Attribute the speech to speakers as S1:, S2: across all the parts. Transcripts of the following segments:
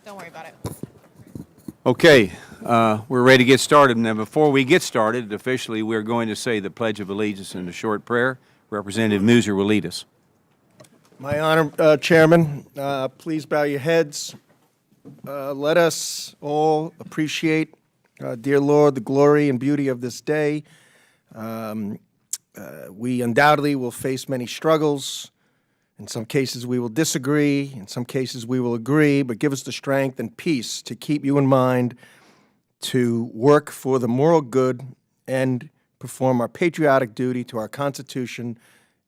S1: Don't worry about it.
S2: Okay, we're ready to get started. Now, before we get started, officially, we're going to say the Pledge of Allegiance in a short prayer. Representative Muser will lead us.
S3: My honor, Chairman, please bow your heads. Let us all appreciate, dear Lord, the glory and beauty of this day. We undoubtedly will face many struggles. In some cases, we will disagree. In some cases, we will agree. But give us the strength and peace to keep you in mind, to work for the moral good and perform our patriotic duty to our Constitution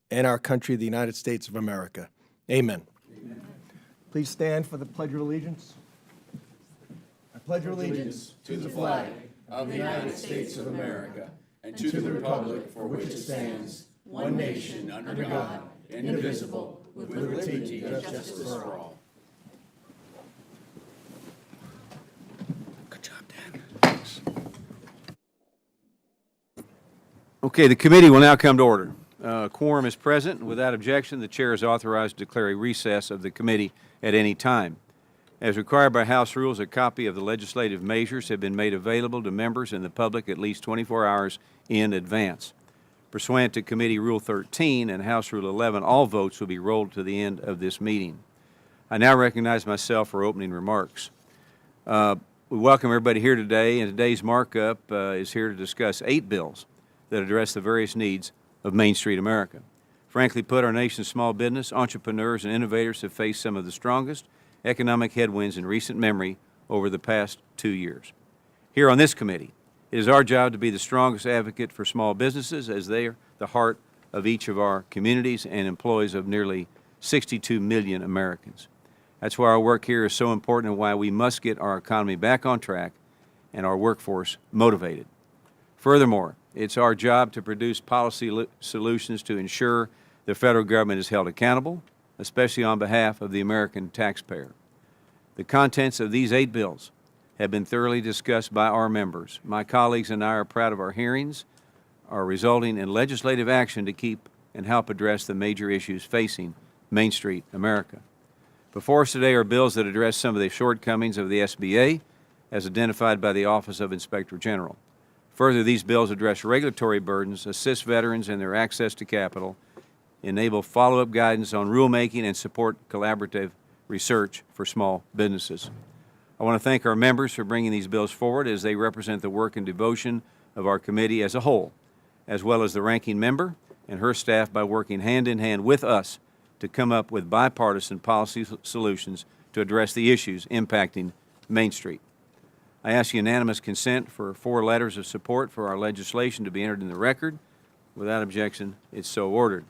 S3: and our country, the United States of America. Amen. Amen. Please stand for the Pledge of Allegiance. I pledge allegiance to the flag of the United States of America and to the republic for which it stands, one nation, under God, indivisible, with liberty and justice for all.
S2: Good job, Dan. Thanks. Okay, the committee will now come to order. Quorum is present. Without objection, the chair is authorized to declare a recess of the committee at any time. As required by House rules, a copy of the legislative measures have been made available to members and the public at least 24 hours in advance. Pursuant to Committee Rule 13 and House Rule 11, all votes will be rolled to the end of this meeting. I now recognize myself for opening remarks. We welcome everybody here today, and today's markup is here to discuss 8 bills that address the various needs of Main Street America. Frankly put, our nation's small business, entrepreneurs, and innovators have faced some of the strongest economic headwinds in recent memory over the past 2 years. Here on this committee, it is our job to be the strongest advocate for small businesses, as they are the heart of each of our communities and employees of nearly 62 million Americans. That's why our work here is so important and why we must get our economy back on track and our workforce motivated. Furthermore, it's our job to produce policy solutions to ensure the federal government is held accountable, especially on behalf of the American taxpayer. The contents of these 8 bills have been thoroughly discussed by our members. My colleagues and I are proud of our hearings, are resulting in legislative action to keep and help address the major issues facing Main Street America. Before us today are bills that address some of the shortcomings of the SBA, as identified by the Office of Inspector General. Further, these bills address regulatory burdens, assist veterans in their access to capital, enable follow-up guidance on rulemaking, and support collaborative research for small businesses. I want to thank our members for bringing these bills forward, as they represent the work and devotion of our committee as a whole, as well as the ranking member and her staff by working hand in hand with us to come up with bipartisan policy solutions to address the issues impacting Main Street. I ask unanimous consent for 4 letters of support for our legislation to be entered in the record. Without objection, it's so ordered.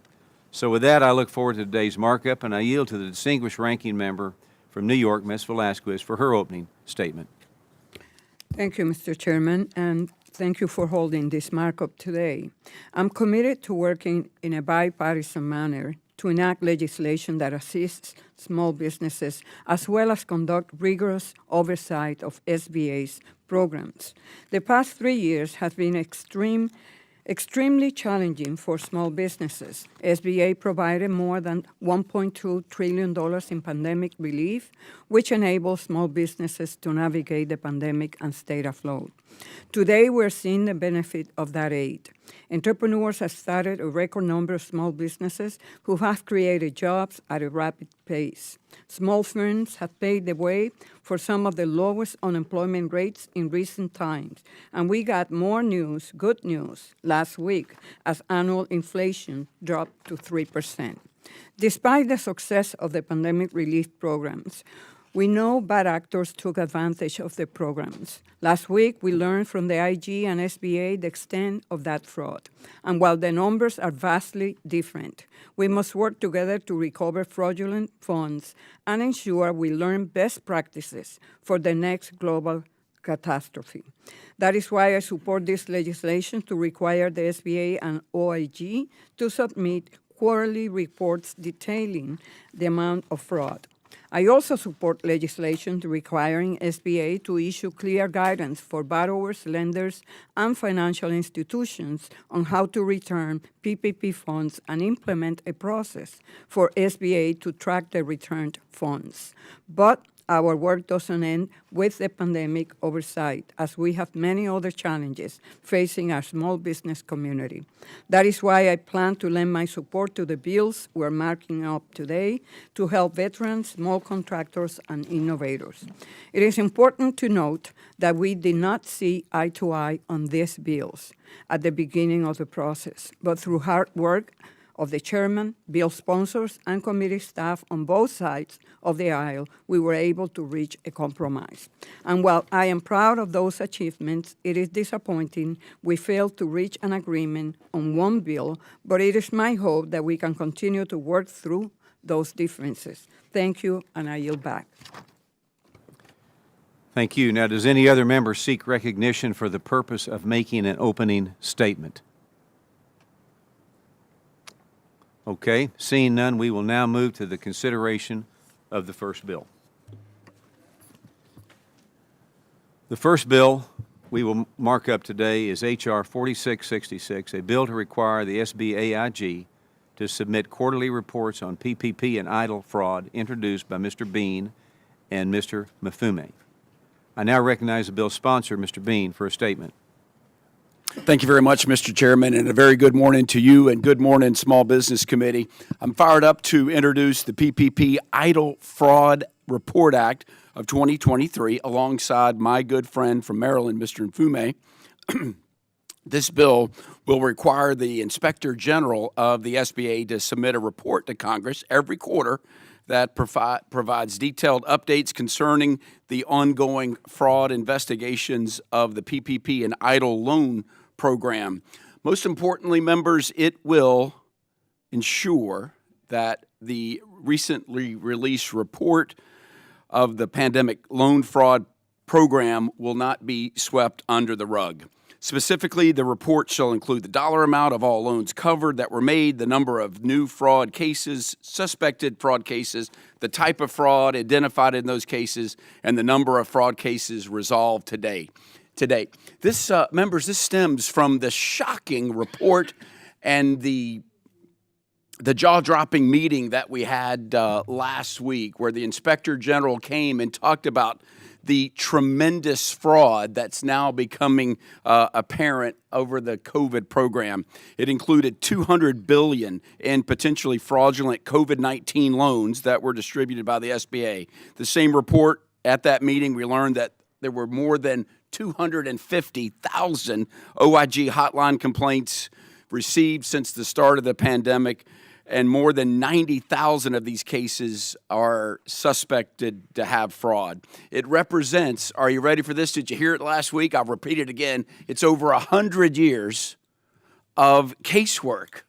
S2: So with that, I look forward to today's markup, and I yield to the distinguished ranking member from New York, Ms. Velasquez, for her opening statement.
S4: Thank you, Mr. Chairman, and thank you for holding this markup today. I'm committed to working in a bipartisan manner to enact legislation that assists small businesses, as well as conduct rigorous oversight of SBA's programs. The past 3 years have been extremely challenging for small businesses. SBA provided more than $1.2 trillion in pandemic relief, which enables small businesses to navigate the pandemic and stay afloat. Today, we're seeing the benefit of that aid. Entrepreneurs have started a record number of small businesses who have created jobs at a rapid pace. Small firms have paved the way for some of the lowest unemployment rates in recent times, and we got more news, good news, last week as annual inflation dropped to 3%. Despite the success of the pandemic relief programs, we know bad actors took advantage of the programs. Last week, we learned from the IG and SBA the extent of that fraud. And while the numbers are vastly different, we must work together to recover fraudulent funds and ensure we learn best practices for the next global catastrophe. That is why I support this legislation to require the SBA and OIG to submit quarterly reports detailing the amount of fraud. I also support legislation requiring SBA to issue clear guidance for borrowers, lenders, and financial institutions on how to return PPP funds and implement a process for SBA to track the returned funds. But our work doesn't end with the pandemic oversight, as we have many other challenges facing our small business community. That is why I plan to lend my support to the bills we're marking up today to help veterans, small contractors, and innovators. It is important to note that we did not see eye to eye on these bills at the beginning of the process, but through hard work of the chairman, bill sponsors, and committee staff on both sides of the aisle, we were able to reach a compromise. And while I am proud of those achievements, it is disappointing we failed to reach an agreement on one bill, but it is my hope that we can continue to work through those differences. Thank you, and I yield back.
S2: Thank you. Now, does any other member seek recognition for the purpose of making an opening statement? Okay, seeing none, we will now move to the consideration of the first bill. The first bill we will mark up today is H.R. 4666, a bill to require the SBAIG to submit quarterly reports on PPP and EIDL fraud, introduced by Mr. Bean and Mr. Mafume. I now recognize the bill's sponsor, Mr. Bean, for a statement.
S1: Thank you very much, Mr. Chairman, and a very good morning to you, and good morning, Small Business Committee. I'm fired up to introduce the PPP EIDL Fraud Report Act of 2023 alongside my good friend from Maryland, Mr. Mfume. This bill will require the Inspector General of the SBA to submit a report to Congress every quarter that provides detailed updates concerning the ongoing fraud investigations of the PPP and EIDL loan program. Most importantly, members, it will ensure that the recently released report of the pandemic loan fraud program will not be swept under the rug. Specifically, the report shall include the dollar amount of all loans covered that were made, the number of new fraud cases, suspected fraud cases, the type of fraud identified in those cases, and the number of fraud cases resolved to date. This, members, this stems from the shocking report and the jaw-dropping meeting that we had last week, where the Inspector General came and talked about the tremendous fraud that's now becoming apparent over the COVID program. It included $200 billion in potentially fraudulent COVID-19 loans that were distributed by the SBA. The same report at that meeting, we learned that there were more than 250,000 OIG hotline complaints received since the start of the pandemic, and more than 90,000 of these cases are suspected to have fraud. It represents, are you ready for this? Did you hear it last week? I'll repeat it again. It's over 100 years of casework.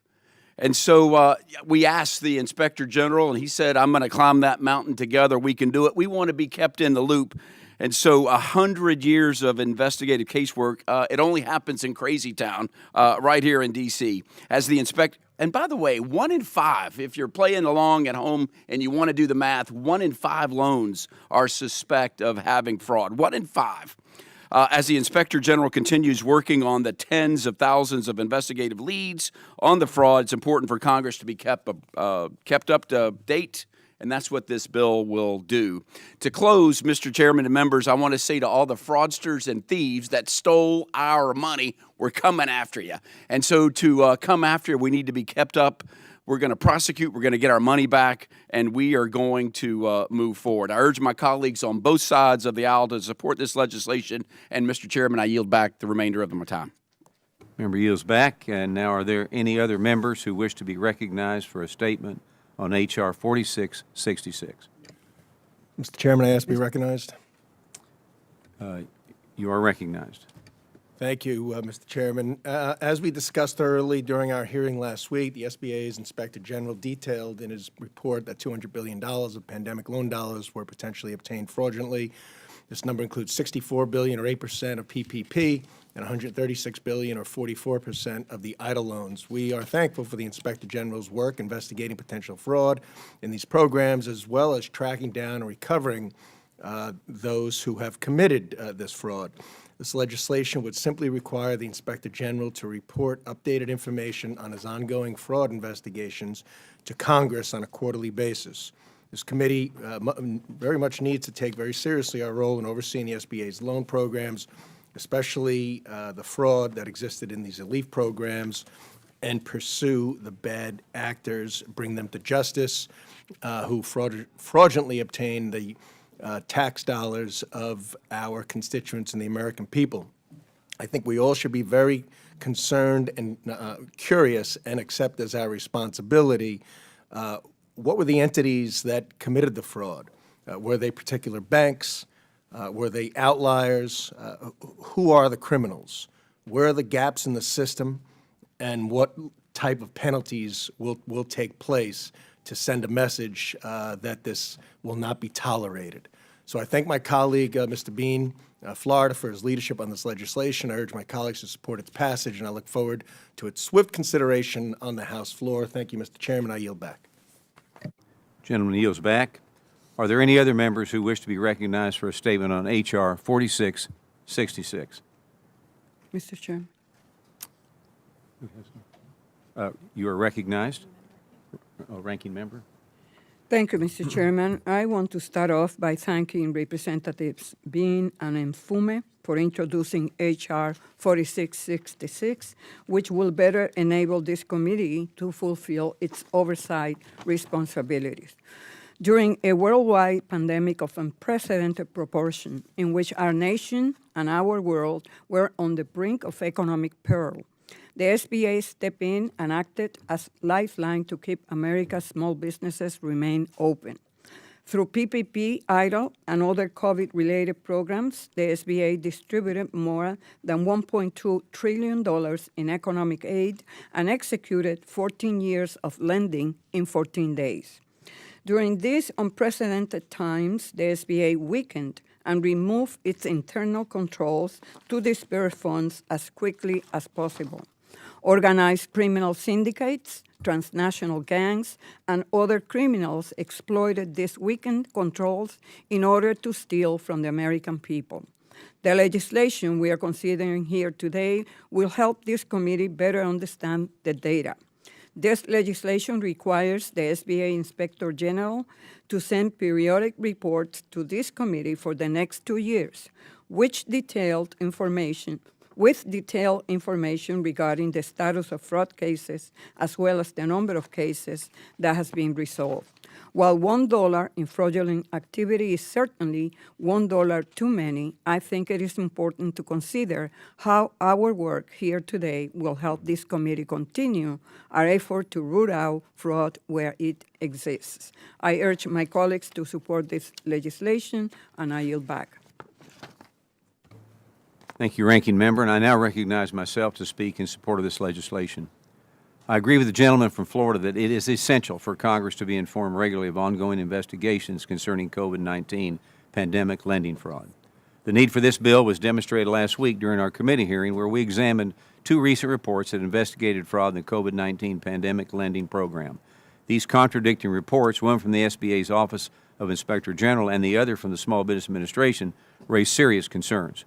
S1: And so we asked the Inspector General, and he said, I'm going to climb that mountain together. We can do it. We want to be kept in the loop. And so 100 years of investigative casework, it only happens in Crazy Town, right here in D.C. As the inspector, and by the way, 1 in 5, if you're playing along at home and you want to do the math, 1 in 5 loans are suspect of having fraud. 1 in 5. As the Inspector General continues working on the tens of thousands of investigative leads on the fraud, it's important for Congress to be kept up to date. And that's what this bill will do. To close, Mr. Chairman and members, I want to say to all the fraudsters and thieves that stole our money, we're coming after you. And so to come after you, we need to be kept up. We're going to prosecute. We're going to get our money back, and we are going to move forward. I urge my colleagues on both sides of the aisle to support this legislation. And, Mr. Chairman, I yield back the remainder of my time.
S2: Member yields back. And now, are there any other members who wish to be recognized for a statement on H.R. 4666?
S3: Mr. Chairman, I ask to be recognized.
S2: You are recognized.
S3: Thank you, Mr. Chairman. As we discussed early during our hearing last week, the SBA's Inspector General detailed in his report that $200 billion of pandemic loan dollars were potentially obtained fraudulently. This number includes $64 billion, or 8% of PPP, and $136 billion, or 44% of the EIDL loans. We are thankful for the Inspector General's work investigating potential fraud in these programs, as well as tracking down and recovering those who have committed this fraud. This legislation would simply require the Inspector General to report updated information on his ongoing fraud investigations to Congress on a quarterly basis. This committee very much needs to take very seriously our role in overseeing the SBA's loan programs, especially the fraud that existed in these relief programs, and pursue the bad actors, bring them to justice, who fraudulently obtain the tax dollars of our constituents and the American people. I think we all should be very concerned and curious and accept as our responsibility what were the entities that committed the fraud? Were they particular banks? Were they outliers? Who are the criminals? Where are the gaps in the system? And what type of penalties will take place to send a message that this will not be tolerated? So I thank my colleague, Mr. Bean, Florida, for his leadership on this legislation. I urge my colleagues to support its passage, and I look forward to its swift consideration on the House floor. Thank you, Mr. Chairman. I yield back.
S2: Gentleman yields back. Are there any other members who wish to be recognized for a statement on H.R. 4666?
S4: Mr. Chairman.
S2: You are recognized. Ranking member.
S4: Thank you, Mr. Chairman. I want to start off by thanking Representatives Bean and Mfume for introducing H.R. 4666, which will better enable this committee to fulfill its oversight responsibilities. During a worldwide pandemic of unprecedented proportion, in which our nation and our world were on the brink of economic peril, the SBA stepped in and acted as lifeline to keep America's small businesses remain open. Through PPP, EIDL, and other COVID-related programs, the SBA distributed more than $1.2 trillion in economic aid and executed 14 years of lending in 14 days. During these unprecedented times, the SBA weakened and removed its internal controls to disperse funds as quickly as possible. Organized criminal syndicates, transnational gangs, and other criminals exploited these weakened controls in order to steal from the American people. The legislation we are considering here today will help this committee better understand the data. This legislation requires the SBA Inspector General to send periodic reports to this committee for the next 2 years, with detailed information regarding the status of fraud cases, as well as the number of cases that has been resolved. While $1 in fraudulent activity is certainly $1 too many, I think it is important to consider how our work here today will help this committee continue our effort to root out fraud where it exists. I urge my colleagues to support this legislation, and I yield back.
S2: Thank you, Ranking Member, and I now recognize myself to speak in support of this legislation. I agree with the gentleman from Florida that it is essential for Congress to be informed regularly of ongoing investigations concerning COVID-19 pandemic lending fraud. The need for this bill was demonstrated last week during our committee hearing, where we examined 2 recent reports that investigated fraud in the COVID-19 pandemic lending program. These contradicting reports, one from the SBA's Office of Inspector General and the other from the Small Business Administration, raised serious concerns.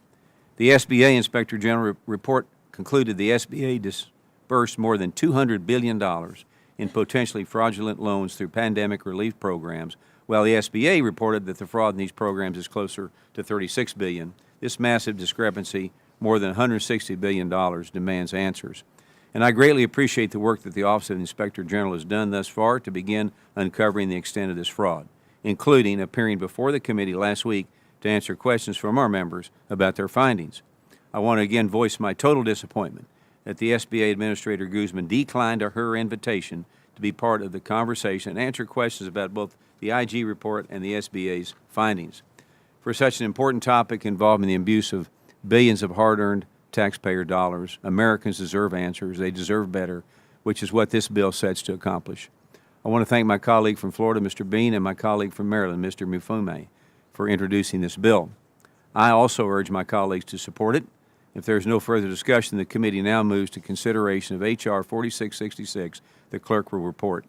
S2: The SBA Inspector General report concluded the SBA disbursed more than $200 billion in potentially fraudulent loans through pandemic relief programs, while the SBA reported that the fraud in these programs is closer to $36 billion. This massive discrepancy, more than $160 billion, demands answers. And I greatly appreciate the work that the Office of the Inspector General has done thus far to begin uncovering the extent of this fraud, including appearing before the committee last week to answer questions from our members about their findings. I want to again voice my total disappointment that the SBA Administrator Guzman declined her invitation to be part of the conversation and answer questions about both the IG report and the SBA's findings. For such an important topic involving the abuse of billions of hard-earned taxpayer dollars, Americans deserve answers. They deserve better, which is what this bill sets to accomplish. I want to thank my colleague from Florida, Mr. Bean, and my colleague from Maryland, Mr. Mfume, for introducing this bill. I also urge my colleagues to support it. If there is no further discussion, the committee now moves to consideration of H.R. 4666. The clerk will report.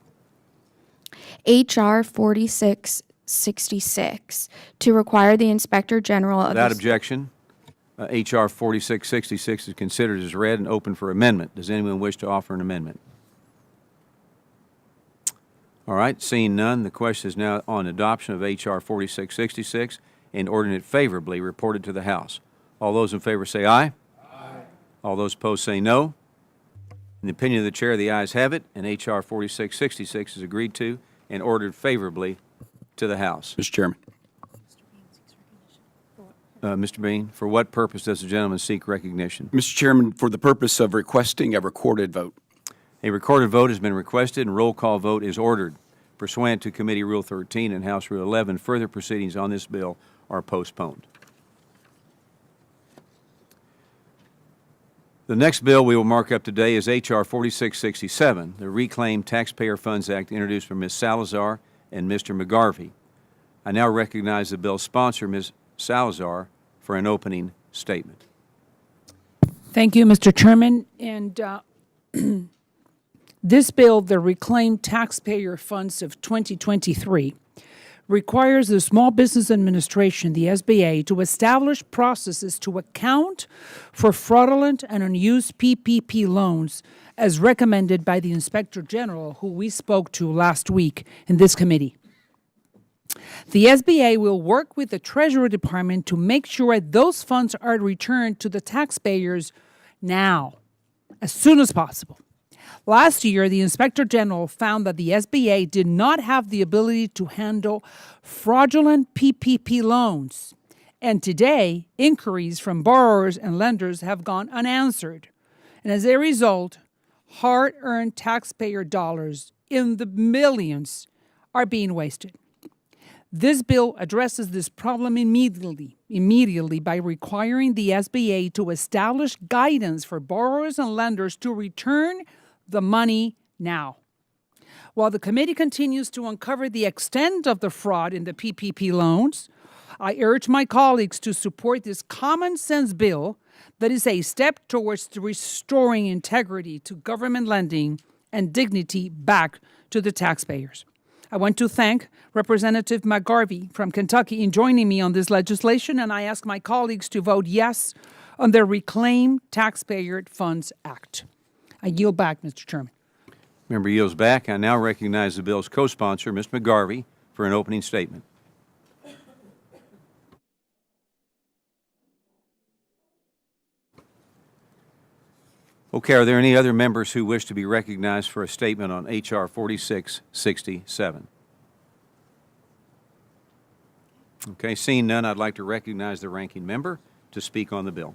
S5: H.R. 4666, to require the Inspector General of
S2: Without objection, H.R. 4666 is considered as read and open for amendment. Does anyone wish to offer an amendment? All right, seeing none, the question is now on adoption of H.R. 4666 and ordering it favorably reported to the House. All those in favor say aye. Aye. All those opposed say no. In the opinion of the chair, the ayes have it, and H.R. 4666 is agreed to and ordered favorably to the House.
S1: Mr. Chairman.
S2: Mr. Bean, for what purpose does the gentleman seek recognition?
S1: Mr. Chairman, for the purpose of requesting a recorded vote.
S2: A recorded vote has been requested and roll call vote is ordered. Pursuant to Committee Rule 13 and House Rule 11, further proceedings on this bill are postponed. The next bill we will mark up today is H.R. 4667, the Reclaimed Taxpayer Funds Act, introduced by Ms. Salazar and Mr. McGarvey. I now recognize the bill's sponsor, Ms. Salazar, for an opening statement.
S6: Thank you, Mr. Chairman. And this bill, the Reclaimed Taxpayer Funds of 2023, requires the Small Business Administration, the SBA, to establish processes to account for fraudulent and unused PPP loans as recommended by the Inspector General, who we spoke to last week in this committee. The SBA will work with the Treasury Department to make sure those funds are returned to the taxpayers now, as soon as possible. Last year, the Inspector General found that the SBA did not have the ability to handle fraudulent PPP loans. And today, inquiries from borrowers and lenders have gone unanswered. And as a result, hard-earned taxpayer dollars in the millions are being wasted. This bill addresses this problem immediately by requiring the SBA to establish guidance for borrowers and lenders to return the money now. While the committee continues to uncover the extent of the fraud in the PPP loans, I urge my colleagues to support this common sense bill that is a step towards restoring integrity to government lending and dignity back to the taxpayers. I want to thank Representative McGarvey from Kentucky in joining me on this legislation, and I ask my colleagues to vote yes on the Reclaim Taxpayer Funds Act. I yield back, Mr. Chairman.
S2: Member yields back. I now recognize the bill's co-sponsor, Ms. McGarvey, for an opening statement. Okay, are there any other members who wish to be recognized for a statement on H.R. 4667? Okay, seeing none, I'd like to recognize the ranking member to speak on the bill.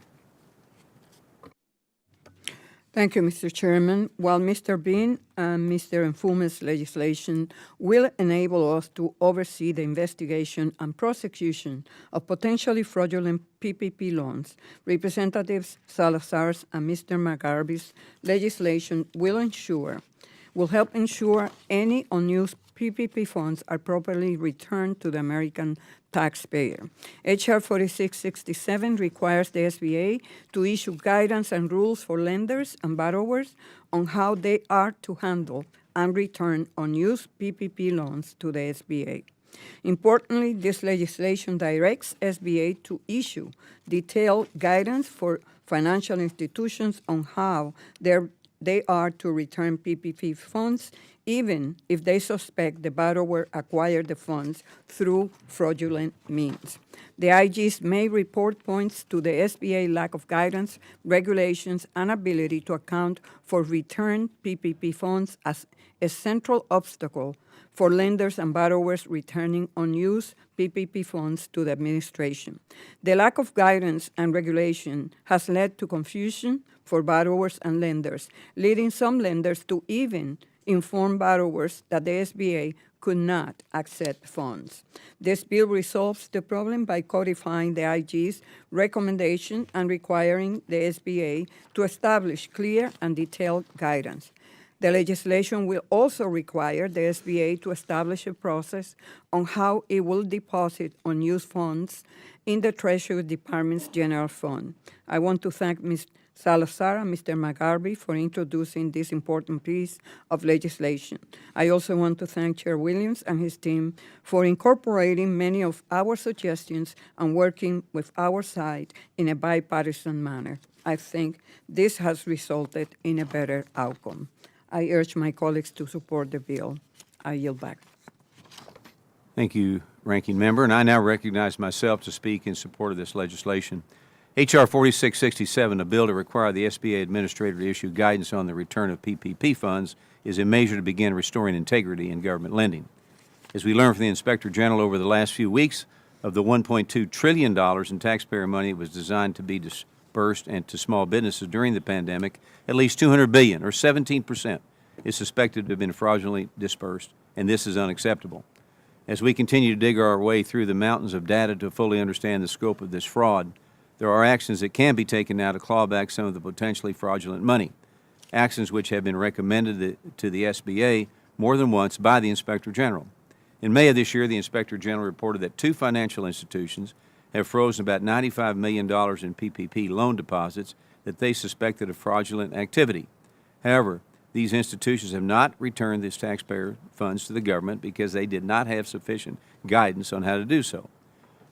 S4: Thank you, Mr. Chairman. While Mr. Bean and Mr. Enfume's legislation will enable us to oversee the investigation and prosecution of potentially fraudulent PPP loans, Representatives Salazar's and Mr. McGarvey's legislation will help ensure any unused PPP funds are properly returned to the American taxpayer. H.R. 4667 requires the SBA to issue guidance and rules for lenders and borrowers on how they are to handle and return unused PPP loans to the SBA. Importantly, this legislation directs SBA to issue detailed guidance for financial institutions on how they are to return PPP funds, even if they suspect the borrower acquired the funds through fraudulent means. The IGs may report points to the SBA lack of guidance, regulations, and ability to account for returned PPP funds as a central obstacle for lenders and borrowers returning unused PPP funds to the administration. The lack of guidance and regulation has led to confusion for borrowers and lenders, leading some lenders to even inform borrowers that the SBA could not accept funds. This bill resolves the problem by codifying the IG's recommendation and requiring the SBA to establish clear and detailed guidance. The legislation will also require the SBA to establish a process on how it will deposit unused funds in the Treasury Department's general fund. I want to thank Ms. Salazar and Mr. McGarvey for introducing this important piece of legislation. I also want to thank Chair Williams and his team for incorporating many of our suggestions and working with our side in a bipartisan manner. I think this has resulted in a better outcome. I urge my colleagues to support the bill. I yield back.
S2: Thank you, Ranking Member, and I now recognize myself to speak in support of this legislation. H.R. 4667, a bill to require the SBA administrator to issue guidance on the return of PPP funds, is a measure to begin restoring integrity in government lending. As we learned from the Inspector General over the last few weeks, of the $1.2 trillion in taxpayer money that was designed to be disbursed and to small businesses during the pandemic, at least $200 billion, or 17%, is suspected to have been fraudulently disbursed, and this is unacceptable. As we continue to dig our way through the mountains of data to fully understand the scope of this fraud, there are actions that can be taken now to claw back some of the potentially fraudulent money, actions which have been recommended to the SBA more than once by the Inspector General. In May of this year, the Inspector General reported that 2 financial institutions have frozen about $95 million in PPP loan deposits that they suspected of fraudulent activity. However, these institutions have not returned these taxpayer funds to the government because they did not have sufficient guidance on how to do so.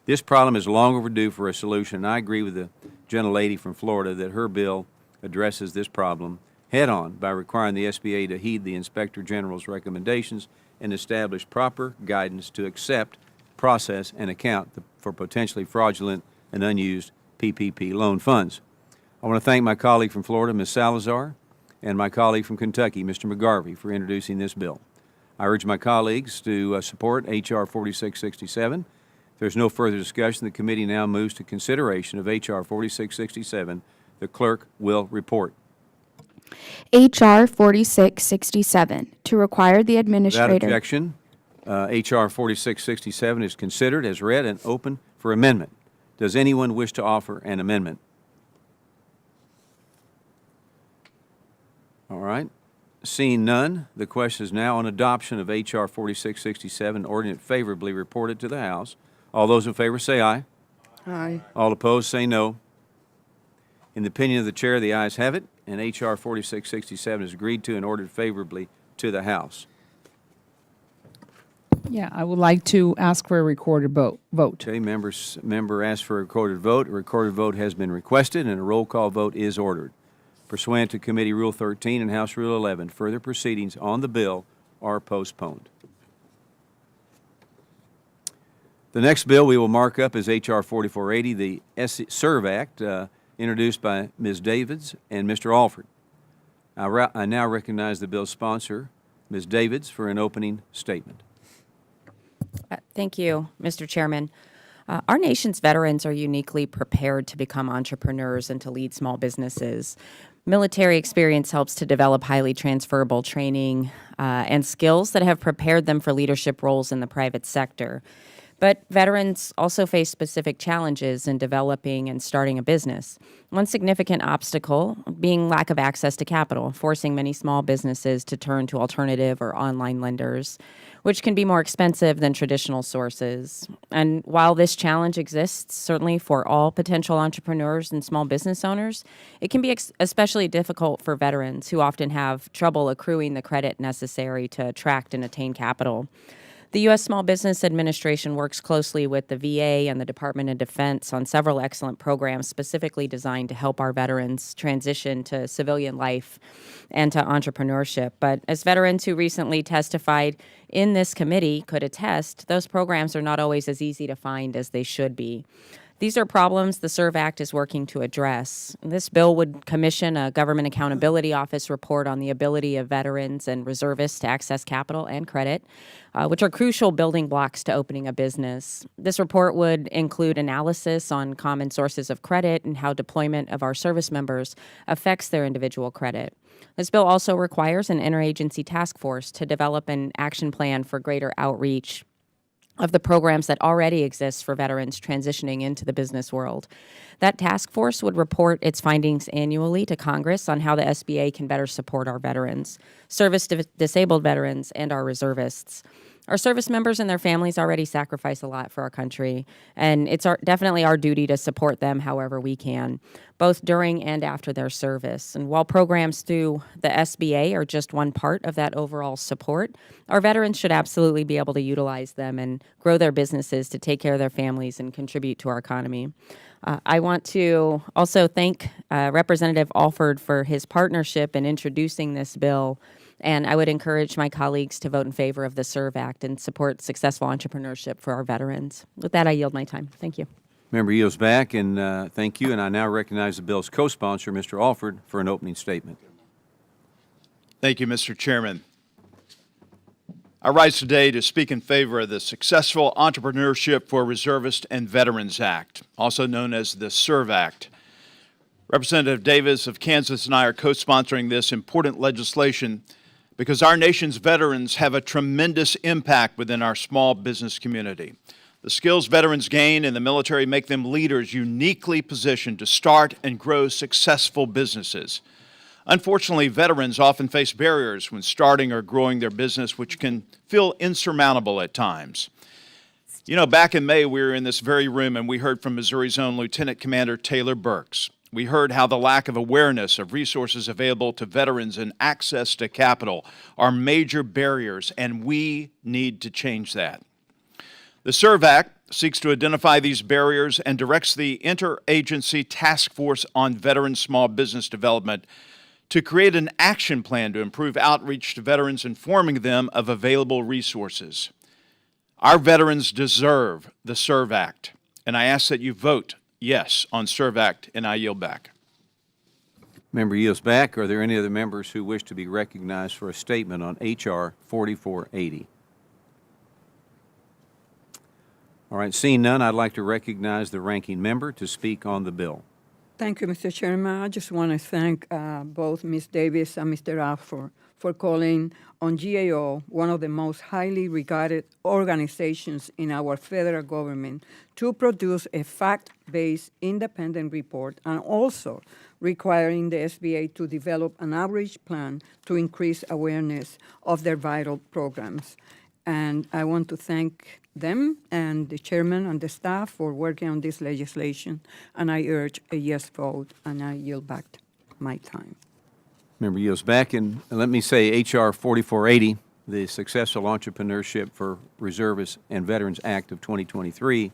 S2: This problem is long overdue for a solution, and I agree with the gentlelady from Florida that her bill addresses this problem head-on by requiring the SBA to heed the Inspector General's recommendations and establish proper guidance to accept, process, and account for potentially fraudulent and unused PPP loan funds. I want to thank my colleague from Florida, Ms. Salazar, and my colleague from Kentucky, Mr. McGarvey, for introducing this bill. I urge my colleagues to support H.R. 4667. If there's no further discussion, the committee now moves to consideration of H.R. 4667. The clerk will report.
S5: H.R. 4667, to require the
S2: Without
S5: administrator.
S2: objection, H.R. 4667 is considered as read and open for amendment. Does anyone wish to offer an amendment? All right. Seeing none, the question is now on adoption of H.R. 4667, ordinance favorably reported to the House. All those in favor say aye.
S4: Aye.
S2: All opposed say no. In the opinion of the chair, the ayes have it, and H.R. 4667 is agreed to and ordered favorably to the House.
S6: Yeah, I would like to ask for a recorded vote.
S2: Okay, member asked for a recorded vote. A recorded vote has been requested, and a roll call vote is ordered. Pursuant to Committee Rule 13 and House Rule 11, further proceedings on the bill are postponed. The next bill we will mark up is H.R. 4480, the SERV Act, introduced by Ms. Davids and Mr. Alford. I now recognize the bill's sponsor, Ms. Davids, for an opening statement.
S7: Thank you, Mr. Chairman. Our nation's veterans are uniquely prepared to become entrepreneurs and to lead small businesses. Military experience helps to develop highly transferable training and skills that have prepared them for leadership roles in the private sector. But veterans also face specific challenges in developing and starting a business. One significant obstacle being lack of access to capital, forcing many small businesses to turn to alternative or online lenders, which can be more expensive than traditional sources. And while this challenge exists, certainly for all potential entrepreneurs and small business owners, it can be especially difficult for veterans who often have trouble accruing the credit necessary to attract and attain capital. The U.S. Small Business Administration works closely with the VA and the Department of Defense on several excellent programs specifically designed to help our veterans transition to civilian life and to entrepreneurship. But as veterans who recently testified in this committee could attest, those programs are not always as easy to find as they should be. These are problems the SERV Act is working to address. This bill would commission a Government Accountability Office report on the ability of veterans and reservists to access capital and credit, which are crucial building blocks to opening a business. This report would include analysis on common sources of credit and how deployment of our service members affects their individual credit. This bill also requires an interagency task force to develop an action plan for greater outreach of the programs that already exist for veterans transitioning into the business world. That task force would report its findings annually to Congress on how the SBA can better support our veterans, service-disabled veterans, and our reservists. Our service members and their families already sacrifice a lot for our country, and it's definitely our duty to support them however we can, both during and after their service. And while programs through the SBA are just one part of that overall support, our veterans should absolutely be able to utilize them and grow their businesses to take care of their families and contribute to our economy. I want to also thank Representative Alford for his partnership in introducing this bill And I would encourage my colleagues to vote in favor of the SERVE Act and support successful entrepreneurship for our veterans. With that, I yield my time. Thank you.
S2: Member yields back, and thank you. And I now recognize the bill's co-sponsor, Mr. Alford, for an opening statement.
S8: Thank you, Mr. Chairman. I rise today to speak in favor of the Successful Entrepreneurship for Reservists and Veterans Act, also known as the SERVE Act. Representative Davis of Kansas and I are co-sponsoring this important legislation because our nation's veterans have a tremendous impact within our small business community. The skills veterans gain in the military make them leaders uniquely positioned to start and grow successful businesses. Unfortunately, veterans often face barriers when starting or growing their business, which can feel insurmountable at times. You know, back in May, we were in this very room and we heard from Missouri's own Lieutenant Commander Taylor Burks. We heard how the lack of awareness of resources available to veterans and access to capital are major barriers, and we need to change that. The SERVE Act seeks to identify these barriers and directs the Interagency Task Force on Veteran Small Business Development to create an action plan to improve outreach to veterans, informing them of available resources. Our veterans deserve the SERVE Act, and I ask that you vote yes on SERVE Act, and I yield back.
S2: Member yields back. Are there any other members who wish to be recognized for a statement on H.R. 4480? All right, seeing none, I'd like to recognize the ranking member to speak on the bill.
S4: Thank you, Mr. Chairman. I just want to thank both Ms. Davis and Mr. Alford for calling on GAO, one of the most highly regarded organizations in our federal government, to produce a fact-based independent report, and also requiring the SBA to develop an outreach plan to increase awareness of their vital programs. And I want to thank them and the chairman and the staff for working on this legislation, and I urge a yes vote, and I yield back my time.
S2: Member yields back, and let me say H.R. 4480, the Successful Entrepreneurship for Reservists and Veterans Act of 2023,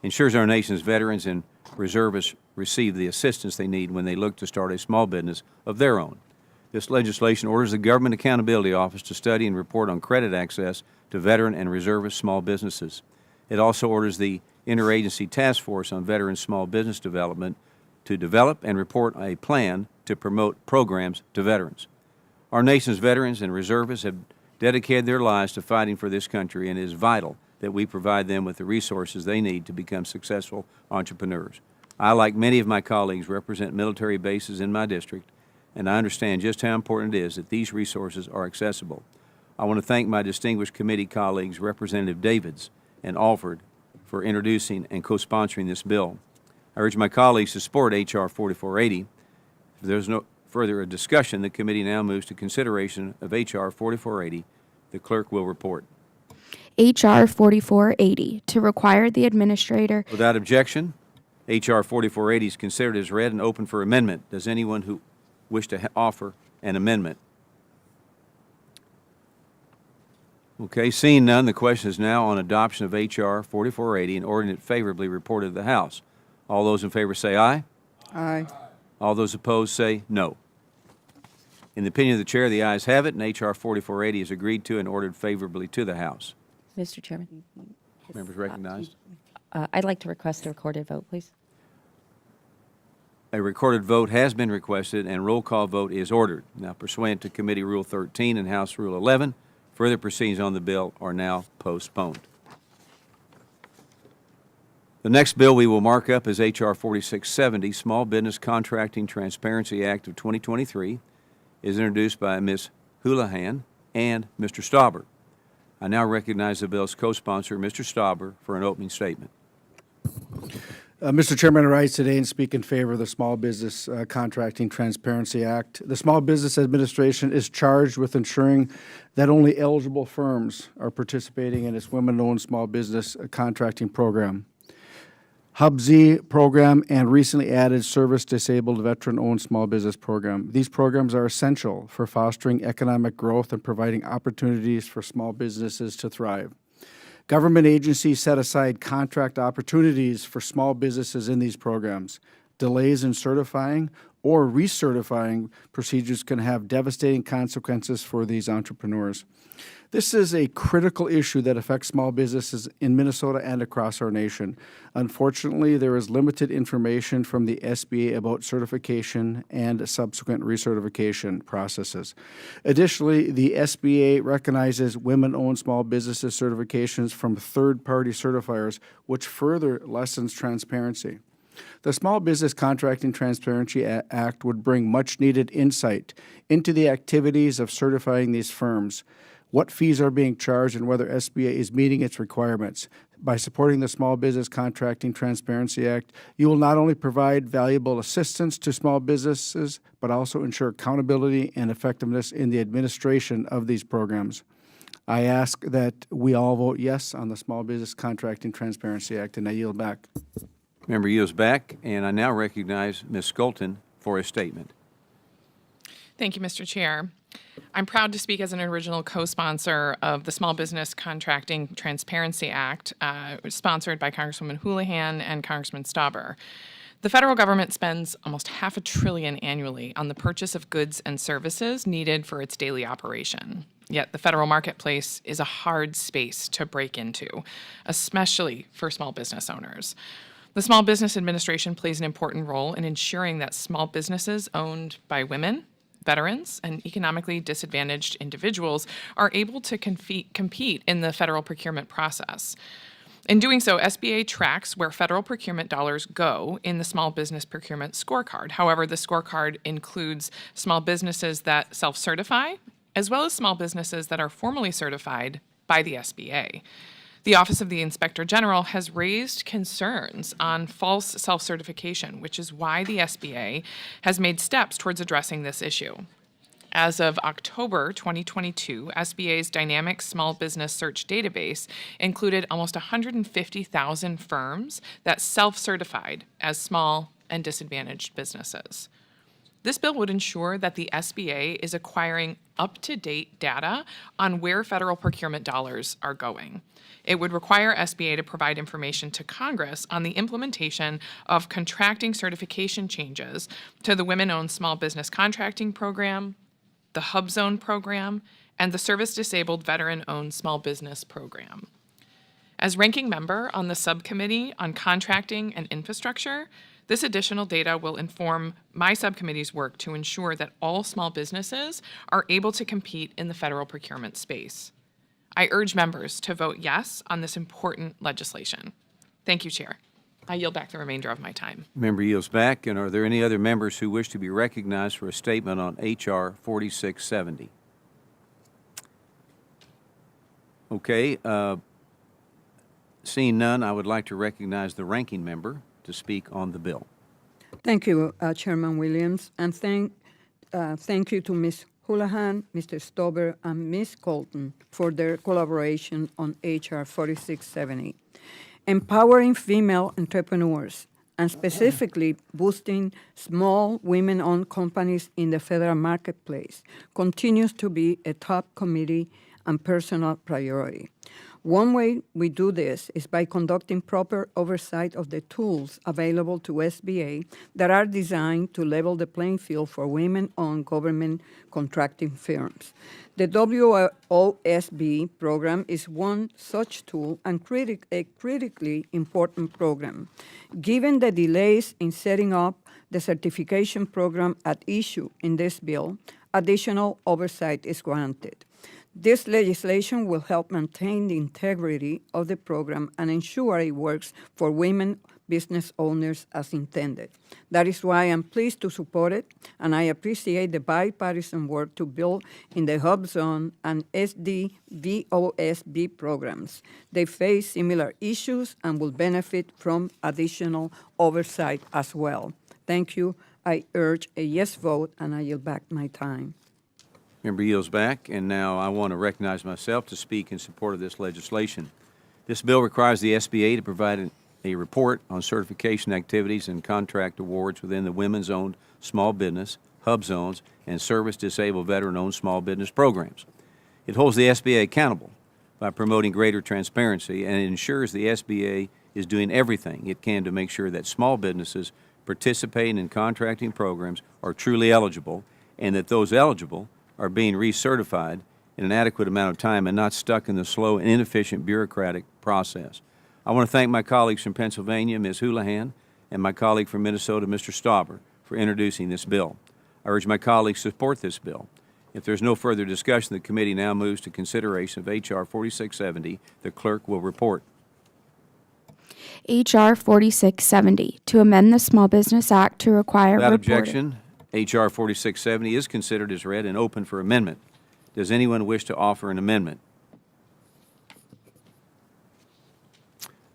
S2: ensures our nation's veterans and reservists receive the assistance they need when they look to start a small business of their own. This legislation orders the Government Accountability Office to study and report on credit access to veteran and reservist small businesses. It also orders the Interagency Task Force on Veteran Small Business Development to develop and report a plan to promote programs to veterans. Our nation's veterans and reservists have dedicated their lives to fighting for this country, and it is vital that we provide them with the resources they need to become successful entrepreneurs. I, like many of my colleagues, represent military bases in my district, and I understand just how important it is that these resources are accessible. I want to thank my distinguished committee colleagues, Representative Davids and Alford, for introducing and co-sponsoring this bill. I urge my colleagues to support H.R. 4480. If there's no further discussion, the committee now moves to consideration of H.R. 4480. The clerk will report.
S5: H.R. 4480, to require the administrator.
S2: Without objection, H.R. 4480 is considered as read and open for amendment. Does anyone who wish to offer an amendment? Okay, seeing none, the question is now on adoption of H.R. 4480 and ordering it favorably reported to the House. All those in favor say aye.
S4: Aye.
S2: All those opposed say no. In the opinion of the chair, the ayes have it, and H.R. 4480 is agreed to and ordered favorably to the House.
S7: Mr. Chairman,
S2: Members recognized.
S7: I'd like to request a recorded vote, please.
S2: A recorded vote has been requested, and roll call vote is ordered. Now, pursuant to Committee Rule 13 and House Rule 11, further proceedings on the bill are now postponed. The next bill we will mark up is H.R. 4670, Small Business Contracting Transparency Act of 2023, is introduced by Ms. Houlihan and Mr. Stauber. I now recognize the bill's co-sponsor, Mr. Stauber, for an opening statement.
S9: Mr. Chairman, I rise today and speak in favor of the Small Business Contracting Transparency Act. The Small Business Administration is charged with ensuring that only eligible firms are participating in its women-owned small business contracting program. Hub-Z program and recently added service-disabled veteran-owned small business program. These programs are essential for fostering economic growth and providing opportunities for small businesses to thrive. Government agencies set aside contract opportunities for small businesses in these programs. Delays in certifying or recertifying procedures can have devastating consequences for these entrepreneurs. This is a critical issue that affects small businesses in Minnesota and across our nation. Unfortunately, there is limited information from the SBA about certification and subsequent recertification processes. Additionally, the SBA recognizes women-owned small businesses certifications from third-party certifiers, which further lessens transparency. The Small Business Contracting Transparency Act would bring much-needed insight into the activities of certifying these firms, what fees are being charged, and whether SBA is meeting its requirements. By supporting the Small Business Contracting Transparency Act, you will not only provide valuable assistance to small businesses, but also ensure accountability and effectiveness in the administration of these programs. I ask that we all vote yes on the Small Business Contracting Transparency Act, and I yield back.
S2: Member yields back, and I now recognize Ms. Skolton for a statement.
S10: Thank you, Mr. Chair. I'm proud to speak as an original co-sponsor of the Small Business Contracting Transparency Act, sponsored by Congresswoman Houlihan and Congressman Stauber. The federal government spends almost $500 billion annually on the purchase of goods and services needed for its daily operation. Yet the federal marketplace is a hard space to break into, especially for small business owners. The Small Business Administration plays an important role in ensuring that small businesses owned by women, veterans, and economically disadvantaged individuals are able to compete in the federal procurement process. In doing so, SBA tracks where federal procurement dollars go in the Small Business Procurement Scorecard. However, the scorecard includes small businesses that self-certify, as well as small businesses that are formally certified by the SBA. The Office of the Inspector General has raised concerns on false self-certification, which is why the SBA has made steps towards addressing this issue. As of October 2022, SBA's Dynamic Small Business Search database included almost 150,000 firms that self-certified as small and disadvantaged businesses. This bill would ensure that the SBA is acquiring up-to-date data on where federal procurement dollars are going. It would require SBA to provide information to Congress on the implementation of contracting certification changes to the Women-Owned Small Business Contracting Program, the Hub Zone Program, and the Service-Disabled Veteran-Owned Small Business Program. As ranking member on the Subcommittee on Contracting and Infrastructure, this additional data will inform my subcommittee's work to ensure that all small businesses are able to compete in the federal procurement space. I urge members to vote yes on this important legislation. Thank you, Chair. I yield back the remainder of my time.
S2: Member yields back, and are there any other members who wish to be recognized for a statement on H.R. 4670? Okay, seeing none, I would like to recognize the ranking member to speak on the bill.
S4: Thank you, Chairman Williams, and thank you to Ms. Houlihan, Mr. Stauber, and Ms. Colton for their collaboration on H.R. 4670. Empowering female entrepreneurs, and specifically boosting small women-owned companies in the federal marketplace, continues to be a top committee and personal priority. One way we do this is by conducting proper oversight of the tools available to SBA that are designed to level the playing field for women-owned government contracting firms. The WOSB program is one such tool and a critically important program. Given the delays in setting up the certification program at issue in this bill, additional oversight is granted. This legislation will help maintain the integrity of the program and ensure it works for women business owners as intended. That is why I'm pleased to support it, and I appreciate the bipartisan work to build in the Hub Zone and SDVOSB programs. They face similar issues and will benefit from additional oversight as well. Thank you. I urge a yes vote, and I yield back my time.
S2: Member yields back, and now I want to recognize myself to speak in support of this legislation. This bill requires the SBA to provide a report on certification activities and contract awards within the women's-owned small business, hub zones, and service-disabled veteran-owned small business programs. It holds the SBA accountable by promoting greater transparency, and it ensures the SBA is doing everything it can to make sure that small businesses participating in contracting programs are truly eligible, and that those eligible are being recertified in an adequate amount of time and not stuck in the slow and inefficient bureaucratic process. I want to thank my colleagues from Pennsylvania, Ms. Houlihan, and my colleague from Minnesota, Mr. Stauber, for introducing this bill. I urge my colleagues to support this bill. If there's no further discussion, the committee now moves to consideration of H.R. 4670. The clerk will report.
S5: H.R. 4670, to amend the Small Business Act to require
S2: Without
S5: reporting.
S2: objection, H.R. 4670 is considered as read and open for amendment. Does anyone wish to offer an amendment?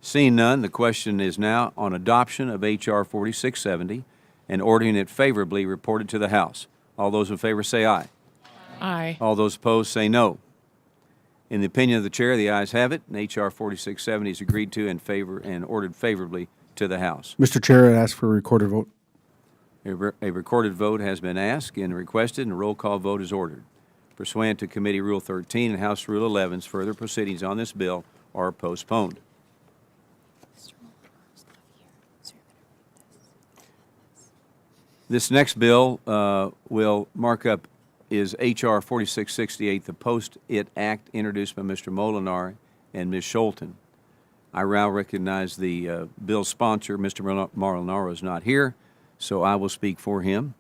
S2: Seeing none, the question is now on adoption of H.R. 4670 and ordering it favorably reported to the House. All those in favor say aye.
S10: Aye.
S2: All those opposed say no. In the opinion of the chair, the ayes have it, and H.R. 4670 is agreed to and ordered favorably to the House.
S9: Mr. Chair, I ask for a recorded vote.
S2: A recorded vote has been asked and requested, and a roll call vote is ordered. Pursuant to Committee Rule 13 and House Rule 11, further proceedings on this bill are postponed. This next bill will mark up is H.R. 4668, the Post-it Act, introduced by Mr. Molinari and Ms. Scholten. I now recognize the bill's sponsor. Mr. Molinaro is not here, so I will speak for him.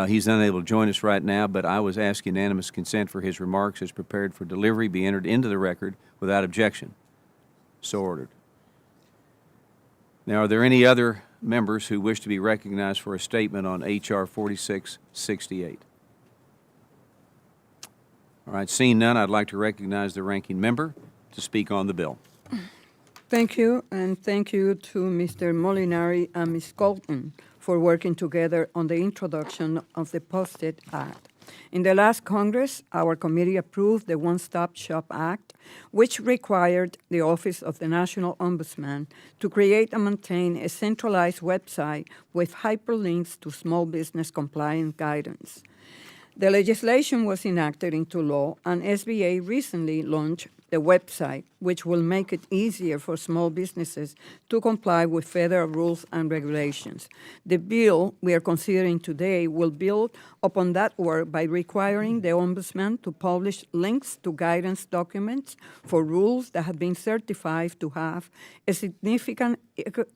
S2: He's unable to join us right now, but I was asked unanimous consent for his remarks as prepared for delivery be entered into the record without objection. So ordered. Now, are there any other members who wish to be recognized for a statement on H.R. 4668? All right, seeing none, I'd like to recognize the ranking member to speak on the bill.
S4: Thank you, and thank you to Mr. Molinari and Ms. Colton for working together on the introduction of the Post-it Act. In the last Congress, our committee approved the One Stop Shop Act, which required the Office of the National Ombudsman to create and maintain a centralized website with hyperlinks to small business compliance guidance. The legislation was enacted into law, and SBA recently launched the website, which will make it easier for small businesses to comply with federal rules and regulations. The bill we are considering today will build upon that work by requiring the Ombudsman to publish links to guidance documents for rules that have been certified to have a significant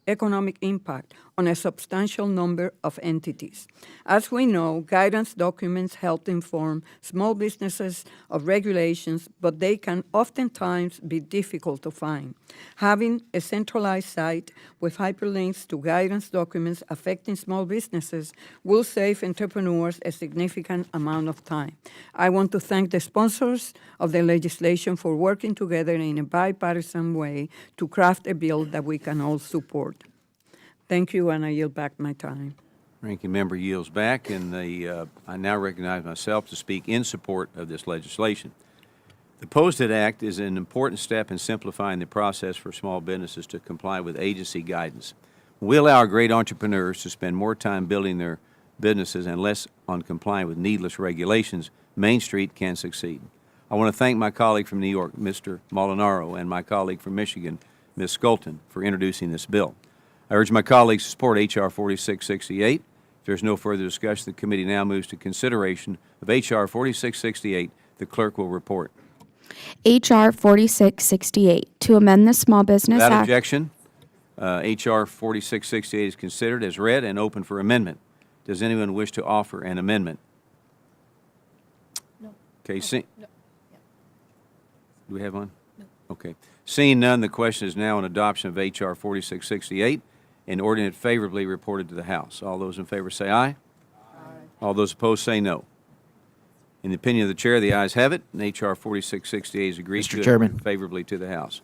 S4: economic impact on a substantial number of entities. As we know, guidance documents help inform small businesses of regulations, but they can oftentimes be difficult to find. Having a centralized site with hyperlinks to guidance documents affecting small businesses will save entrepreneurs a significant amount of time. I want to thank the sponsors of the legislation for working together in a bipartisan way to craft a bill that we can all support. Thank you, and I yield back my time.
S2: Ranking member yields back, and I now recognize myself to speak in support of this legislation. The Post-it Act is an important step in simplifying the process for small businesses to comply with agency guidance. We allow our great entrepreneurs to spend more time building their businesses and less on complying with needless regulations. Main Street can succeed. I want to thank my colleague from New York, Mr. Molinaro, and my colleague from Michigan, Ms. Scholten, for introducing this bill. I urge my colleagues to support H.R. 4668. If there's no further discussion, the committee now moves to consideration of H.R. 4668. The clerk will report.
S5: H.R. 4668, to amend the Small Business
S2: Without
S5: Act.
S2: objection, H.R. 4668 is considered as read and open for amendment. Does anyone wish to offer an amendment? No. Okay, no. Do we have one? No. Okay. Seeing none, the question is now on adoption of H.R. 4668 and ordering it favorably reported to the House. All those in favor say aye. Aye. All those opposed say no. In the opinion of the chair, the ayes have it, and H.R. 4668 is agreed to and favorably to the House.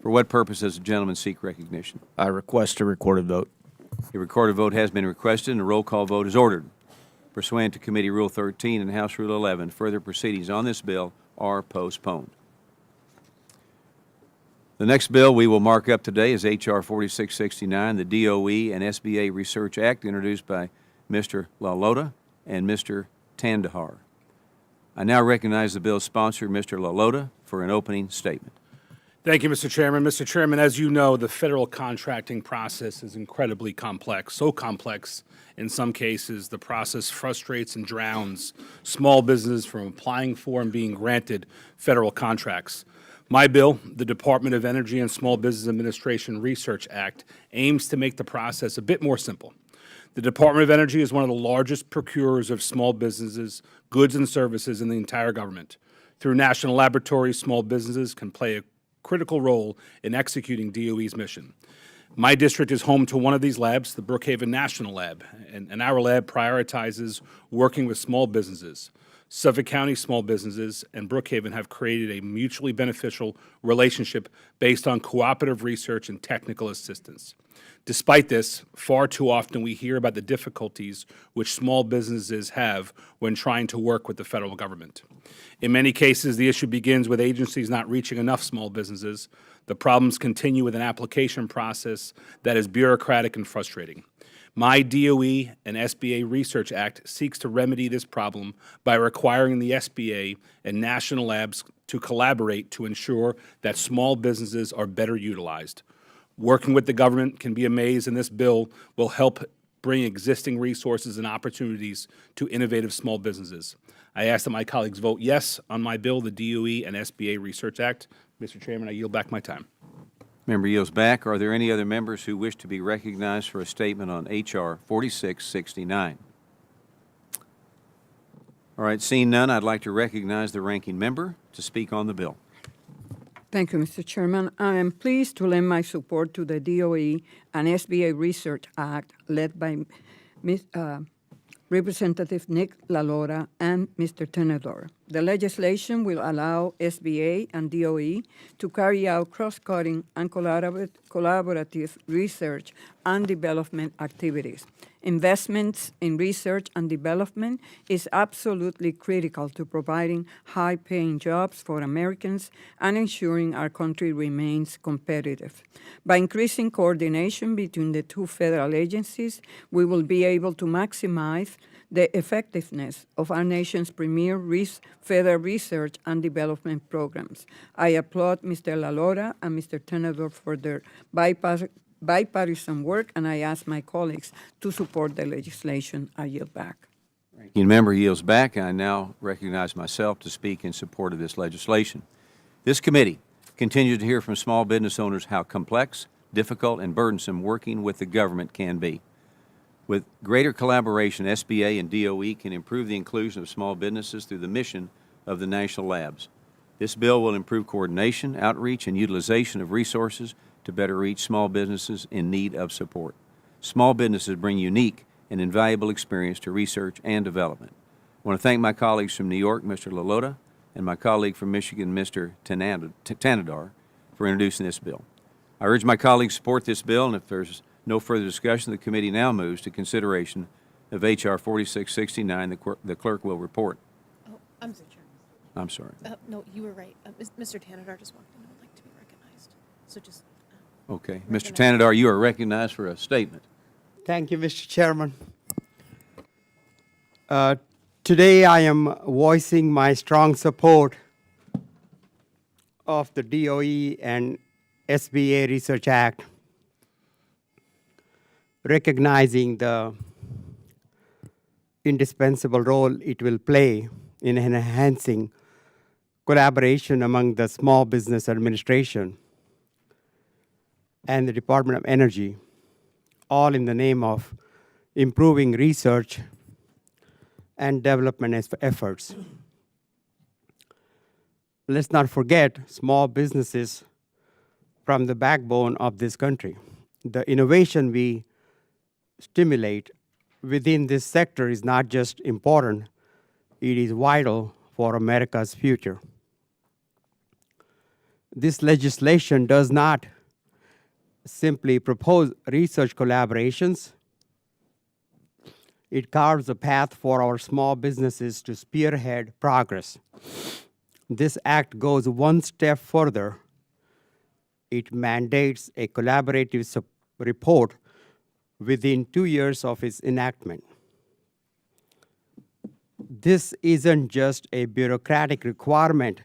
S2: For what purpose does the gentleman seek recognition?
S11: I request a recorded vote.
S2: A recorded vote has been requested, and a roll call vote is ordered. Pursuant to Committee Rule 13 and House Rule 11, further proceedings on this bill are postponed. The next bill we will mark up today is H.R. 4669, the DOE and SBA Research Act, introduced by Mr. LaLota and Mr. Tandahar. I now recognize the bill's sponsor, Mr. LaLota, for an opening statement.
S12: Thank you, Mr. Chairman. Mr. Chairman, as you know, the federal contracting process is incredibly complex, so complex in some cases the process frustrates and drowns small business from applying for and being granted federal contracts. My bill, the Department of Energy and Small Business Administration Research Act, aims to make the process a bit more simple. The Department of Energy is one of the largest procurers of small businesses, goods and services in the entire government. Through national laboratories, small businesses can play a critical role in executing DOE's mission. My district is home to one of these labs, the Brookhaven National Lab, and our lab prioritizes working with small businesses. Suffolk County small businesses and Brookhaven have created a mutually beneficial relationship based on cooperative research and technical assistance. Despite this, far too often we hear about the difficulties which small businesses have when trying to work with the federal government. In many cases, the issue begins with agencies not reaching enough small businesses. The problems continue with an application process that is bureaucratic and frustrating. My DOE and SBA Research Act seeks to remedy this problem by requiring the SBA and national labs to collaborate to ensure that small businesses are better utilized. Working with the government can be a maze, and this bill will help bring existing resources and opportunities to innovative small businesses. I ask that my colleagues vote yes on my bill, the DOE and SBA Research Act. Mr. Chairman, I yield back my time.
S2: Member yields back. Are there any other members who wish to be recognized for a statement on H.R. 4669? All right, seeing none, I'd like to recognize the ranking member to speak on the bill.
S4: Thank you, Mr. Chairman. I am pleased to lend my support to the DOE and SBA Research Act led by Representative Nick LaLora and Mr. Tenedor. The legislation will allow SBA and DOE to carry out cross-cutting and collaborative research and development activities. Investments in research and development is absolutely critical to providing high-paying jobs for Americans and ensuring our country remains competitive. By increasing coordination between the two federal agencies, we will be able to maximize the effectiveness of our nation's premier federal research and development programs. I applaud Mr. LaLora and Mr. Tenedor for their bipartisan work, and I ask my colleagues to support the legislation. I yield back.
S2: Ranking member yields back. I now recognize myself to speak in support of this legislation. This committee continues to hear from small business owners how complex, difficult, and burdensome working with the government can be. With greater collaboration, SBA and DOE can improve the inclusion of small businesses through the mission of the national labs. This bill will improve coordination, outreach, and utilization of resources to better reach small businesses in need of support. Small businesses bring unique and invaluable experience to research and development. I want to thank my colleagues from New York, Mr. LaLota, and my colleague from Michigan, Mr. Tanadar, for introducing this bill. I urge my colleagues to support this bill, and if there's no further discussion, the committee now moves to consideration of H.R. 4669. The clerk will report.
S13: Oh, I'm Mr. Chairman.
S2: I'm sorry.
S13: No, you were right. Mr. Tanadar just walked in and would like to be recognized. So just...
S2: Okay. Mr. Tanadar, you are recognized for a statement.
S14: Thank you, Mr. Chairman. Today I am voicing my strong support of the DOE and SBA Research Act, recognizing the indispensable role it will play in enhancing collaboration among the Small Business Administration and the Department of Energy, all in the name of improving research and development efforts. Let's not forget small businesses from the backbone of this country. The innovation we stimulate within this sector is not just important, it is vital for America's future. This legislation does not simply propose research collaborations. It carves a path for our small businesses to spearhead progress. This act goes one step further. It mandates a collaborative report within 2 years of its enactment. This isn't just a bureaucratic requirement,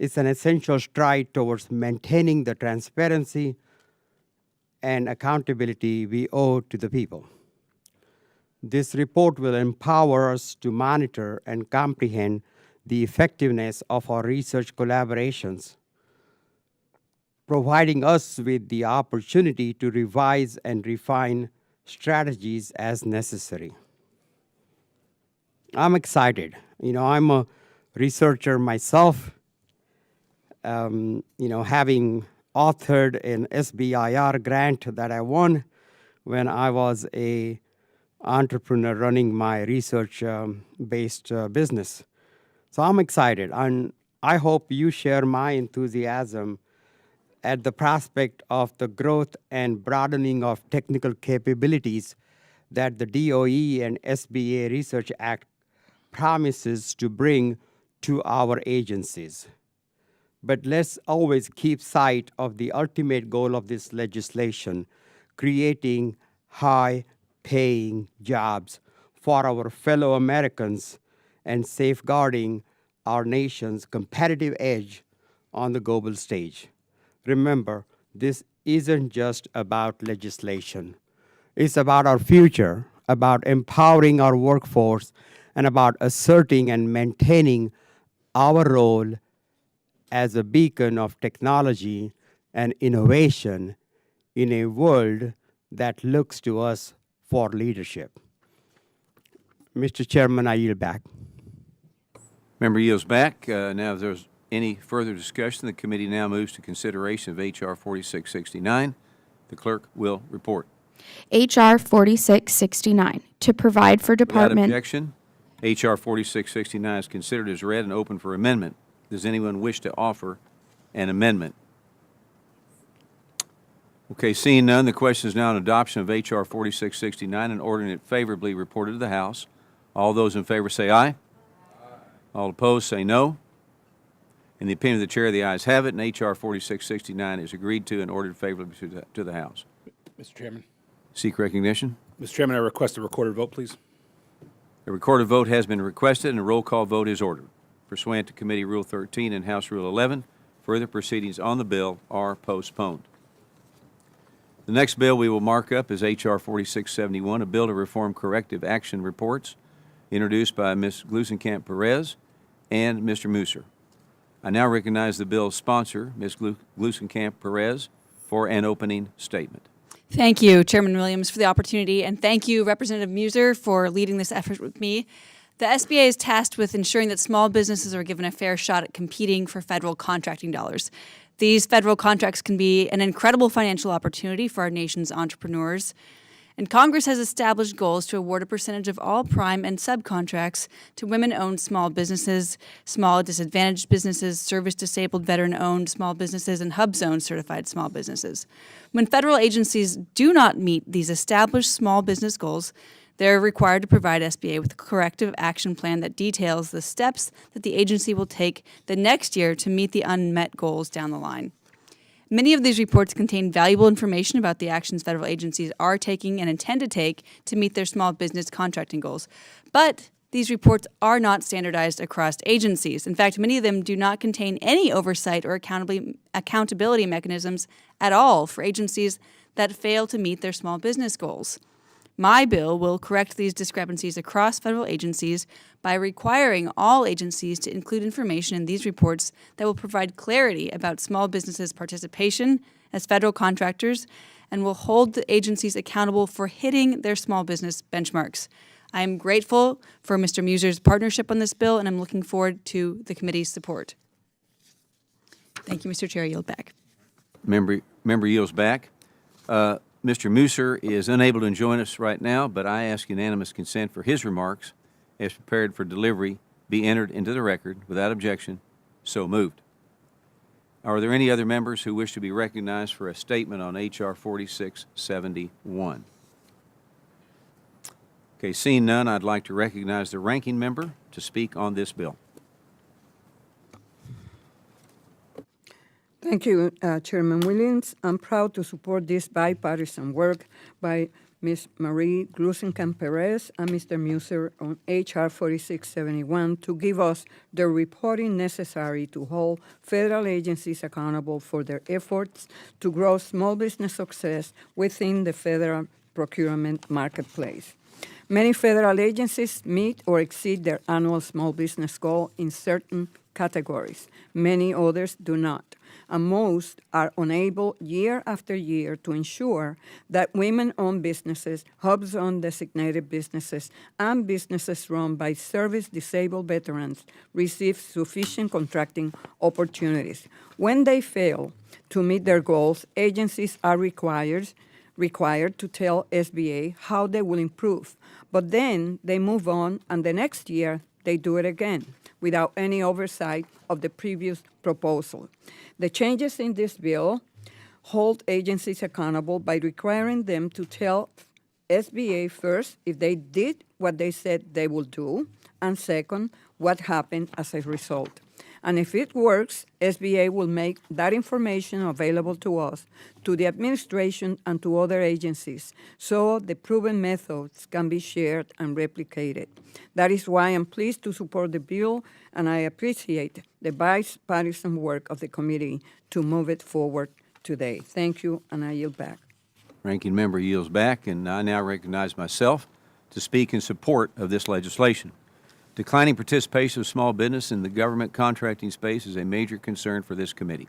S14: is an essential stride towards maintaining the transparency and accountability we owe to the people. This report will empower us to monitor and comprehend the effectiveness of our research collaborations, providing us with the opportunity to revise and refine strategies as necessary. I'm excited. I'm a researcher myself, having authored an SBIR grant that I won when I was a entrepreneur running my research-based business. So I'm excited, and I hope you share my enthusiasm at the prospect of the growth and broadening of technical capabilities that the DOE and SBA Research Act promises to bring to our agencies. But let's always keep sight of the ultimate goal of this legislation, creating high-paying jobs for our fellow Americans and safeguarding our nation's competitive edge on the global stage. Remember, this isn't just about legislation. It's about our future, about empowering our workforce, and about asserting and maintaining our role as a beacon of technology and innovation in a world that looks to us for leadership. Mr. Chairman, I yield back.
S2: Member yields back. Now, if there's any further discussion, the committee now moves to consideration of H.R. 4669. The clerk will report.
S5: H.R. 4669, to provide for
S2: Without
S5: department.
S2: objection, H.R. 4669 is considered as read and open for amendment. Does anyone wish to offer an amendment? Okay, seeing none, the question is now on adoption of H.R. 4669 and ordering it favorably reported to the House. All those in favor say aye. All opposed say no. In the opinion of the chair, the ayes have it, and H.R. 4669 is agreed to and ordered favorably to the House.
S12: Mr. Chairman.
S2: Seek recognition.
S12: Mr. Chairman, I request a recorded vote, please.
S2: A recorded vote has been requested, and a roll call vote is ordered. Pursuant to Committee Rule 13 and House Rule 11, further proceedings on the bill are postponed. The next bill we will mark up is H.R. 4671, a bill to reform corrective action reports, introduced by Ms. Gluesenkamp-Perez and Mr. Musser. I now recognize the bill's sponsor, Ms. Gluesenkamp-Perez, for an opening statement.
S15: Thank you, Chairman Williams, for the opportunity, and thank you, Representative Musser, for leading this effort with me. The SBA is tasked with ensuring that small businesses are given a fair shot at competing for federal contracting dollars. These federal contracts can be an incredible financial opportunity for our nation's entrepreneurs. And Congress has established goals to award a percentage of all prime and subcontracts to women-owned small businesses, small disadvantaged businesses, service-disabled veteran-owned small businesses, and HUB-zone certified small businesses. When federal agencies do not meet these established small business goals, they're required to provide SBA with a corrective action plan that details the steps that the agency will take the next year to meet the unmet goals down the line. Many of these reports contain valuable information about the actions federal agencies are taking and intend to take to meet their small business contracting goals. But these reports are not standardized across agencies. In fact, many of them do not contain any oversight or accountability mechanisms at all for agencies that fail to meet their small business goals. My bill will correct these discrepancies across federal agencies by requiring all agencies to include information in these reports that will provide clarity about small businesses' participation as federal contractors and will hold the agencies accountable for hitting their small business benchmarks. I am grateful for Mr. Musser's partnership on this bill, and I'm looking forward to the committee's support. Thank you, Mr. Chair. I yield back.
S2: Member yields back. Mr. Musser is unable to join us right now, but I ask unanimous consent for his remarks, as prepared for delivery, be entered into the record without objection. So moved. Are there any other members who wish to be recognized for a statement on H.R. 4671? Okay, seeing none, I'd like to recognize the ranking member to speak on this bill.
S4: Thank you, Chairman Williams. I'm proud to support this bipartisan work by Ms. Marie Glusenkamp-Perez and Mr. Muser on H.R. 4671 to give us the reporting necessary to hold federal agencies accountable for their efforts to grow small business success within the federal procurement marketplace. Many federal agencies meet or exceed their annual small business goal in certain categories. Many others do not, and most are unable year after year to ensure that women-owned businesses, hubs-owned designated businesses, and businesses run by service-disabled veterans receive sufficient contracting opportunities. When they fail to meet their goals, agencies are required to tell SBA how they will improve, but then they move on, and the next year they do it again without any oversight of the previous proposal. The changes in this bill hold agencies accountable by requiring them to tell SBA first if they did what they said they will do, and second, what happened as a result. And if it works, SBA will make that information available to us, to the administration, and to other agencies, so the proven methods can be shared and replicated. That is why I'm pleased to support the bill, and I appreciate the bipartisan work of the committee to move it forward today. Thank you, and I yield back.
S2: Ranking member yields back, and I now recognize myself to speak in support of this legislation. Declining participation of small business in the government contracting space is a major concern for this committee.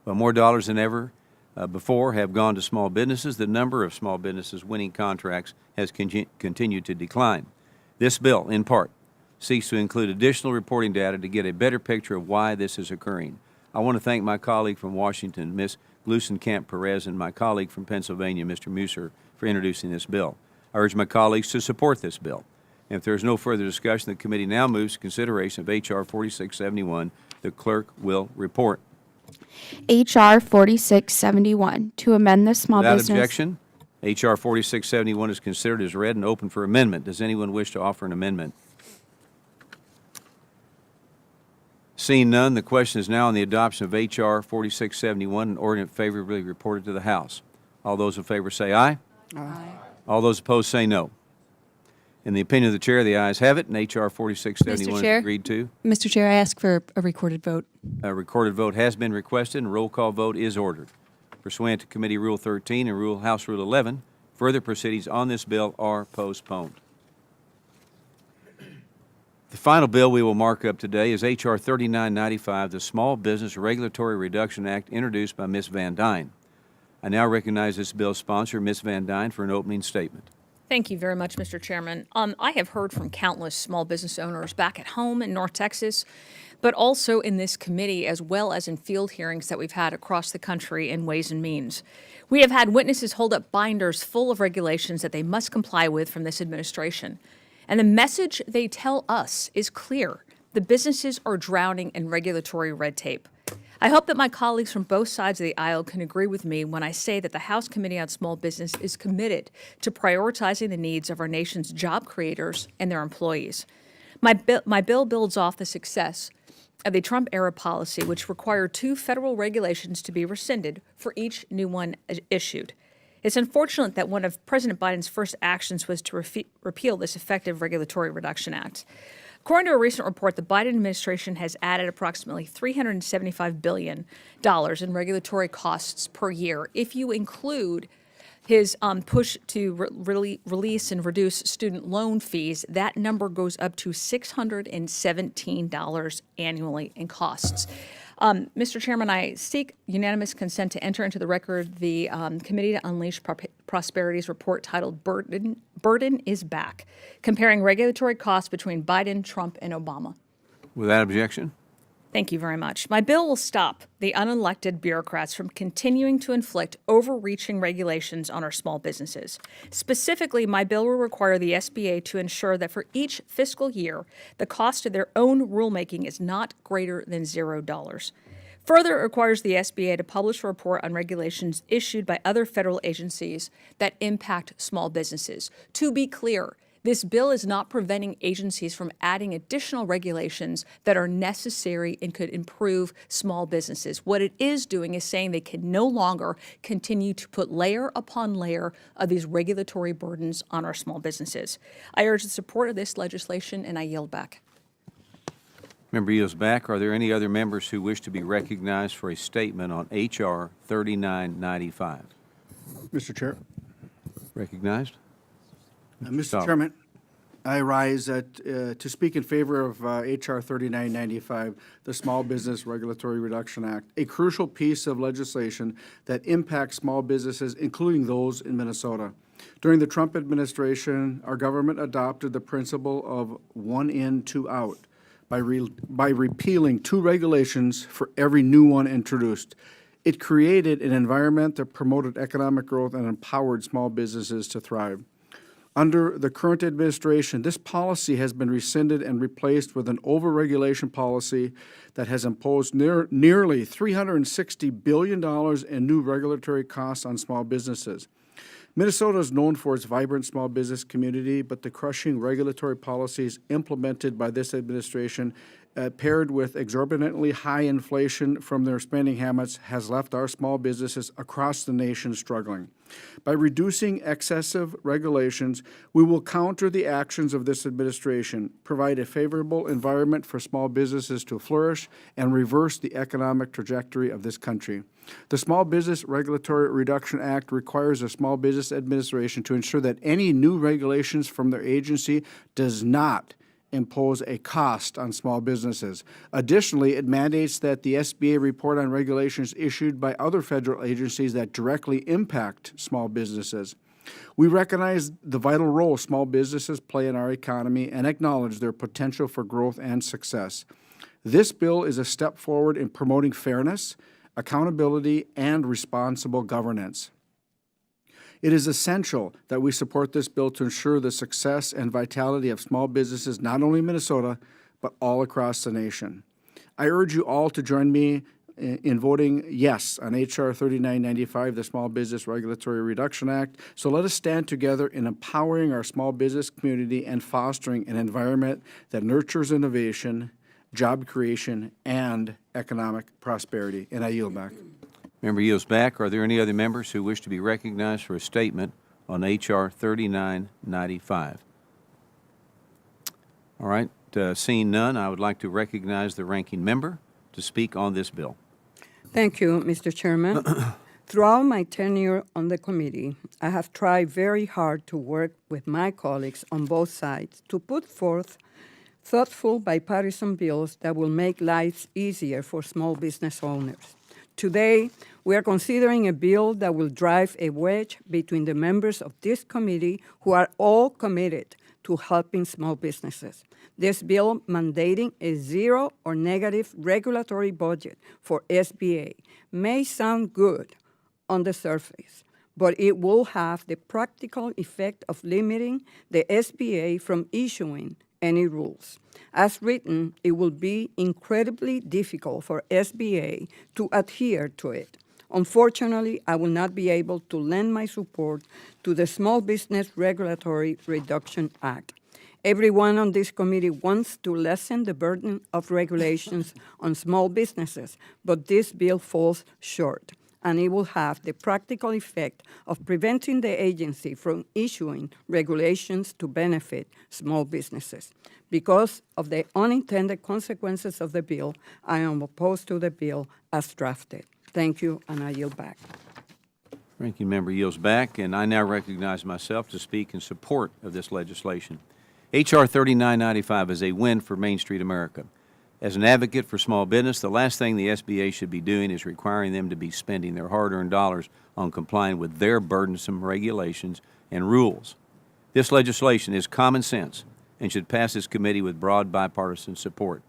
S2: While more dollars than ever before have gone to small businesses, the number of small businesses winning contracts has continued to decline. This bill, in part, seeks to include additional reporting data to get a better picture of why this is occurring. I want to thank my colleague from Washington, Ms. Glusenkamp-Perez, and my colleague from Pennsylvania, Mr. Muser, for introducing this bill. I urge my colleagues to support this bill. If there is no further discussion, the committee now moves to consideration of H.R. 4671. The clerk will report.
S5: H.R. 4671, to amend the small
S2: Without
S5: business.
S2: objection, H.R. 4671 is considered as read and open for amendment. Does anyone wish to offer an amendment? Seeing none, the question is now on the adoption of H.R. 4671, an ordinance favorably reported to the House. All those in favor say aye. Aye. All those opposed say no. In the opinion of the chair, the ayes have it, and H.R. 4671 is agreed to.
S15: Mr. Chair, I ask for a recorded vote.
S2: A recorded vote has been requested, and a roll call vote is ordered. Pursuant to Committee Rule 13 and House Rule 11, further proceedings on this bill are postponed. The final bill we will mark up today is H.R. 3995, the Small Business Regulatory Reduction Act, introduced by Ms. Van Dyne. I now recognize this bill's sponsor, Ms. Van Dyne, for an opening statement.
S16: Thank you very much, Mr. Chairman. I have heard from countless small business owners back at home in North Texas, but also in this committee, as well as in field hearings that we've had across the country in Ways and Means. We have had witnesses hold up binders full of regulations that they must comply with from this administration. And the message they tell us is clear. The businesses are drowning in regulatory red tape. I hope that my colleagues from both sides of the aisle can agree with me when I say that the House Committee on Small Business is committed to prioritizing the needs of our nation's job creators and their employees. My bill builds off the success of the Trump-era policy, which required 2 federal regulations to be rescinded for each new one issued. It's unfortunate that one of President Biden's first actions was to repeal this effective Regulatory Reduction Act. According to a recent report, the Biden administration has added approximately $375 billion in regulatory costs per year. If you include his push to release and reduce student loan fees, that number goes up to $617 annually in costs. Mr. Chairman, I seek unanimous consent to enter into the record the Committee to Unleash Prosperity's report titled Burden is Back, comparing regulatory costs between Biden, Trump, and Obama.
S2: Without objection.
S16: Thank you very much. My bill will stop the unelected bureaucrats from continuing to inflict overreaching regulations on our small businesses. Specifically, my bill will require the SBA to ensure that for each fiscal year, the cost of their own rulemaking is not greater than $0. Further, it requires the SBA to publish a report on regulations issued by other federal agencies that impact small businesses. To be clear, This bill is not preventing agencies from adding additional regulations that are necessary and could improve small businesses. What it is doing is saying they can no longer continue to put layer upon layer of these regulatory burdens on our small businesses. I urge the support of this legislation, and I yield back.
S2: Member yields back. Are there any other members who wish to be recognized for a statement on H.R. 3995?
S9: Mr. Chair.
S2: Recognized?
S9: Mr.
S2: Staub.
S9: Chairman, I rise to speak in favor of H.R. 3995, the Small Business Regulatory Reduction Act, a crucial piece of legislation that impacts small businesses, including those in Minnesota. During the Trump administration, our government adopted the principle of one in, two out by repealing 2 regulations for every new one introduced. It created an environment that promoted economic growth and empowered small businesses to thrive. Under the current administration, this policy has been rescinded and replaced with an overregulation policy that has imposed nearly $360 billion in new regulatory costs on small businesses. Minnesota is known for its vibrant small business community, but the crushing regulatory policies implemented by this administration, paired with exorbitantly high inflation from their spending habits, has left our small businesses across the nation struggling. By reducing excessive regulations, we will counter the actions of this administration, provide a favorable environment for small businesses to flourish, and reverse the economic trajectory of this country. The Small Business Regulatory Reduction Act requires the Small Business Administration to ensure that any new regulations from their agency does not impose a cost on small businesses. Additionally, it mandates that the SBA report on regulations issued by other federal agencies that directly impact small businesses. We recognize the vital role small businesses play in our economy and acknowledge their potential for growth and success. This bill is a step forward in promoting fairness, accountability, and responsible governance. It is essential that we support this bill to ensure the success and vitality of small businesses not only in Minnesota, but all across the nation. I urge you all to join me in voting yes on H.R. 3995, the Small Business Regulatory Reduction Act. So let us stand together in empowering our small business community and fostering an environment that nurtures innovation, job creation, and economic prosperity. And I yield back.
S2: Member yields back. Are there any other members who wish to be recognized for a statement on H.R. 3995? All right. Seeing none, I would like to recognize the ranking member to speak on this bill.
S4: Thank you, Mr. Chairman. Throughout my tenure on the committee, I have tried very hard to work with my colleagues on both sides to put forth thoughtful bipartisan bills that will make lives easier for small business owners. Today, we are considering a bill that will drive a wedge between the members of this committee who are all committed to helping small businesses. This bill mandating a zero or negative regulatory budget for SBA may sound good on the surface, but it will have the practical effect of limiting the SBA from issuing any rules. As written, it will be incredibly difficult for SBA to adhere to it. Unfortunately, I will not be able to lend my support to the Small Business Regulatory Reduction Act. Everyone on this committee wants to lessen the burden of regulations on small businesses, but this bill falls short, and it will have the practical effect of preventing the agency from issuing regulations to benefit small businesses. Because of the unintended consequences of the bill, I am opposed to the bill as drafted. Thank you, and I yield back.
S2: Ranking member yields back, and I now recognize myself to speak in support of this legislation. H.R. 3995 is a win for Main Street America. As an advocate for small business, the last thing the SBA should be doing is requiring them to be spending their hard-earned dollars on complying with their burdensome regulations and rules. This legislation is common sense and should pass this committee with broad bipartisan support.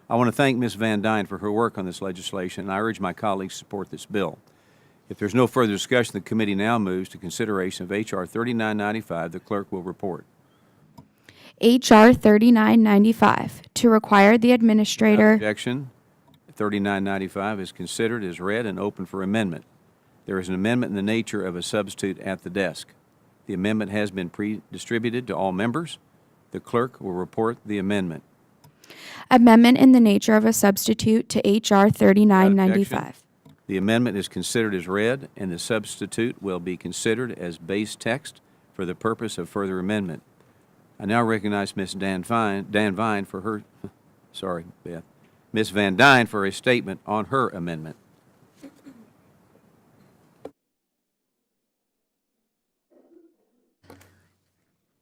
S2: I want to thank Ms. Van Dyne for her work on this legislation, and I urge my colleagues to support this bill. If there's no further discussion, the committee now moves to consideration of H.R. 3995. The clerk will report.
S5: H.R. 3995, to require the administrator.
S2: Objection. 3995 is considered as read and open for amendment. There is an amendment in the nature of a substitute at the desk. The amendment has been pre-distributed to all members. The clerk will report the amendment.
S5: Amendment in the nature of a substitute to H.R. 3995.
S2: The amendment is considered as read, and the substitute will be considered as base text for the purpose of further amendment. I now recognize Ms. Dan Vine for her, sorry, Beth, Ms. Van Dyne for a statement on her amendment.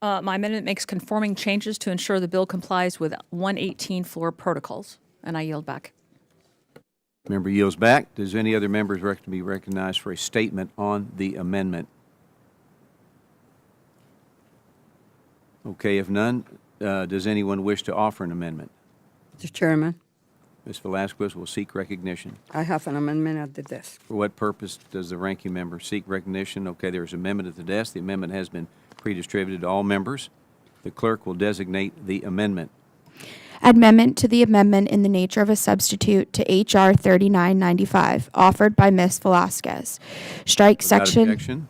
S16: My amendment makes conforming changes to ensure the bill complies with 118 floor protocols, and I yield back.
S2: Member yields back. Does any other members be recognized for a statement on the amendment? Okay, if none, does anyone wish to offer an amendment?
S4: Mr. Chairman,
S2: Ms. Velasquez will seek recognition.
S4: I have an amendment at the desk.
S2: For what purpose does the ranking member seek recognition? Okay, there is an amendment at the desk. The amendment has been pre-distributed to all members. The clerk will designate the amendment.
S5: Amendment to the amendment in the nature of a substitute to H.R. 3995, offered by Ms. Velasquez. Strike
S2: Without
S5: section.
S2: objection,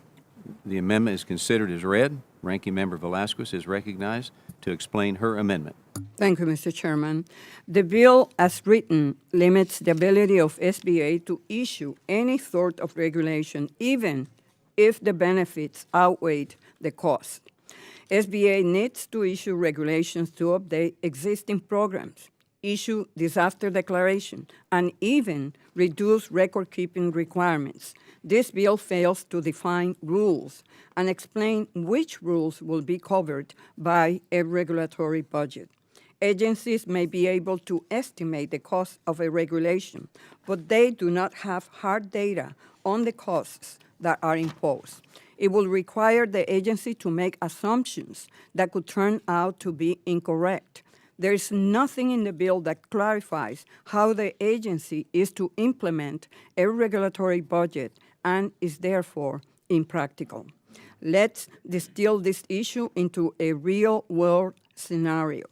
S2: the amendment is considered as read. Ranking Member Velasquez is recognized to explain her amendment.
S4: Thank you, Mr. Chairman. The bill, as written, limits the ability of SBA to issue any sort of regulation, even if the benefits outweigh the cost. SBA needs to issue regulations to update existing programs, issue disaster declaration, and even reduce record-keeping requirements. This bill fails to define rules and explain which rules will be covered by a regulatory budget. Agencies may be able to estimate the cost of a regulation, but they do not have hard data on the costs that are imposed. It will require the agency to make assumptions that could turn out to be incorrect. There is nothing in the bill that clarifies how the agency is to implement a regulatory budget and is therefore impractical. Let's distill this issue into a real-world scenario.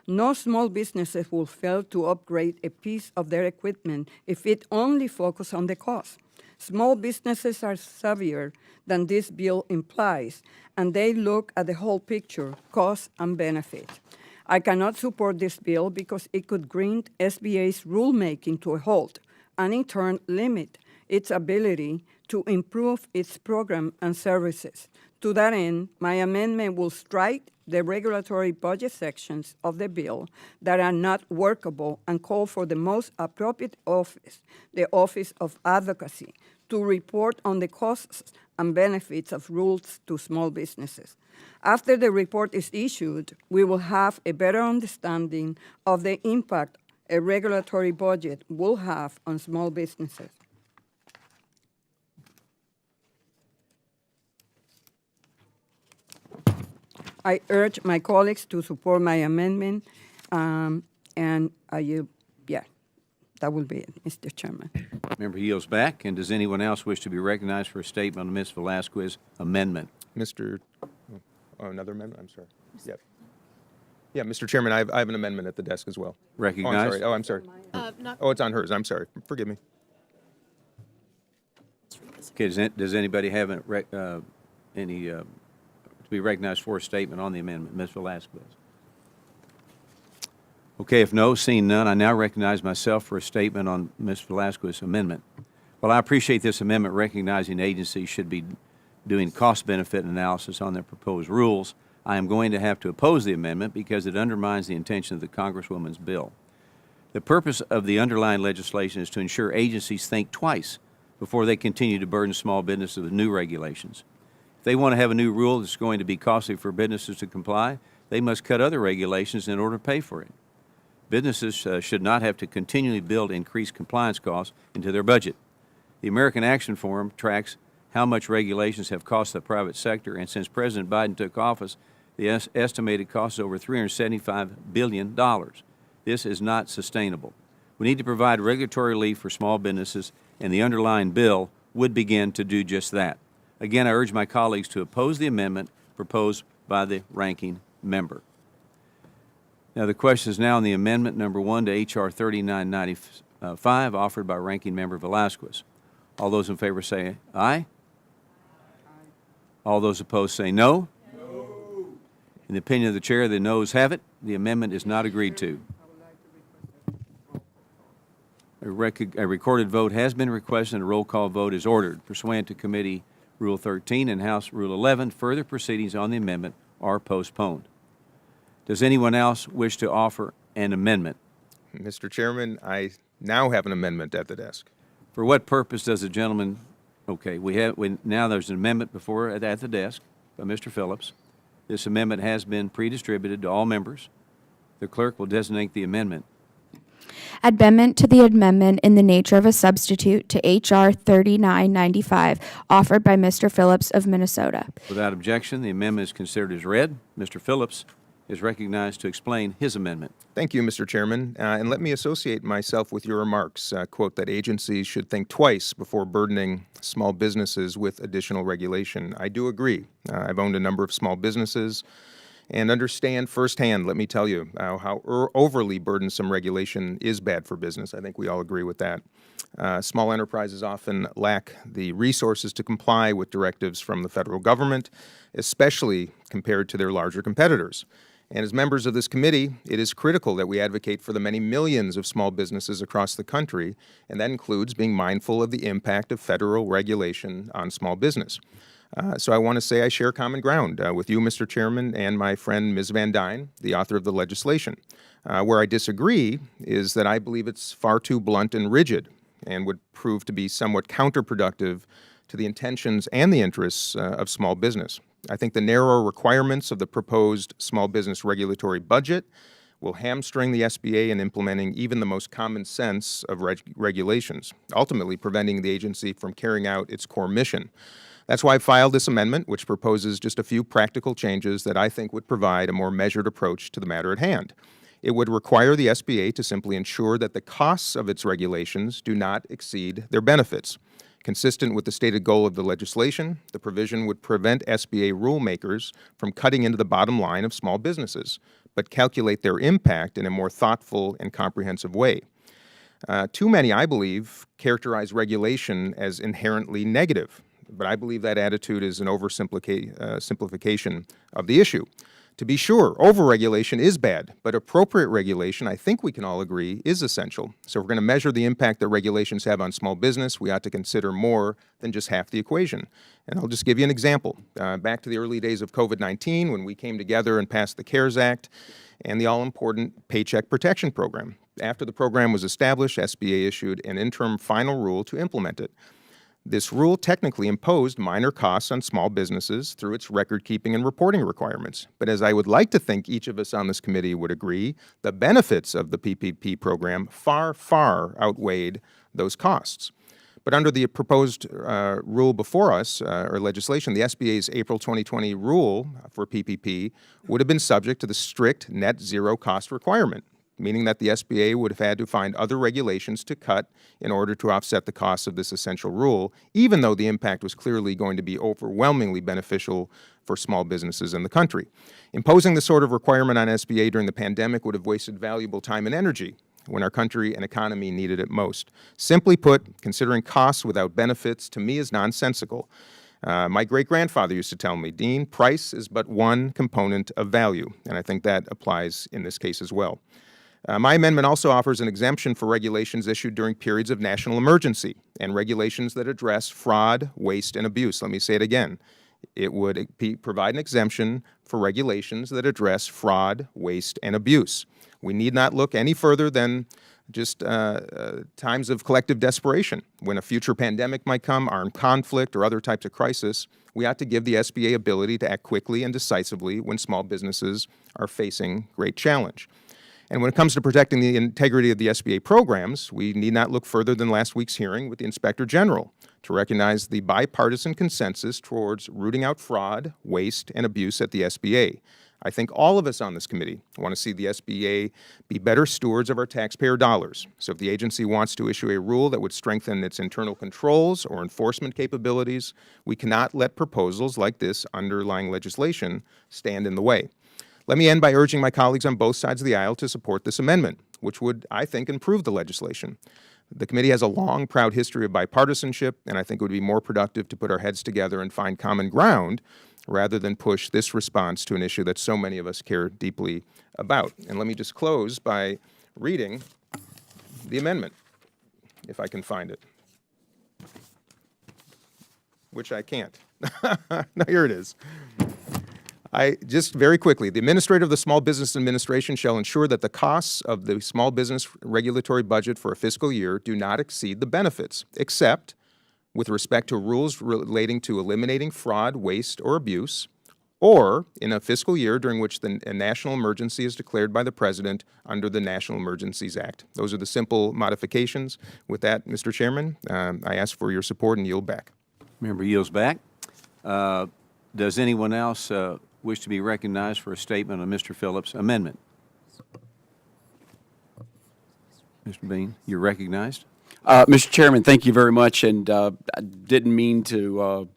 S4: No small businesses will fail to upgrade a piece of their equipment if it only focuses on the cost. Small businesses are savvier than this bill implies, and they look at the whole picture, cost and benefit. I cannot support this bill because it could bring SBA's rulemaking to a halt and in turn limit its ability to improve its program and services. To that end, my amendment will strike the regulatory budget sections of the bill that are not workable and call for the most appropriate office, the Office of Advocacy, to report on the costs and benefits of rules to small businesses. After the report is issued, we will have a better understanding of the impact a regulatory budget will have on small businesses. I urge my colleagues to support my amendment, and that will be it, Mr. Chairman.
S2: Member yields back. And does anyone else wish to be recognized for a statement on Ms. Velasquez's amendment?
S17: Another amendment? I'm sorry. Yep. Yeah, Mr. Chairman, I have an amendment at the desk as well.
S2: Recognized.
S17: I'm sorry. It's on hers. I'm sorry. Forgive me.
S2: Okay, does anybody have to be recognized for a statement on the amendment? Ms. Velasquez. Okay, if no, seeing none, I now recognize myself for a statement on Ms. Velasquez's amendment. Well, I appreciate this amendment recognizing agencies should be doing cost-benefit analysis on their proposed rules. I am going to have to oppose the amendment because it undermines the intention of the Congresswoman's bill. The purpose of the underlying legislation is to ensure agencies think twice before they continue to burden small businesses with new regulations. If they want to have a new rule that's going to be costly for businesses to comply, they must cut other regulations in order to pay for it. Businesses should not have to continually build increased compliance costs into their budget. The American Action Forum tracks how much regulations have cost the private sector, and since President Biden took office, the estimated cost is over $375 billion. This is not sustainable. We need to provide regulatory relief for small businesses, and the underlying bill would begin to do just that. Again, I urge my colleagues to oppose the amendment proposed by the ranking member. Now, the question is now on the amendment number 1 to H.R. 3995, offered by Ranking Member Velasquez. All those in favor say aye. All those opposed say no. In the opinion of the chair, the noes have it. The amendment is not agreed to. A recorded vote has been requested and a roll call vote is ordered. Pursuant to Committee Rule 13 and House Rule 11, further proceedings on the amendment are postponed. Does anyone else wish to offer an amendment?
S17: Mr. Chairman, I now have an amendment at the desk.
S2: For what purpose does the gentleman, okay, now there's an amendment before at the desk by Mr. Phillips. This amendment has been pre-distributed to all members. The clerk will designate the amendment.
S5: Amendment to the amendment in the nature of a substitute to H.R. 3995, offered by Mr. Phillips of Minnesota.
S2: Without objection, the amendment is considered as read. Mr. Phillips is recognized to explain his amendment.
S17: Thank you, Mr. Chairman. And let me associate myself with your remarks, quote, that agencies should think twice before burdening small businesses with additional regulation. I do agree. I've owned a number of small businesses and understand firsthand, let me tell you, how overly burdensome regulation is bad for business. I think we all agree with that. Small enterprises often lack the resources to comply with directives from the federal government, especially compared to their larger competitors. And as members of this committee, it is critical that we advocate for the many millions of small businesses across the country, and that includes being mindful of the impact of federal regulation on small business. So I want to say I share common ground with you, Mr. Chairman, and my friend Ms. Van Dyne, the author of the legislation. Where I disagree is that I believe it's far too blunt and rigid and would prove to be somewhat counterproductive to the intentions and the interests of small business. I think the narrower requirements of the proposed small business regulatory budget will hamstring the SBA in implementing even the most common sense of regulations, ultimately preventing the agency from carrying out its core mission. That's why I filed this amendment, which proposes just a few practical changes that I think would provide a more measured approach to the matter at hand. It would require the SBA to simply ensure that the costs of its regulations do not exceed their benefits. Consistent with the stated goal of the legislation, the provision would prevent SBA rulemakers from cutting into the bottom line of small businesses, but calculate their impact in a more thoughtful and comprehensive way. Too many, I believe, characterize regulation as inherently negative, but I believe that attitude is an oversimplification of the issue. To be sure, overregulation is bad, but appropriate regulation, I think we can all agree, is essential. So if we're going to measure the impact that regulations have on small business, we ought to consider more than just half the equation. And I'll just give you an example. Back to the early days of COVID-19, when we came together and passed the CARES Act and the all-important Paycheck Protection Program. After the program was established, SBA issued an interim final rule to implement it. This rule technically imposed minor costs on small businesses through its record-keeping and reporting requirements. But as I would like to think each of us on this committee would agree, the benefits of the PPP program far, far outweighed those costs. But under the proposed rule before us, or legislation, the SBA's April 2020 rule for PPP would have been subject to the strict net zero cost requirement, meaning that the SBA would have had to find other regulations to cut in order to offset the costs of this essential rule, even though the impact was clearly going to be overwhelmingly beneficial for small businesses in the country. Imposing this sort of requirement on SBA during the pandemic would have wasted valuable time and energy when our country and economy needed it most. Simply put, considering costs without benefits, to me, is nonsensical. My great-grandfather used to tell me, Dean, price is but one component of value, and I think that applies in this case as well. My amendment also offers an exemption for regulations issued during periods of national emergency and regulations that address fraud, waste, and abuse. Let me say it again. It would provide an exemption for regulations that address fraud, waste, and abuse. We need not look any further than just times of collective desperation. When a future pandemic might come, armed conflict, or other types of crisis, we ought to give the SBA ability to act quickly and decisively when small businesses are facing great challenge. And when it comes to protecting the integrity of the SBA programs, we need not look further than last week's hearing with the Inspector General to recognize the bipartisan consensus towards rooting out fraud, waste, and abuse at the SBA. I think all of us on this committee want to see the SBA be better stewards of our taxpayer dollars. So if the agency wants to issue a rule that would strengthen its internal controls or enforcement capabilities, we cannot let proposals like this underlying legislation stand in the way. Let me end by urging my colleagues on both sides of the aisle to support this amendment, which would, I think, improve the legislation. The committee has a long, proud history of bipartisanship, and I think it would be more productive to put our heads together and find common ground rather than push this response to an issue that so many of us care deeply about. And let me just close by reading the amendment, if I can find it, which I can't. No, here it is. Just very quickly, the administrator of the Small Business Administration shall ensure that the costs of the small business regulatory budget for a fiscal year do not exceed the benefits, except with respect to rules relating to eliminating fraud, waste, or abuse, or in a fiscal year during which a national emergency is declared by the President under the National Emergencies Act. Those are the simple modifications. With that, Mr. Chairman, I ask for your support and yield back.
S2: Member yields back. Does anyone else wish to be recognized for a statement on Mr. Phillips' amendment? Mr. Bean, you're recognized.
S1: Mr. Chairman, thank you very much, and I didn't mean to,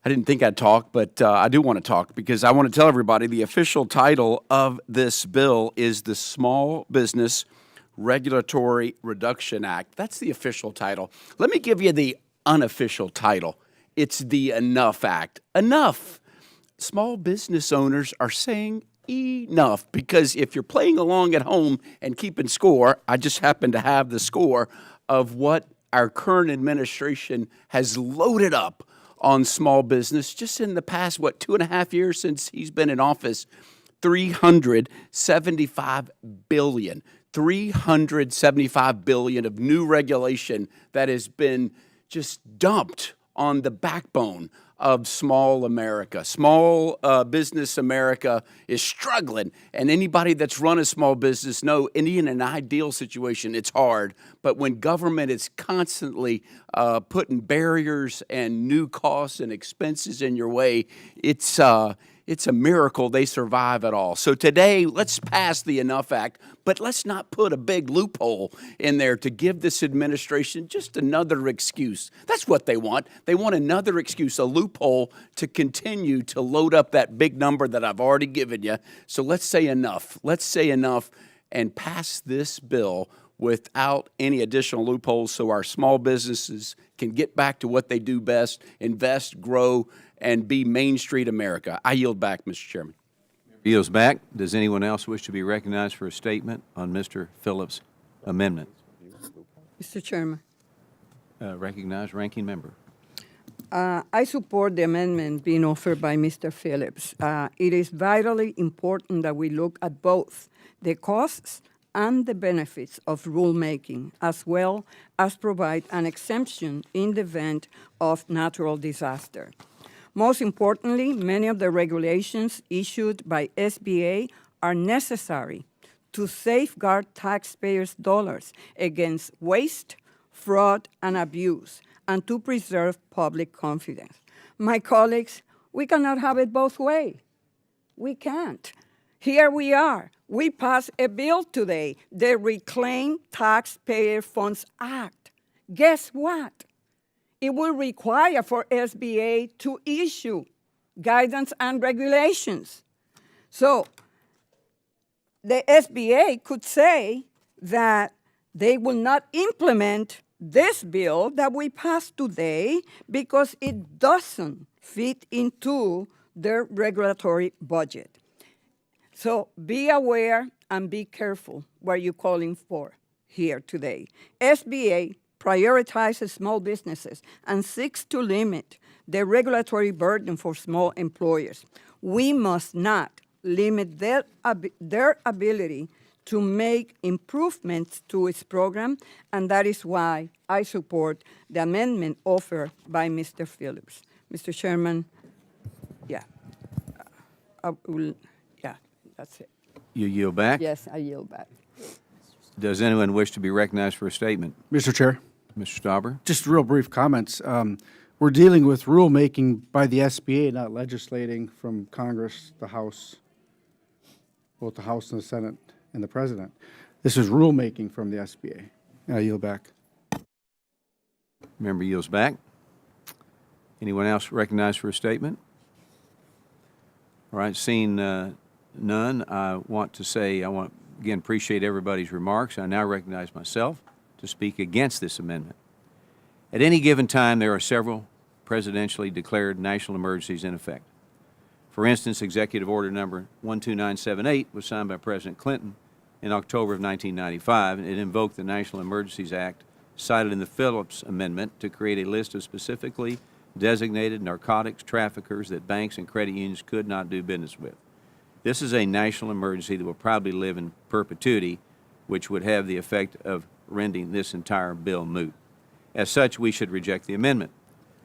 S1: I didn't think I'd talk, but I do want to talk because I want to tell everybody the official title of this bill is the Small Business Regulatory Reduction Act. That's the official title. Let me give you the unofficial title. It's the Enough Act. Enough. Small business owners are saying enough, because if you're playing along at home and keeping score, I just happen to have the score of what our current administration has loaded up on small business just in the past, 2.5 years since he's been in office. $375 billion. $375 billion of new regulation that has been just dumped on the backbone of small America. Small business America is struggling, and anybody that's run a small business know in an ideal situation it's hard, but when government is constantly putting barriers and new costs and expenses in your way, it's a miracle they survive at all. So today, let's pass the Enough Act, but let's not put a big loophole in there to give this administration just another excuse. That's what they want. They want another excuse, a loophole to continue to load up that big number that I've already given you. So let's say enough. Let's say enough and pass this bill without any additional loopholes so our small businesses can get back to what they do best, invest, grow, and be Main Street America. I yield back, Mr. Chairman.
S2: Yields back. Does anyone else wish to be recognized for a statement on Mr. Phillips' amendment?
S4: Mr. Chairman.
S2: Recognized ranking member.
S4: I support the amendment being offered by Mr. Phillips. It is vitally important that we look at both the costs and the benefits of rulemaking, as well as provide an exemption in the event of natural disaster. Most importantly, many of the regulations issued by SBA are necessary to safeguard taxpayers' dollars against waste, fraud, and abuse, and to preserve public confidence. My colleagues, we cannot have it both ways. We can't. Here we are. We passed a bill today, the Reclaim Taxpayer Funds Act. Guess what? It will require for SBA to issue guidance and regulations. So the SBA could say that they will not implement this bill that we passed today because it doesn't fit into their regulatory budget. So be aware and be careful what you're calling for here today. SBA prioritizes small businesses and seeks to limit the regulatory burden for small employers. We must not limit their ability to make improvements to its program, and that is why I support the amendment offered by Mr. Phillips. Mr. Chairman, that's it.
S2: You yield back?
S4: Yes, I yield back.
S2: Does anyone wish to be recognized for a statement?
S9: Mr. Chair.
S2: Mr. Stauber?
S9: Just real brief comments. We're dealing with rulemaking by the SBA, not legislating from Congress, the House, both the House and the Senate and the President. This is rulemaking from the SBA. I yield back.
S2: Member yields back. Anyone else recognized for a statement? All right, seeing none, I want to say, again, appreciate everybody's remarks. I now recognize myself to speak against this amendment? At any given time, there are several presidentially declared national emergencies in effect. For instance, Executive Order number 12978 was signed by President Clinton in October of 1995, and it invoked the National Emergencies Act cited in the Phillips Amendment to create a list of specifically designated narcotics traffickers that banks and credit unions could not do business with. This is a national emergency that will probably live in perpetuity, which would have the effect of rendering this entire bill moot. As such, we should reject the amendment.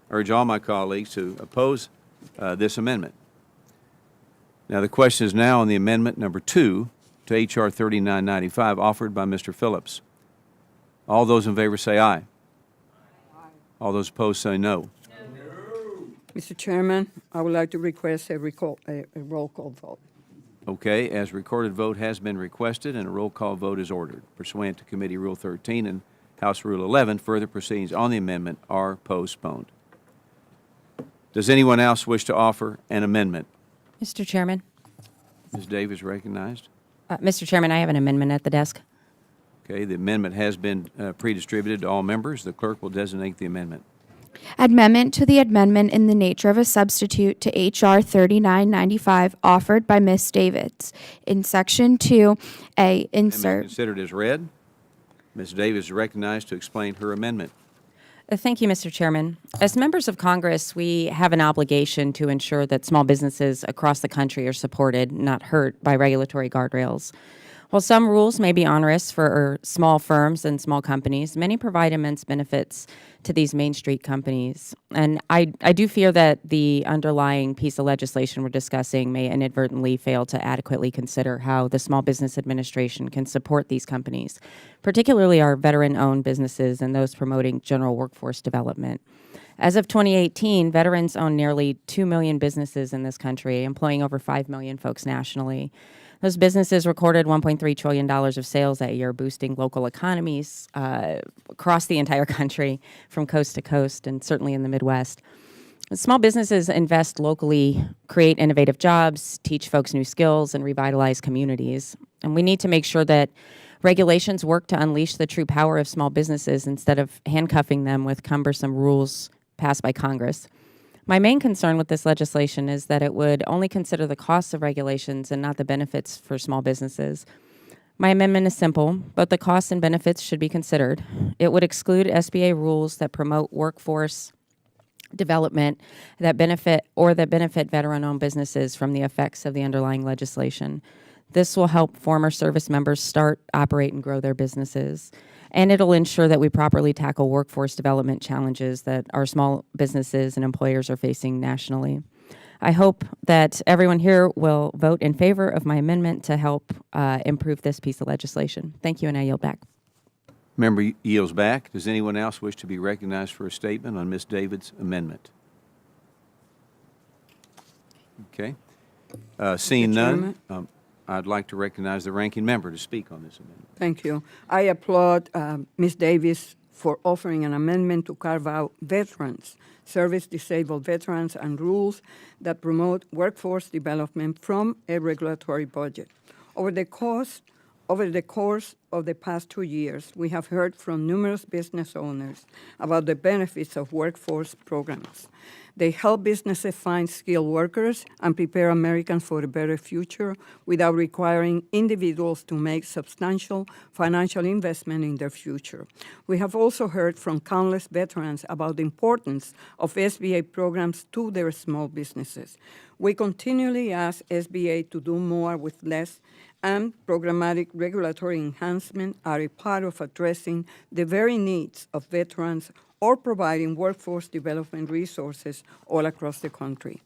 S2: I urge all my colleagues to oppose this amendment. Now, the question is now on the amendment number 2 to H.R. 3995 offered by Mr. Phillips. All those in favor say aye. All those opposed say no.
S4: Mr. Chairman, I would like to request a roll call vote.
S2: Okay, as recorded vote has been requested and a roll call vote is ordered. Pursuant to Committee Rule 13 and House Rule 11, further proceedings on the amendment are postponed. Does anyone else wish to offer an amendment?
S7: Mr. Chairman.
S2: Ms. Davis recognized.
S7: Mr. Chairman, I have an amendment at the desk.
S2: Okay, the amendment has been pre-distributed to all members. The clerk will designate the amendment.
S5: Amendment to the amendment in the nature of a substitute to H.R. 3995 offered by Ms. Davis. In Section 2A,
S2: Amendment
S5: insert.
S2: considered as read. Ms. Davis is recognized to explain her amendment.
S7: Thank you, Mr. Chairman. As members of Congress, we have an obligation to ensure that small businesses across the country are supported, not hurt, by regulatory guardrails. While some rules may be onerous for small firms and small companies, many provide immense benefits to these Main Street companies. And I do fear that the underlying piece of legislation we're discussing may inadvertently fail to adequately consider how the Small Business Administration can support these companies, particularly our veteran-owned businesses and those promoting general workforce development. As of 2018, veterans own nearly 2 million businesses in this country, employing over 5 million folks nationally. Those businesses recorded $1.3 trillion of sales that year, boosting local economies across the entire country from coast to coast and certainly in the Midwest. Small businesses invest locally, create innovative jobs, teach folks new skills, and revitalize communities. And we need to make sure that regulations work to unleash the true power of small businesses instead of handcuffing them with cumbersome rules passed by Congress. My main concern with this legislation is that it would only consider the costs of regulations and not the benefits for small businesses. My amendment is simple, but the costs and benefits should be considered. It would exclude SBA rules that promote workforce development that benefit veteran-owned businesses from the effects of the underlying legislation. This will help former service members start, operate, and grow their businesses. And it'll ensure that we properly tackle workforce development challenges that our small businesses and employers are facing nationally. I hope that everyone here will vote in favor of my amendment to help improve this piece of legislation. Thank you, and I yield back.
S2: Member yields back. Does anyone else wish to be recognized for a statement on Ms. David's amendment? Okay. Seeing none, I'd like to recognize the ranking member to speak on this amendment.
S4: Thank you. I applaud Ms. Davis for offering an amendment to carve out veterans, service-disabled veterans, and rules that promote workforce development from a regulatory budget. Over the course of the past 2 years, we have heard from numerous business owners about the benefits of workforce programs. They help businesses find skilled workers and prepare Americans for a better future without requiring individuals to make substantial financial investment in their future. We have also heard from countless veterans about the importance of SBA programs to their small businesses. We continually ask SBA to do more with less, and programmatic regulatory enhancement are a part of addressing the very needs of veterans or providing workforce development resources all across the country.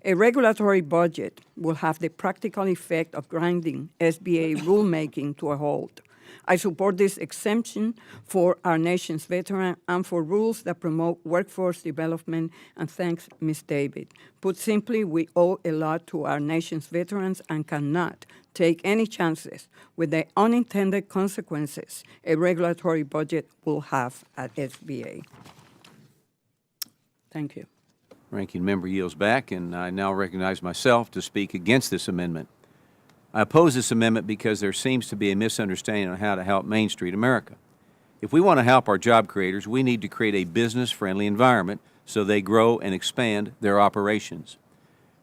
S4: A regulatory budget will have the practical effect of grinding SBA rulemaking to a halt. I support this exemption for our nation's veterans and for rules that promote workforce development, and thanks, Ms. David. Put simply, we owe a lot to our nation's veterans and cannot take any chances with the unintended consequences a regulatory budget will have at SBA. Thank you.
S2: Ranking member yields back, and I now recognize myself to speak against this amendment. I oppose this amendment because there seems to be a misunderstanding on how to help Main Street America. If we want to help our job creators, we need to create a business-friendly environment so they grow and expand their operations.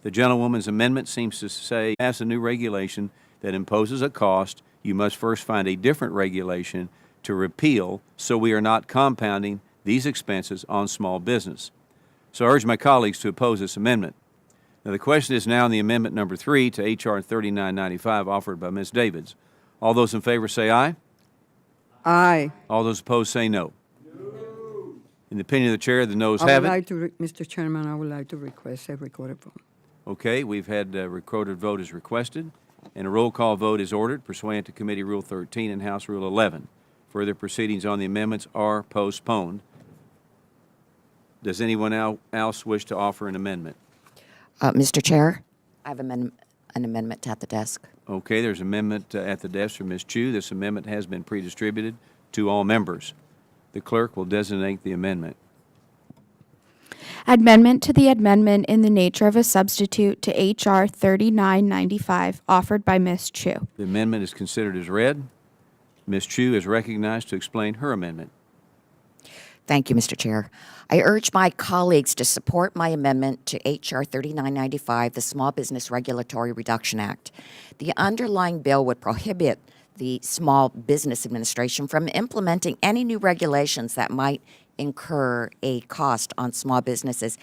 S2: The gentlewoman's amendment seems to say, as a new regulation that imposes a cost, you must first find a different regulation to repeal so we are not compounding these expenses on small business. So I urge my colleagues to oppose this amendment. Now, the question is now on the amendment number 3 to H.R. 3995 offered by Ms. Davids. All those in favor say aye.
S4: Aye.
S2: All those opposed say no. No. In the opinion of the chair, the noes
S4: I
S2: have
S4: would
S2: it.
S4: like to, Mr. Chairman, I would like to request a recorded vote.
S2: Okay, we've had a recorded vote as requested, and a roll call vote is ordered pursuant to Committee Rule 13 and House Rule 11. Further proceedings on the amendments are postponed. Does anyone else wish to offer an amendment?
S18: Mr. Chair, I have an amendment at the desk.
S2: Okay, there's an amendment at the desk from Ms. Chu. This amendment has been pre-distributed to all members. The clerk will designate the amendment.
S5: Amendment to the amendment in the nature of a substitute to H.R. 3995, offered by Ms. Chu.
S2: The amendment is considered as read. Ms. Chu is recognized to explain her amendment.
S18: Thank you, Mr. Chair. I urge my colleagues to support my amendment to H.R. 3995, the Small Business Regulatory Reduction Act. The underlying bill would prohibit the Small Business Administration from implementing any new regulations that might incur a cost on small businesses,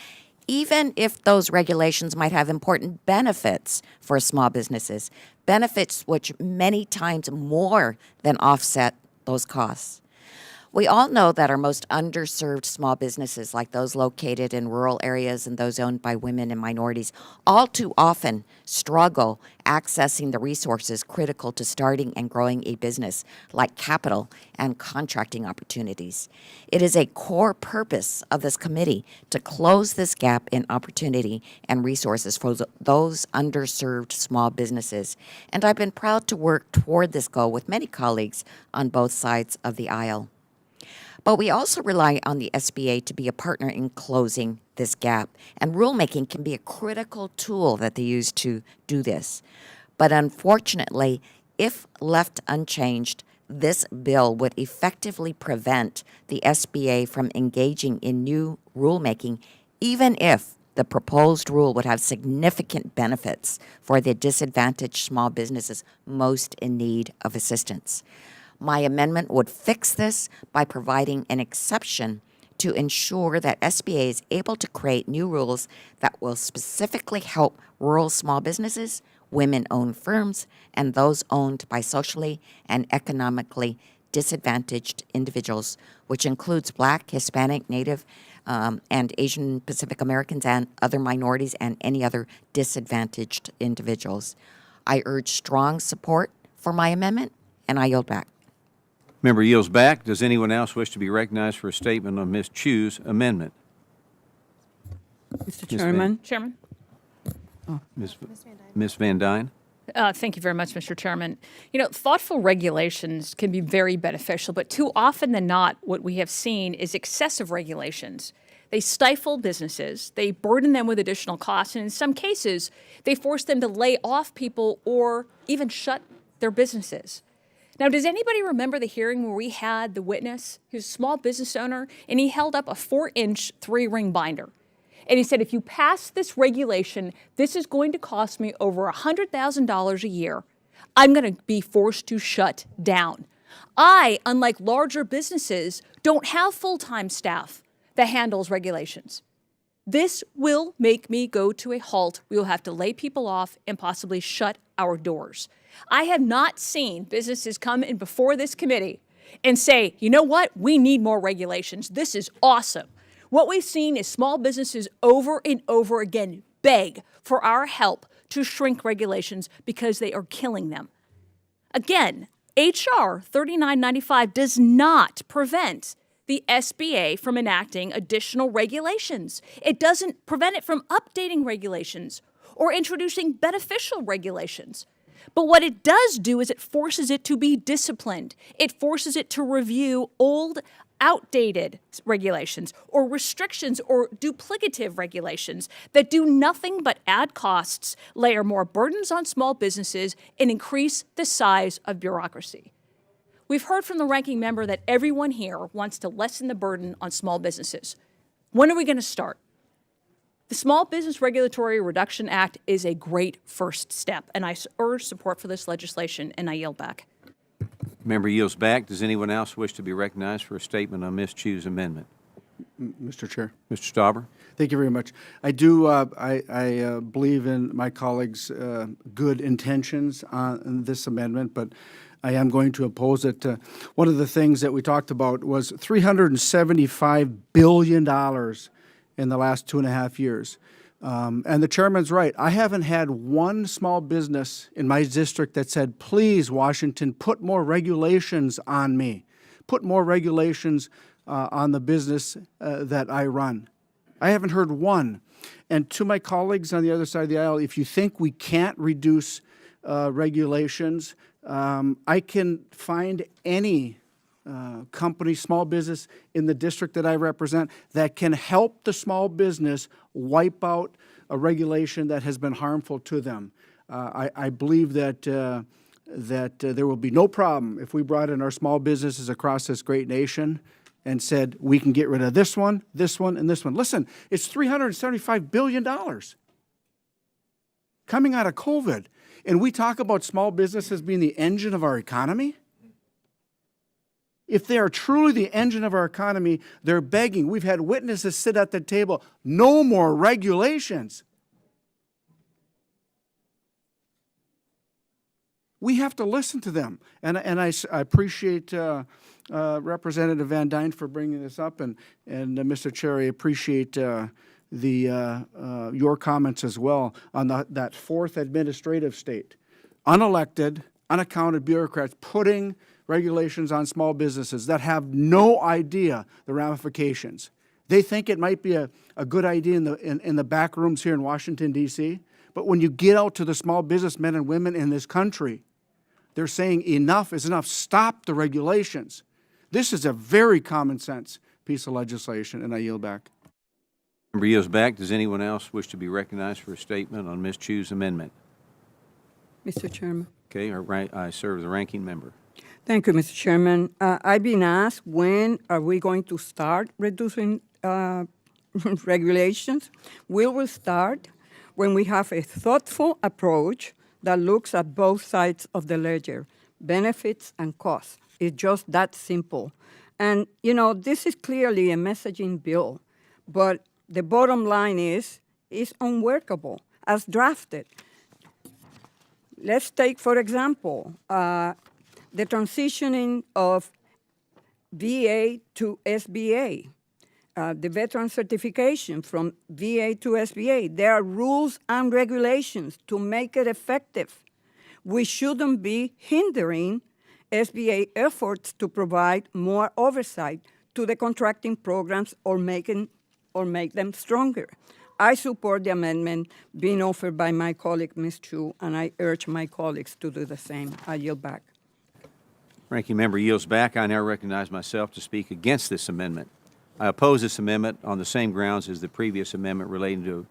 S18: even if those regulations might have important benefits for small businesses, benefits which many times more than offset those costs. We all know that our most underserved small businesses, like those located in rural areas and those owned by women and minorities, all too often struggle accessing the resources critical to starting and growing a business, like capital and contracting opportunities. It is a core purpose of this committee to close this gap in opportunity and resources for those underserved small businesses, and I've been proud to work toward this goal with many colleagues on both sides of the aisle. But we also rely on the SBA to be a partner in closing this gap, and rulemaking can be a critical tool that they use to do this. But unfortunately, if left unchanged, this bill would effectively prevent the SBA from engaging in new rulemaking, even if the proposed rule would have significant benefits for the disadvantaged small businesses most in need of assistance. My amendment would fix this by providing an exception to ensure that SBA is able to create new rules that will specifically help rural small businesses, women-owned firms, and those owned by socially and economically disadvantaged individuals, which includes Black, Hispanic, Native, and Asian Pacific Americans and other minorities and any other disadvantaged individuals. I urge strong support for my amendment, and I yield back.
S2: Member yields back. Does anyone else wish to be recognized for a statement on Ms. Chu's amendment?
S4: Mr. Chairman.
S10: Chairman.
S2: Ms. Van Dyne.
S16: Thank you very much, Mr. Chairman. You know, thoughtful regulations can be very beneficial, but too often than not, what we have seen is excessive regulations. They stifle businesses, they burden them with additional costs, and in some cases, they force them to lay off people or even shut their businesses. Now, does anybody remember the hearing where we had the witness? He was a small business owner, and he held up a 4-inch 3-ring binder. And he said, if you pass this regulation, this is going to cost me over $100,000 a year. I'm going to be forced to shut down. I, unlike larger businesses, don't have full-time staff that handles regulations. This will make me go to a halt. We will have to lay people off and possibly shut our doors. I have not seen businesses come in before this committee and say, you know what, we need more regulations. This is awesome. What we've seen is small businesses over and over again beg for our help to shrink regulations because they are killing them. Again, H.R. 3995 does not prevent the SBA from enacting additional regulations. It doesn't prevent it from updating regulations or introducing beneficial regulations. But what it does do is it forces it to be disciplined. It forces it to review old, outdated regulations or restrictions or duplicative regulations that do nothing but add costs, layer more burdens on small businesses, and increase the size of bureaucracy. We've heard from the ranking member that everyone here wants to lessen the burden on small businesses. When are we going to start? The Small Business Regulatory Reduction Act is a great first step, and I urge support for this legislation, and I yield back.
S2: Member yields back. Does anyone else wish to be recognized for a statement on Ms. Chu's amendment?
S9: Mr. Chair.
S2: Mr. Stauber?
S9: Thank you very much. I do, I believe in my colleagues' good intentions on this amendment, but I am going to oppose it. One of the things that we talked about was $375 billion in the last 2.5 years. And the chairman's right. I haven't had one small business in my district that said, please, Washington, put more regulations on me. Put more regulations on the business that I run. I haven't heard one. And to my colleagues on the other side of the aisle, if you think we can't reduce regulations, I can find any company, small business in the district that I represent that can help the small business wipe out a regulation that has been harmful to them. I believe that there will be no problem if we brought in our small businesses across this great nation and said, we can get rid of this one, and this one. Listen, it's $375 billion coming out of COVID. And we talk about small businesses being the engine of our economy. If they are truly the engine of our economy, they're begging. We've had witnesses sit at the table. No more regulations. We have to listen to them. And I appreciate Representative Van Dyne for bringing this up. And Mr. Chair, I appreciate your comments as well on that fourth administrative state. Unelected, unaccounted bureaucrats putting regulations on small businesses that have no idea the ramifications. They think it might be a good idea in the back rooms here in Washington, D.C., but when you get out to the small businessmen and women in this country, they're saying enough is enough. Stop the regulations. This is a very common sense piece of legislation, and I yield back.
S2: Member yields back. Does anyone else wish to be recognized for a statement on Ms. Chu's amendment?
S4: Mr. Chairman.
S2: Okay, I serve the ranking member.
S4: Thank you, Mr. Chairman. I've been asked, when are we going to start reducing regulations? We will start when we have a thoughtful approach that looks at both sides of the ledger, benefits and costs. It's just that simple. And, you know, this is clearly a messaging bill, but the bottom line is it's unworkable as drafted. Let's take, for example, the transitioning of VA to SBA, the veteran certification from VA to SBA. There are rules and regulations to make it effective. We shouldn't be hindering SBA efforts to provide more oversight to the contracting programs or make them stronger. I support the amendment being offered by my colleague, Ms. Chu, and I urge my colleagues to do the same. I yield back.
S2: Ranking member yields back. I now recognize myself to speak against this amendment. I oppose this amendment on the same grounds as the previous amendment relating to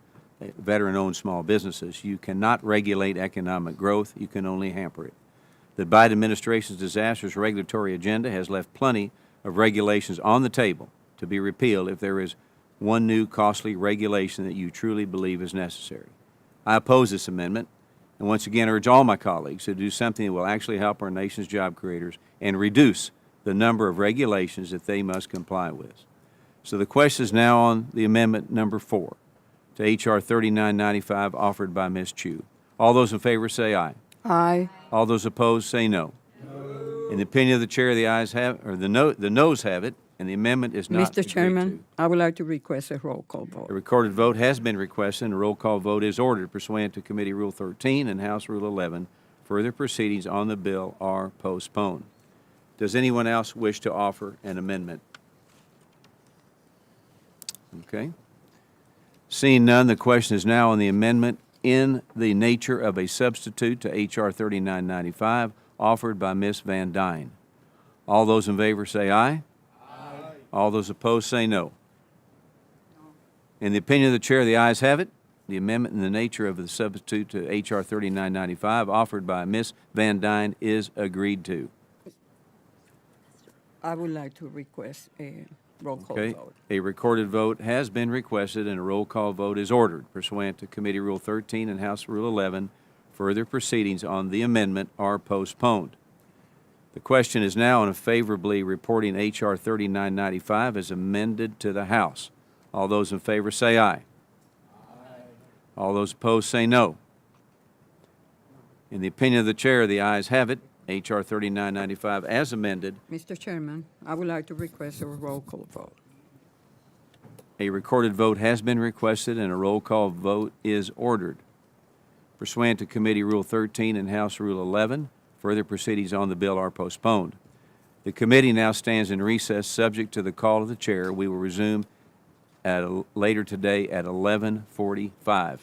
S2: veteran-owned small businesses. You cannot regulate economic growth. You can only hamper it. The Biden administration's disastrous regulatory agenda has left plenty of regulations on the table to be repealed if there is one new costly regulation that you truly believe is necessary. I oppose this amendment and once again urge all my colleagues to do something that will actually help our nation's job creators and reduce the number of regulations that they must comply with. So the question is now on the amendment number 4 to H.R. 3995 offered by Ms. Chu. All those in favor say aye.
S4: Aye.
S2: All those opposed say no. In the opinion of the chair, the ayes have, or the noes have it, and the amendment is not
S4: Mr. Chairman, I would like to request a roll call vote.
S2: A recorded vote has been requested, and a roll call vote is ordered pursuant to Committee Rule 13 and House Rule 11. Further proceedings on the bill are postponed. Does anyone else wish to offer an amendment? Okay. Seeing none, the question is now on the amendment in the nature of a substitute to H.R. 3995 offered by Ms. Van Dyne. All those in favor say aye. Aye. All those opposed say no. In the opinion of the chair, the ayes have it. The amendment in the nature of the substitute to H.R. 3995 offered by Ms. Van Dyne is agreed to.
S4: I would like to request a roll call
S2: Okay.
S4: vote.
S2: A recorded vote has been requested and a roll call vote is ordered pursuant to Committee Rule 13 and House Rule 11. Further proceedings on the amendment are postponed. The question is now on favorably reporting H.R. 3995 as amended to the House. All those in favor say aye. All those opposed say no. In the opinion of the chair, the ayes have it. H.R. 3995 as amended.
S4: Mr. Chairman, I would like to request a roll call vote.
S2: A recorded vote has been requested and a roll call vote is ordered. Pursuant to Committee Rule 13 and House Rule 11, further proceedings on the bill are postponed. The committee now stands in recess subject to the call of the chair. We will resume later today at 11:45.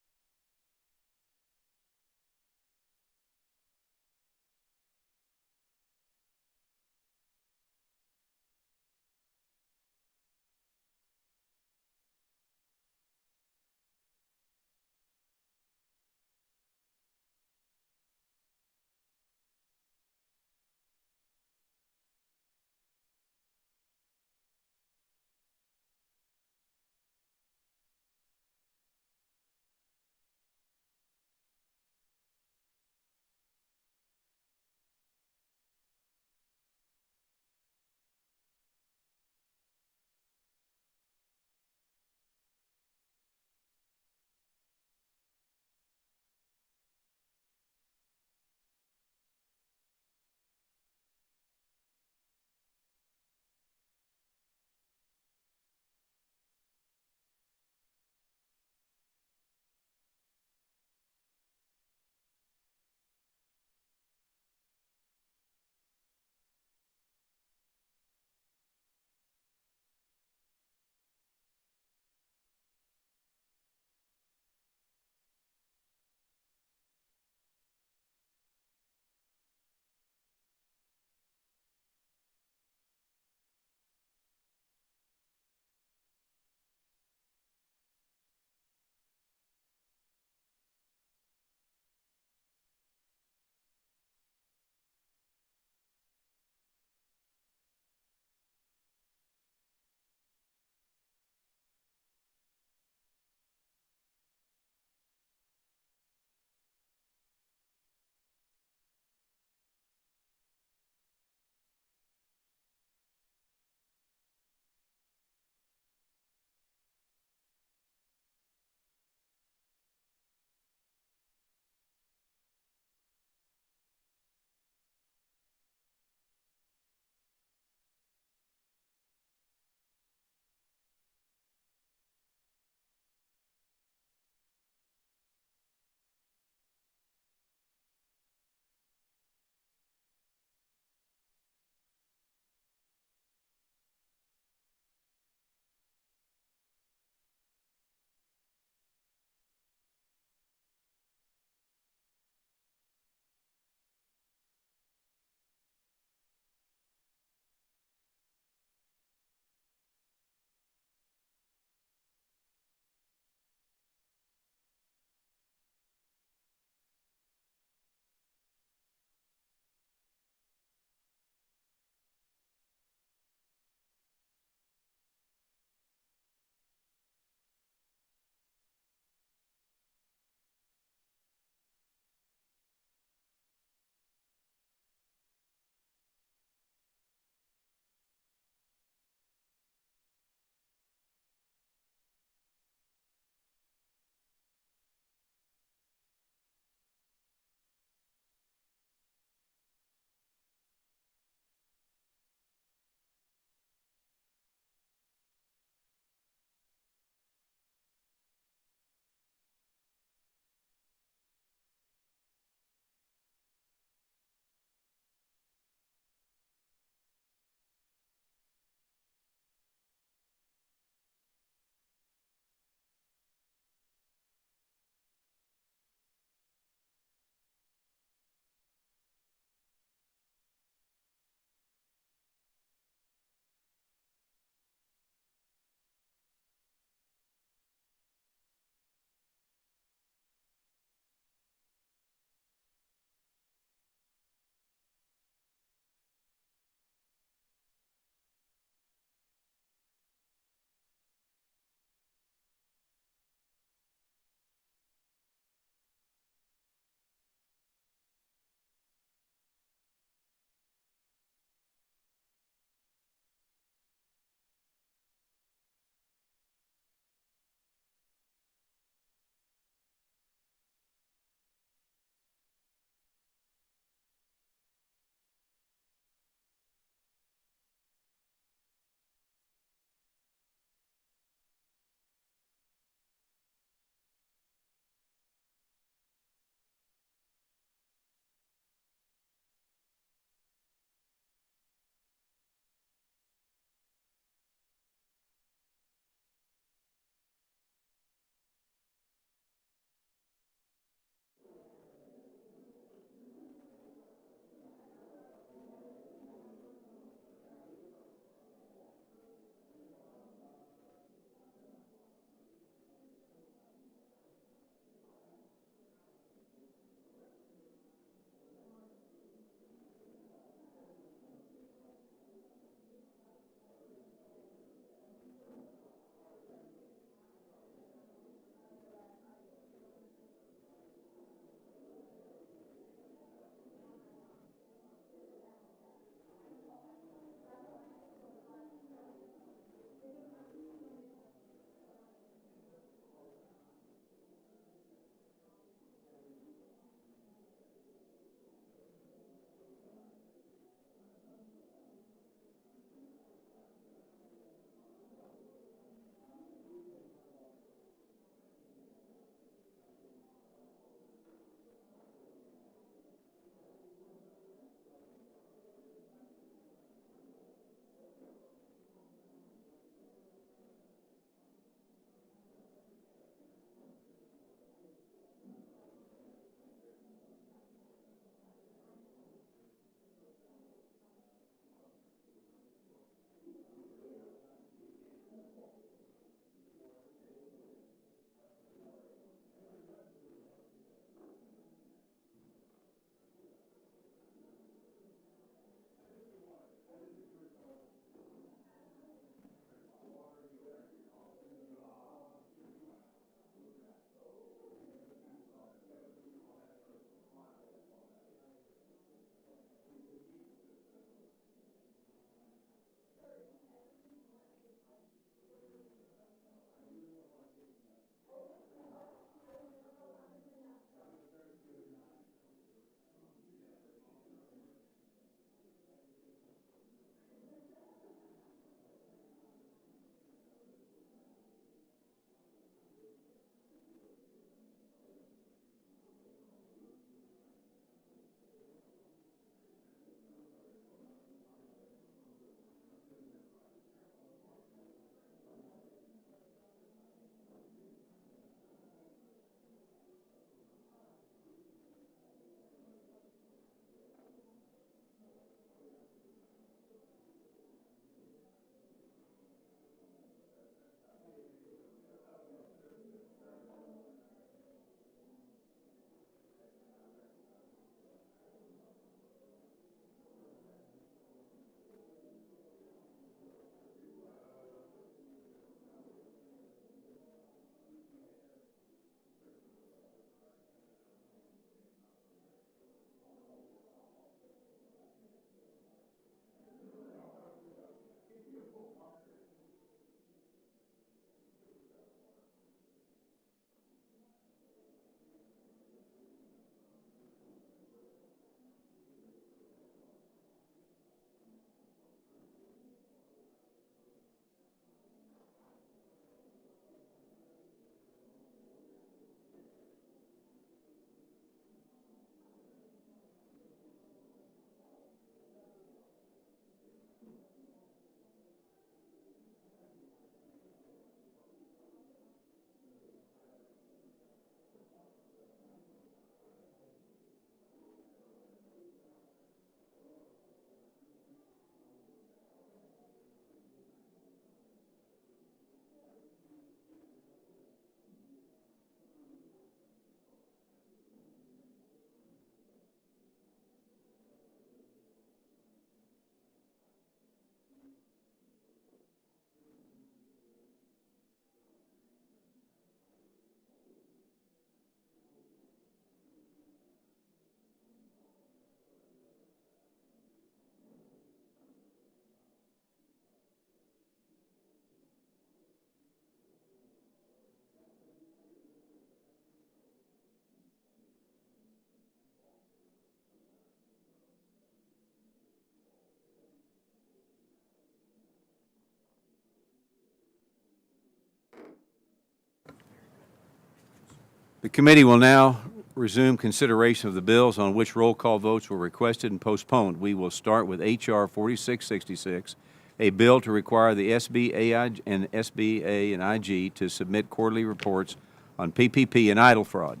S2: The committee will now resume consideration of the bills on which roll call votes were requested and postponed. We will start with H.R. 4666, a bill to require the SBA and IG to submit quarterly reports on PPP and idle fraud.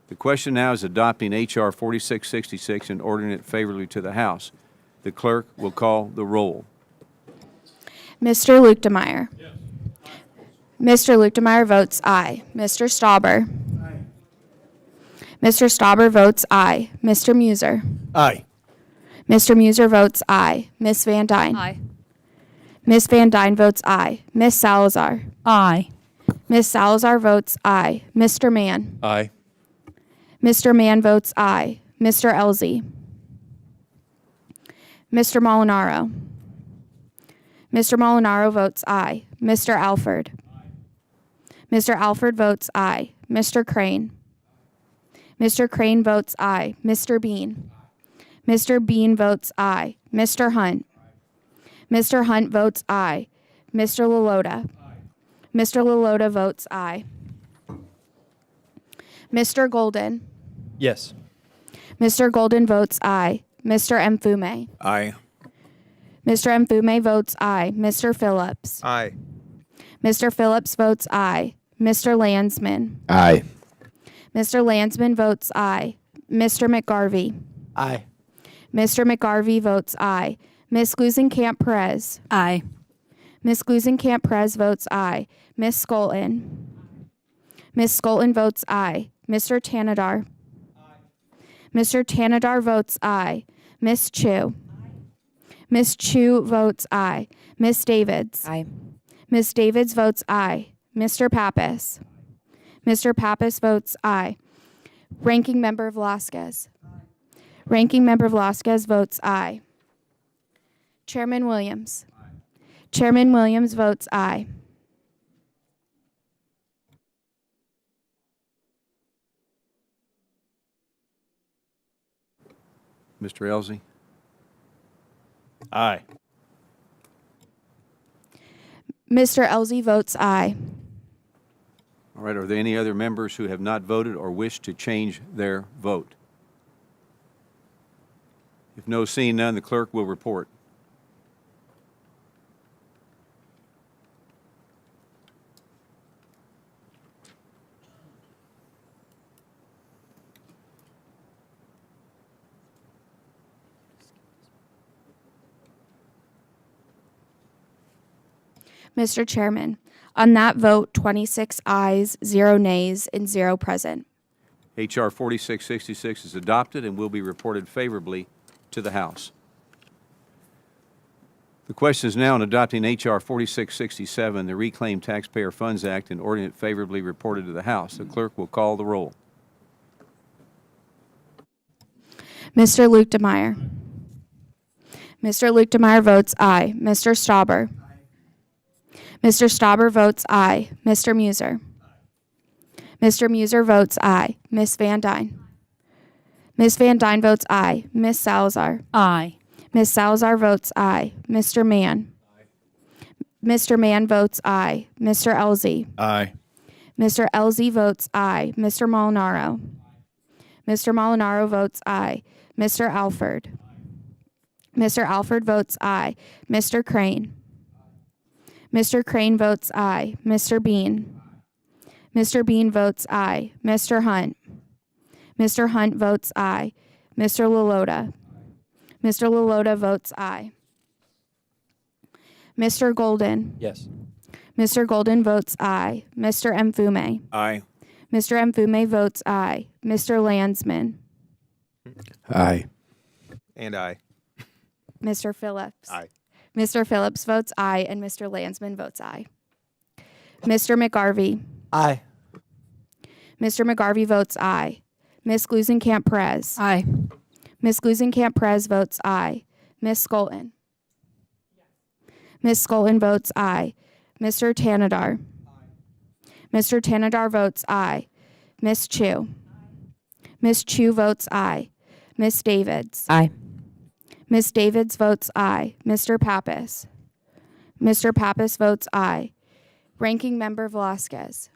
S2: The question now is adopting H.R. 4666 and ordering it favorably to the House. The clerk will call the roll.
S5: Mr. Lukemeyer. Yes. Mr. Lukemeyer votes aye. Mr. Stauber. Aye. Mr. Stauber votes aye. Mr. Muser.
S3: Aye.
S5: Mr. Muser votes aye. Ms. Van Dyne.
S16: Aye.
S5: Ms. Van Dyne votes aye. Ms. Salazar.
S6: Aye.
S5: Ms. Salazar votes aye. Mr. Mann.
S11: Aye.
S5: Mr. Mann votes aye. Mr. Elzey. Mr. Molinaro. Mr. Molinaro votes aye. Mr. Alford. Mr. Alford votes aye. Mr. Crane. Mr. Crane votes aye. Mr. Bean. Mr. Bean votes aye. Mr. Hunt. Mr. Hunt votes aye. Mr. Lalota. Mr. Lalota votes aye. Mr. Golden.
S11: Yes.
S5: Mr. Golden votes aye. Mr. Mfume.
S11: Aye.
S5: Mr. Mfume votes aye. Mr. Phillips.
S17: Aye.
S5: Mr. Phillips votes aye. Mr. Landsman.
S11: Aye.
S5: Mr. Landsman votes aye. Mr. McGarvey.
S11: Aye.
S5: Mr. McGarvey votes aye. Ms. Glusenkamp Perez.
S15: Aye.
S5: Ms. Glusenkamp Perez votes aye. Ms. Skolton. Ms. Skolton votes aye. Mr. Tanadar. Mr. Tanadar votes aye. Ms. Chu. Ms. Chu votes aye. Ms. Davids.
S7: Aye.
S5: Ms. Davids votes aye. Mr. Pappas. Mr. Pappas votes aye. Ranking Member Velasquez. Ranking Member Velasquez votes aye. Chairman Williams. Chairman Williams votes aye.
S2: Mr. Elzey?
S11: Aye.
S5: Mr. Elzey votes aye.
S2: All right, are there any other members who have not voted or wish to change their vote? If no, seeing none, the clerk will report.
S5: Mr. Chairman, on that vote, 26 ayes, 0 nays, and 0 present.
S2: H.R. 4666 is adopted and will be reported favorably to the House. The question is now on adopting H.R. 4667, the Reclaimed Taxpayer Funds Act, and ordering it favorably reported to the House. The clerk will call the roll.
S5: Mr. Lukemeyer. Mr. Lukemeyer votes aye. Mr. Stauber. Mr. Stauber votes aye. Mr. Muser. Mr. Muser votes aye. Ms. Van Dyne. Ms. Van Dyne votes aye. Ms. Salazar.
S6: Aye.
S5: Ms. Salazar votes aye. Mr. Mann. Mr. Mann votes aye. Mr. Elzey.
S11: Aye.
S5: Mr. Elzey votes aye. Mr. Molinaro. Mr. Molinaro votes aye. Mr. Alford. Mr. Alford votes aye. Mr. Crane. Mr. Crane votes aye. Mr. Bean. Mr. Bean votes aye. Mr. Hunt. Mr. Hunt votes aye. Mr. Lalota. Mr. Lalota votes aye. Mr. Golden.
S11: Yes.
S5: Mr. Golden votes aye. Mr. Mfume.
S11: Aye.
S5: Mr. Mfume votes aye. Mr. Landsman.
S11: Aye.
S17: And aye.
S5: Mr. Phillips.
S17: Aye.
S5: Mr. Phillips votes aye, and Mr. Landsman votes aye. Mr. McGarvey.
S11: Aye.
S5: Mr. McGarvey votes aye. Ms. Glusenkamp Perez.
S15: Aye.
S5: Ms. Glusenkamp Perez votes aye. Ms. Skolton. Ms. Skolton votes aye. Mr. Tanadar. Mr. Tanadar votes aye. Ms. Chu. Ms. Chu votes aye. Ms. Davids.
S7: Aye.
S5: Ms. Davids votes aye. Mr. Pappas. Mr. Pappas votes aye. Ranking Member Velasquez.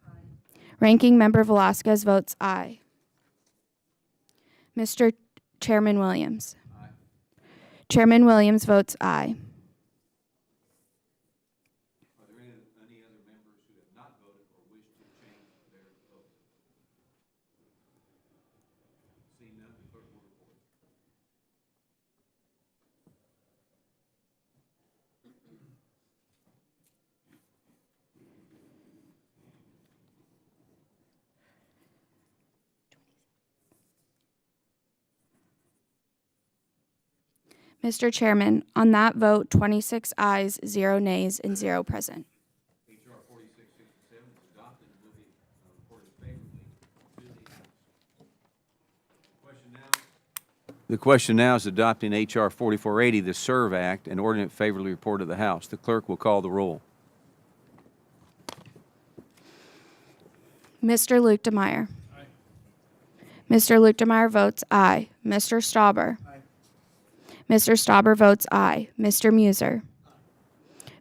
S5: Ranking Member Velasquez votes aye. Mr. Chairman Williams. Chairman Williams votes aye.
S2: Are there any other members who have not voted or wish to change their vote? Seeing none, the clerk will report.
S5: Mr. Chairman, on that vote, 26 ayes, 0 nays, and 0 present.
S2: H.R. 4667 is adopted and will be reported favorably to the House. The question now is adopting H.R. 4480, the SERVE Act, and ordering it favorably reported to the House. The clerk will call the roll.
S5: Mr. Luke DeMeyer. Aye. Mr. Luke DeMeyer votes aye. Mr. Stauber. Aye. Mr. Stauber votes aye. Mr. Muser.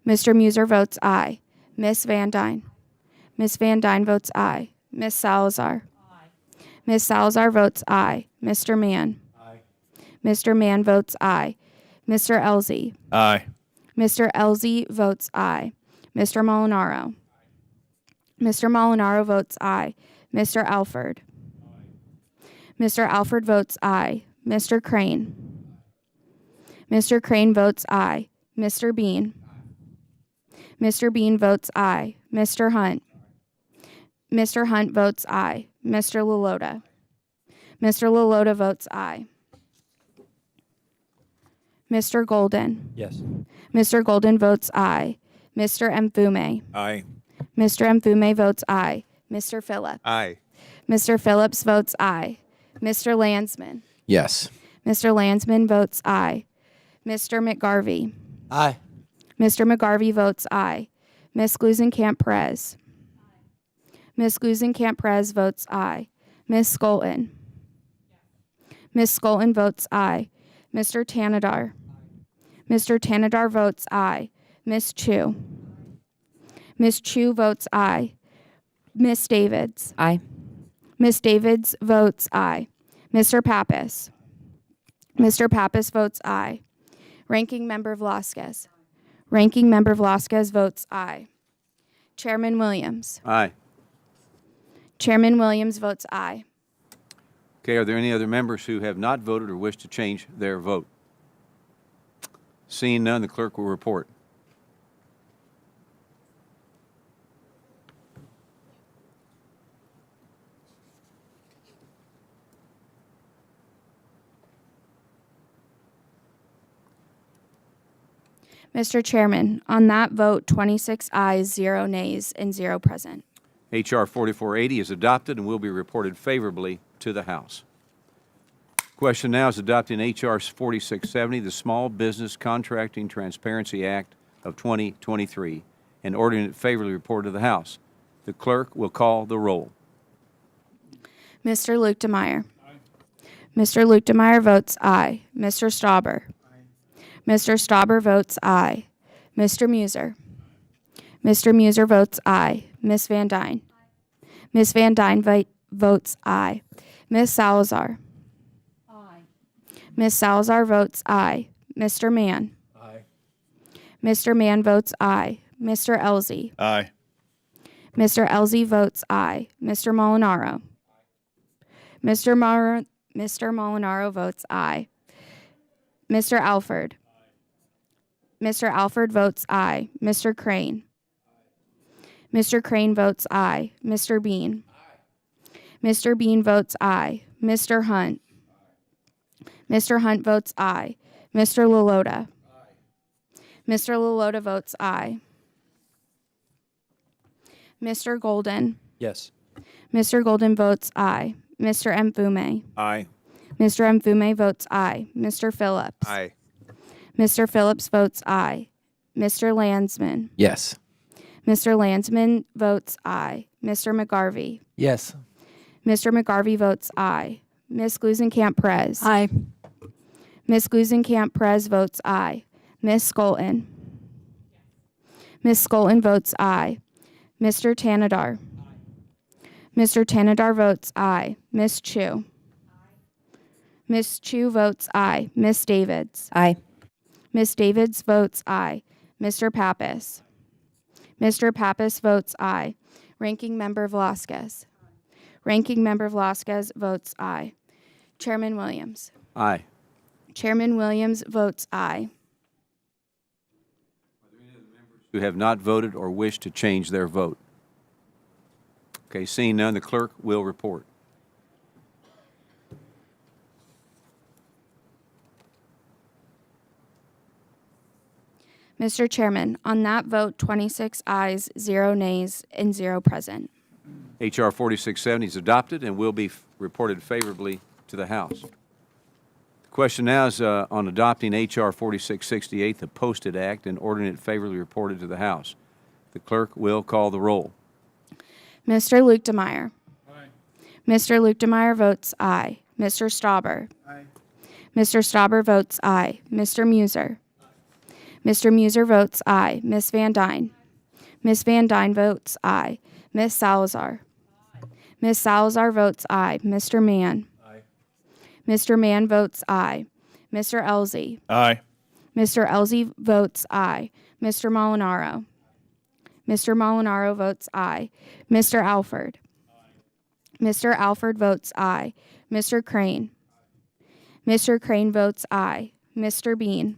S5: Mr. Muser votes aye. Miss Van Dyne. Miss Van Dyne votes aye. Miss Salazar. Aye. Miss Salazar votes aye. Mr. Mann. Aye. Mr. Mann votes aye. Mr. Elzey.
S11: Aye.
S5: Mr. Elzey votes aye. Mr. Molinaro. Mr. Molinaro votes aye. Mr. Alford. Mr. Alford votes aye. Mr. Crane. Mr. Crane votes aye. Mr. Bean. Mr. Bean votes aye. Mr. Hunt. Mr. Hunt votes aye. Mr. Lalota. Mr. Lalota votes aye. Mr. Golden.
S11: Yes.
S5: Mr. Golden votes aye. Mr. Mfume.
S11: Aye.
S5: Mr. Mfume votes aye. Mr. Phillips.
S17: Aye.
S5: Mr. Phillips votes aye. Mr. Landsman.
S11: Yes.
S5: Mr. Landsman votes aye. Mr. McGarvey.
S11: Aye.
S5: Mr. McGarvey votes aye. Miss Glusenkamp-Perez. Miss Glusenkamp-Perez votes aye. Miss Skolton. Miss Skolton votes aye. Mr. Tanadar. Mr. Tanadar votes aye. Miss Chu. Miss Chu votes aye. Miss Davids.
S7: Aye.
S5: Miss Davids votes aye. Mr. Pappas. Mr. Pappas votes aye. Ranking Member Velasquez. Ranking Member Velasquez votes aye. Chairman Williams.
S2: Aye.
S5: Chairman Williams votes aye.
S2: Okay, are there any other members who have not voted or wish to change their vote? Seeing none, the clerk will report.
S5: Mr. Chairman, on that vote, 26 ayes, 0 nays, and 0 present.
S2: H.R. 4480 is adopted and will be reported favorably to the House. Question now is adopting H.R. 4670, the Small Business Contracting Transparency Act of 2023, and ordering it favorably reported to the House. The clerk will call the roll.
S5: Mr. Luke DeMeyer. Mr. Luke DeMeyer votes aye. Mr. Stauber. Mr. Stauber votes aye. Mr. Muser. Mr. Muser votes aye. Miss Van Dyne. Miss Van Dyne votes aye. Miss Salazar. Aye. Miss Salazar votes aye. Mr. Mann.
S11: Aye.
S5: Mr. Mann votes aye. Mr. Elzey.
S11: Aye.
S5: Mr. Elzey votes aye. Mr. Molinaro. Mr. Molinaro votes aye. Mr. Alford. Mr. Alford votes aye. Mr. Crane. Mr. Crane votes aye. Mr. Bean. Mr. Bean votes aye. Mr. Hunt. Mr. Hunt votes aye. Mr. Lalota. Mr. Lalota votes aye. Mr. Golden.
S11: Yes.
S5: Mr. Golden votes aye. Mr. Mfume.
S11: Aye.
S5: Mr. Mfume votes aye. Mr. Phillips.
S17: Aye.
S5: Mr. Phillips votes aye. Mr. Landsman.
S11: Yes.
S5: Mr. Landsman votes aye. Mr. McGarvey.
S11: Yes.
S5: Mr. McGarvey votes aye. Miss Glusenkamp-Perez.
S15: Aye.
S5: Miss Glusenkamp-Perez votes aye. Miss Skolton. Miss Skolton votes aye. Mr. Tanadar. Mr. Tanadar votes aye. Ms. Chu. Ms. Chu votes aye. Ms. Davids.
S7: Aye.
S5: Ms. Davids votes aye. Mr. Pappas. Mr. Pappas votes aye. Ranking Member Velasquez. Ranking Member Velasquez votes aye. Chairman Williams.
S2: Aye.
S5: Chairman Williams votes aye.
S2: Who have not voted or wish to change their vote? Okay, seeing none, the clerk will report.
S5: Mr. Chairman, on that vote, 26 ayes, 0 nays, and 0 present.
S2: H.R. 4670 is adopted and will be reported favorably to the House. The question now is on adopting H.R. 4668, the Posted Act, and ordering it favorably reported to the House. The clerk will call the roll.
S5: Mr. Luke DeMeyer. Aye. Mr. Luke DeMeyer votes aye. Mr. Stauber. Aye. Mr. Stauber votes aye. Mr. Muser. Mr. Muser votes aye. Ms. Van Dyne. Ms. Van Dyne votes aye. Ms. Salazar. Ms. Salazar votes aye. Mr. Mann. Aye. Mr. Mann votes aye. Mr. Elzey.
S11: Aye.
S5: Mr. Elzey votes aye. Mr. Molinaro. Mr. Molinaro votes aye. Mr. Alford. Mr. Alford votes aye. Mr. Crane. Mr. Crane votes aye. Mr. Bean.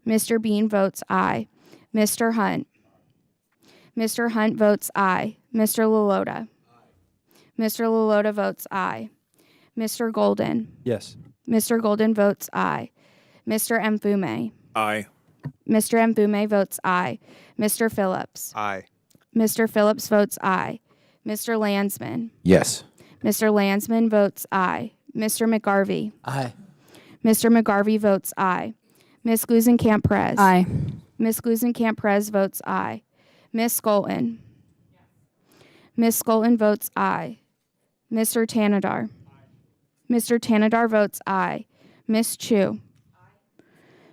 S5: Mr. Bean votes aye. Mr. Hunt. Mr. Hunt votes aye. Mr. Lalota. Mr. Lalota votes aye. Mr. Golden.
S11: Yes.
S5: Mr. Golden votes aye. Mr. Mfume.
S11: Aye.
S5: Mr. Mfume votes aye. Mr. Phillips.
S17: Aye.
S5: Mr. Phillips votes aye. Mr. Landsman.
S11: Yes.
S5: Mr. Landsman votes aye. Mr. McGarvey.
S11: Aye.
S5: Mr. McGarvey votes aye. Ms. Glusenkamp-Perez.
S15: Aye.
S5: Ms. Glusenkamp-Perez votes aye. Ms. Skolton. Ms. Skolton votes aye. Mr. Tanadar. Mr. Tanadar votes aye. Ms. Chu.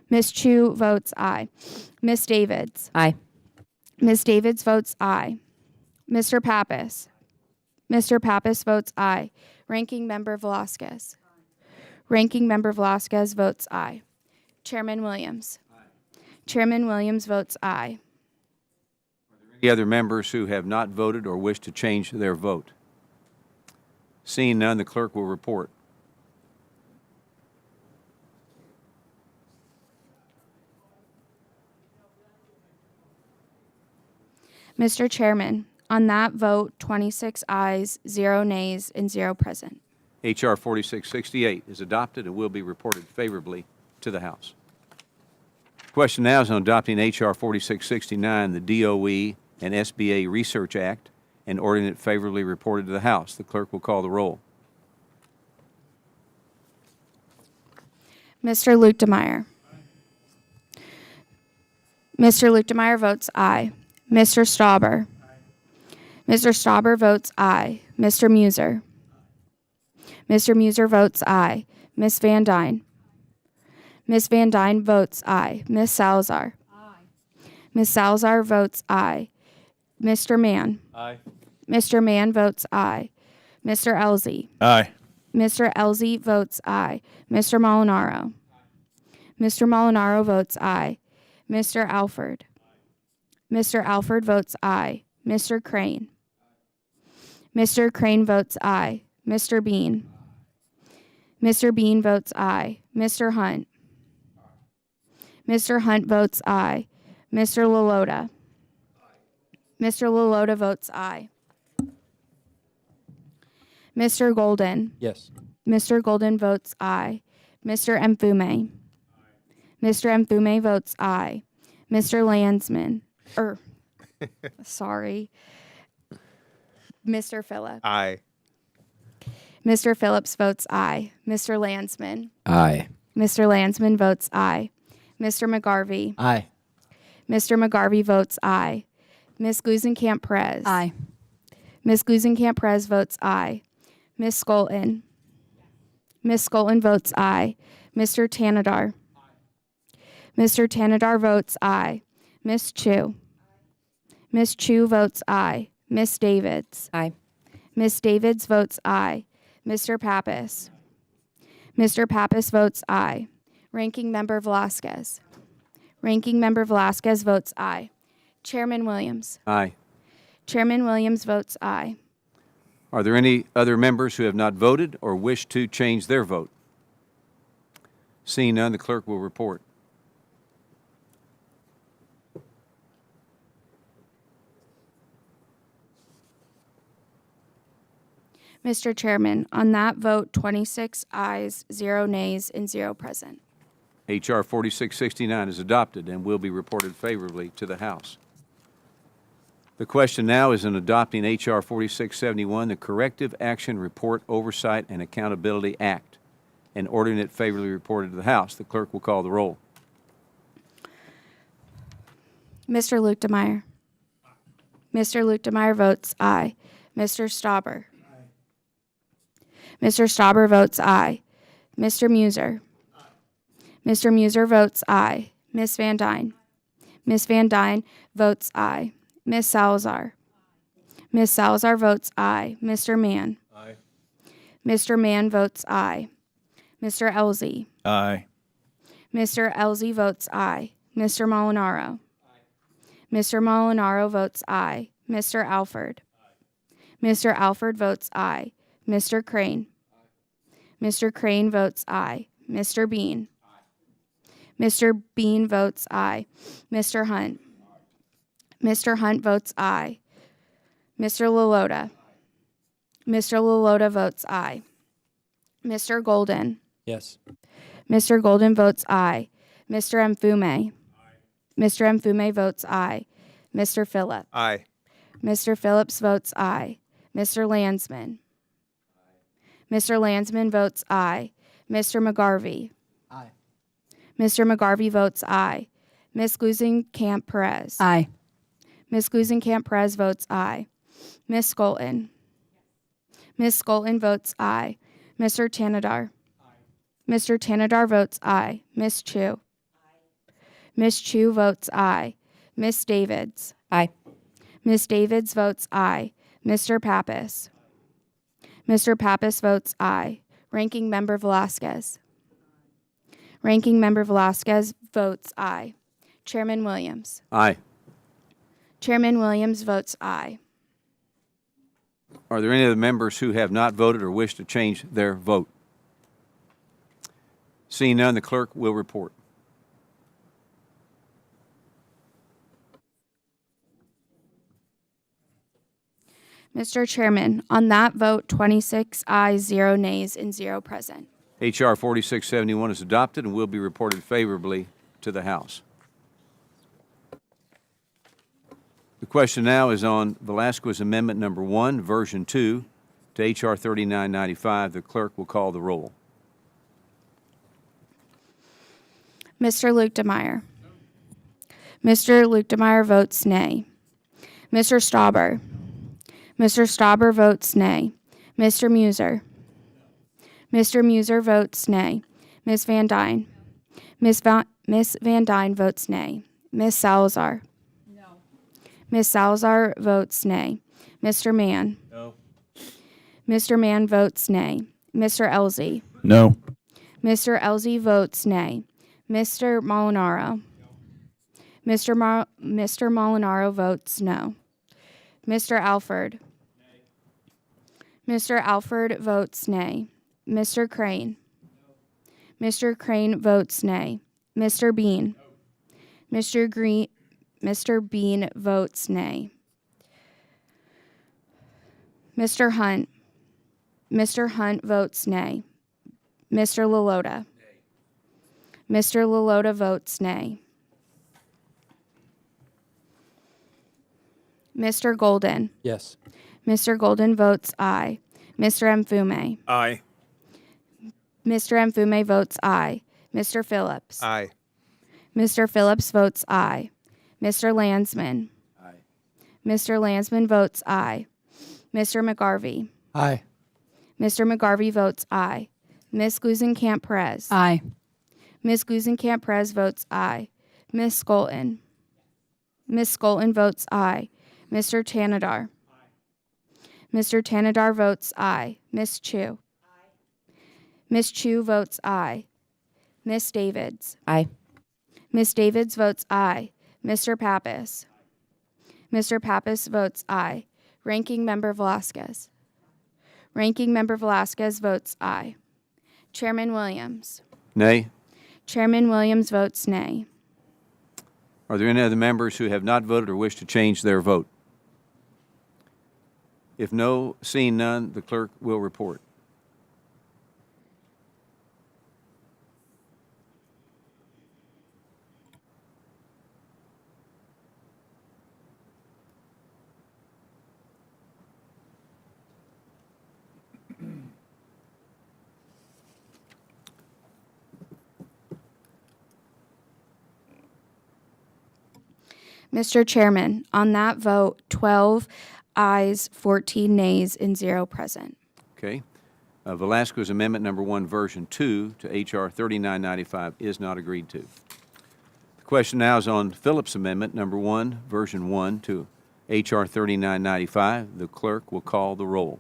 S5: Ms. Chu votes aye. Ms. Davids.
S7: Aye.
S5: Ms. Davids votes aye. Mr. Pappas. Mr. Pappas votes aye. Ranking Member Velasquez. Ranking Member Velasquez votes aye. Chairman Williams. Chairman Williams votes aye.
S2: Any other members who have not voted or wish to change their vote? Seeing none, the clerk will report.
S5: Mr. Chairman, on that vote, 26 ayes, 0 nays, and 0 present.
S2: H.R. 4668 is adopted and will be reported favorably to the House. The question now is on adopting H.R. 4669, the DOE and SBA Research Act, and ordering it favorably reported to the House. The clerk will call the roll.
S5: Mr. Luke DeMeyer. Mr. Luke DeMeyer votes aye. Mr. Stauber. Mr. Stauber votes aye. Mr. Muser. Mr. Muser votes aye. Ms. Van Dyne. Ms. Van Dyne votes aye. Ms. Salazar. Ms. Salazar votes aye. Mr. Mann.
S11: Aye.
S5: Mr. Mann votes aye. Mr. Elzey.
S11: Aye.
S5: Mr. Elzey votes aye. Mr. Molinaro. Mr. Molinaro votes aye. Mr. Alford. Mr. Alford votes aye. Mr. Crane. Mr. Crane votes aye. Mr. Bean. Mr. Bean votes aye. Mr. Hunt. Mr. Hunt votes aye. Mr. Lalota. Mr. Lalota votes aye. Mr. Golden.
S11: Yes.
S5: Mr. Golden votes aye. Mr. Mfume. Mr. Mfume votes aye. Mr. Landsman. Sorry. Mr. Phillips.
S17: Aye.
S5: Mr. Phillips votes aye. Mr. Landsman.
S11: Aye.
S5: Mr. Landsman votes aye. Mr. McGarvey.
S11: Aye.
S5: Mr. McGarvey votes aye. Ms. Glusenkamp-Perez.
S15: Aye.
S5: Ms. Glusenkamp-Perez votes aye. Ms. Skolton. Ms. Skolton votes aye. Mr. Tanadar. Mr. Tanadar votes aye. Ms. Chu. Ms. Chu votes aye. Ms. Davids.
S7: Aye.
S5: Ms. Davids votes aye. Mr. Pappas. Mr. Pappas votes aye. Ranking Member Velasquez. Ranking Member Velasquez votes aye. Chairman Williams.
S2: Aye.
S5: Chairman Williams votes aye.
S2: Are there any other members who have not voted or wish to change their vote? Seeing none, the clerk will report.
S5: Mr. Chairman, on that vote, 26 ayes, 0 nays, and 0 present.
S2: H.R. 4669 is adopted and will be reported favorably to the House. The question now is in adopting H.R. 4671, the Corrective Action Report Oversight and Accountability Act, and ordering it favorably reported to the House. The clerk will call the roll.
S5: Mr. Luke DeMeyer. Mr. Luke DeMeyer votes aye. Mr. Stauber. Mr. Stauber votes aye. Mr. Muser. Mr. Muser votes aye. Ms. Van Dyne. Ms. Van Dyne votes aye. Ms. Salazar. Ms. Salazar votes aye. Mr. Mann.
S11: Aye.
S5: Mr. Mann votes aye. Mr. Elzey.
S11: Aye.
S5: Mr. Elzey votes aye. Mr. Molinaro. Mr. Molinaro votes aye. Mr. Alford. Mr. Alford votes aye. Mr. Crane. Mr. Crane votes aye. Mr. Bean. Mr. Bean votes aye. Mr. Hunt. Mr. Hunt votes aye. Mr. Lalota. Mr. Lalota votes aye. Mr. Golden.
S11: Yes.
S5: Mr. Golden votes aye. Mr. Mfume. Mr. Mfume votes aye. Mr. Phillips.
S17: Aye.
S5: Mr. Phillips votes aye. Mr. Landsman. Mr. Landsman votes aye. Mr. McGarvey.
S9: Aye.
S5: Mr. McGarvey votes aye. Ms. Glusenkamp Perez.
S15: Aye.
S5: Ms. Glusenkamp Perez votes aye. Ms. Skolton. Ms. Skolton votes aye. Mr. Tanadar. Mr. Tanadar votes aye. Ms. Chu. Ms. Chu votes aye. Ms. Davids.
S7: Aye.
S5: Ms. Davids votes aye. Mr. Pappas. Mr. Pappas votes aye. Ranking Member Velasquez. Ranking Member Velasquez votes aye. Chairman Williams.
S2: Aye.
S5: Chairman Williams votes aye.
S2: Are there any other members who have not voted or wish to change their vote? Seeing none, the clerk will report.
S5: Mr. Chairman, on that vote, 26 ayes, 0 nays, and 0 present.
S2: H.R. 4671 is adopted and will be reported favorably to the House. The question now is on Velasquez Amendment Number 1, Version 2, to H.R. 3995. The clerk will call the roll.
S5: Mr. Luke DeMeyer. Mr. Luke DeMeyer votes nay. Mr. Stauber. Mr. Stauber votes nay. Mr. Muser. Mr. Muser votes nay. Ms. Van Dyne. Ms. Van Dyne votes nay. Ms. Salazar.
S16: No.
S5: Ms. Salazar votes nay. Mr. Mann.
S11: No.
S5: Mr. Mann votes nay. Mr. Elzey.
S11: No.
S5: Mr. Elzey votes nay. Mr. Molinaro. Mr. Molinaro votes no. Mr. Alford. Mr. Alford votes nay. Mr. Crane. Mr. Crane votes nay. Mr. Bean. Mr. Bean votes nay. Mr. Hunt. Mr. Hunt votes nay. Mr. Lalota. Mr. Lalota votes nay. Mr. Golden.
S11: Yes.
S5: Mr. Golden votes aye. Mr. Mfume.
S11: Aye.
S5: Mr. Mfume votes aye. Mr. Phillips.
S17: Aye.
S5: Mr. Phillips votes aye. Mr. Landsman.
S11: Aye.
S5: Mr. Landsman votes aye. Mr. McGarvey.
S9: Aye.
S5: Mr. McGarvey votes aye. Ms. Glusenkamp Perez.
S15: Aye.
S5: Ms. Glusenkamp Perez votes aye. Ms. Skolton. Ms. Skolton votes aye. Mr. Tanadar. Mr. Tanadar votes aye. Ms. Chu? Ms. Chu votes aye. Ms. Davids?
S7: Aye.
S5: Ms. Davids votes aye. Mr. Pappas? Mr. Pappas votes aye. Ranking Member Velasquez? Ranking Member Velasquez votes aye. Chairman Williams?
S2: Nay.
S5: Chairman Williams votes nay.
S2: Are there any other members who have not voted or wish to change their vote? If no, seeing none, the clerk will report.
S5: Mr. Chairman, on that vote, 12 ayes, 14 nays, and 0 present.
S2: Okay. Velasquez Amendment Number 1, Version 2 to H.R. 3995 is not agreed to. The question now is on Phillips Amendment Number 1, Version 1 to H.R. 3995. The clerk will call the roll.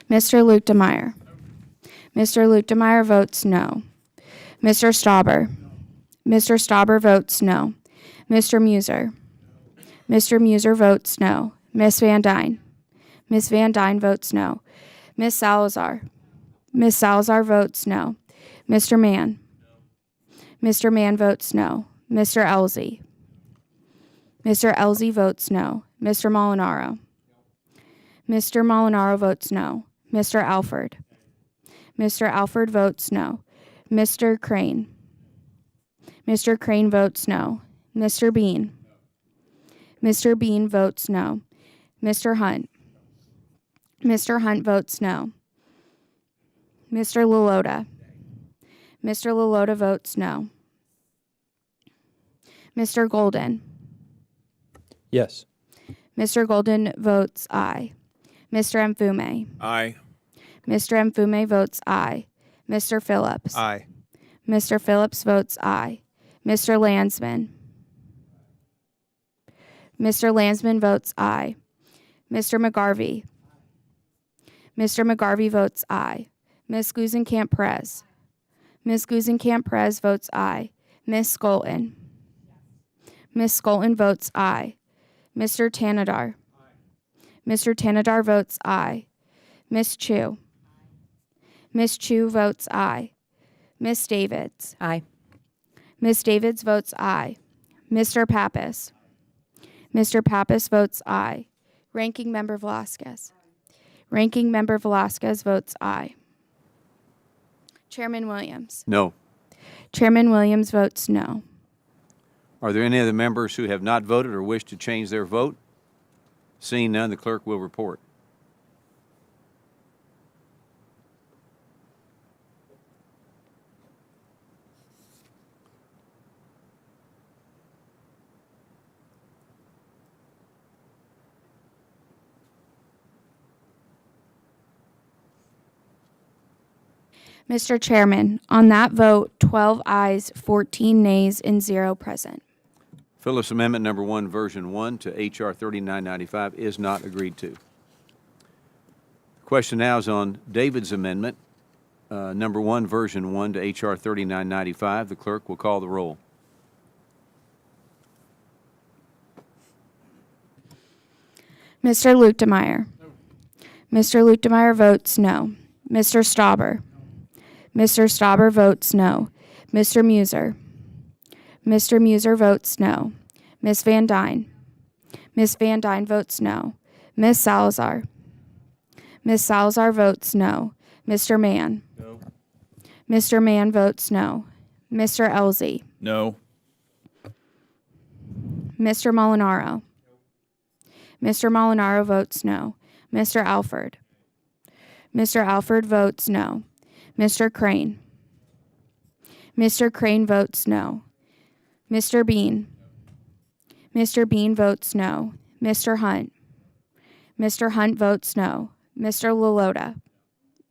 S5: Mr. Luke DeMeyer. Mr. Luke DeMeyer votes no. Mr. Stauber. Mr. Stauber votes no. Mr. Muser. Mr. Muser votes no. Ms. Van Dyne. Ms. Van Dyne votes no. Ms. Salazar. Ms. Salazar votes no. Mr. Mann. Mr. Mann votes no. Mr. Elzey. Mr. Elzey votes no. Mr. Molinaro. Mr. Molinaro votes no. Mr. Alford. Mr. Alford votes no. Mr. Crane. Mr. Crane votes no. Mr. Bean. Mr. Bean votes no. Mr. Hunt. Mr. Hunt votes no. Mr. Lalota. Mr. Lalota votes no. Mr. Golden.
S11: Yes.
S5: Mr. Golden votes aye. Mr. Mfume.
S11: Aye.
S5: Mr. Mfume votes aye. Mr. Phillips.
S17: Aye.
S5: Mr. Phillips votes aye. Mr. Landsman. Mr. Landsman votes aye. Mr. McGarvey. Mr. McGarvey votes aye. Ms. Guzenkamp-Perez. Ms. Guzenkamp-Perez votes aye. Ms. Skolton. Ms. Skolton votes aye. Mr. Tanadar. Mr. Tanadar votes aye. Ms. Chu. Ms. Chu votes aye. Ms. Davids.
S7: Aye.
S5: Ms. Davids votes aye. Mr. Pappas. Mr. Pappas votes aye. Ranking Member Velasquez. Ranking Member Velasquez votes aye. Chairman Williams.
S2: No.
S5: Chairman Williams votes no.
S2: Are there any other members who have not voted or wish to change their vote? Seeing none, the clerk will report.
S5: Mr. Chairman, on that vote, 12 ayes, 14 nays, and 0 present.
S2: Phillips Amendment Number 1, Version 1 to H.R. 3995 is not agreed to. The question now is on David's Amendment Number 1, Version 1 to H.R. 3995. The clerk will call the roll.
S5: Mr. Luke DeMeyer. Mr. Luke DeMeyer votes no. Mr. Stauber. Mr. Stauber votes no. Mr. Muser. Mr. Muser votes no. Ms. Van Dyne. Ms. Van Dyne votes no. Ms. Salazar. Ms. Salazar votes no. Mr. Mann.
S11: No.
S5: Mr. Mann votes no. Mr. Elzey.
S11: No.
S5: Mr. Molinaro. Mr. Molinaro votes no. Mr. Alford. Mr. Alford votes no. Mr. Crane. Mr. Crane votes no. Mr. Bean. Mr. Bean votes no. Mr. Hunt. Mr. Hunt votes no. Mr. Lalota.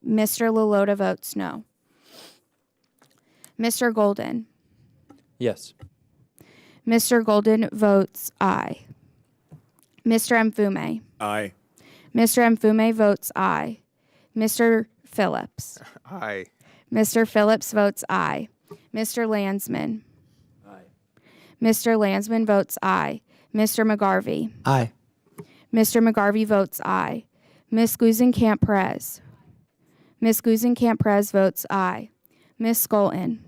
S5: Mr. Lalota votes no. Mr. Golden.
S11: Yes.
S5: Mr. Golden votes aye. Mr. Mfume.
S1: Aye.
S5: Mr. Mfume votes aye. Mr. Phillips.
S17: Aye.
S5: Mr. Phillips votes aye. Mr. Landsman.
S1: Aye.
S5: Mr. Landsman votes aye. Mr. McGarvey.
S3: Aye.
S5: Mr. McGarvey votes aye. Ms. Gluesenkamp-Perez. Ms. Gluesenkamp-Perez votes aye. Ms. Skolton.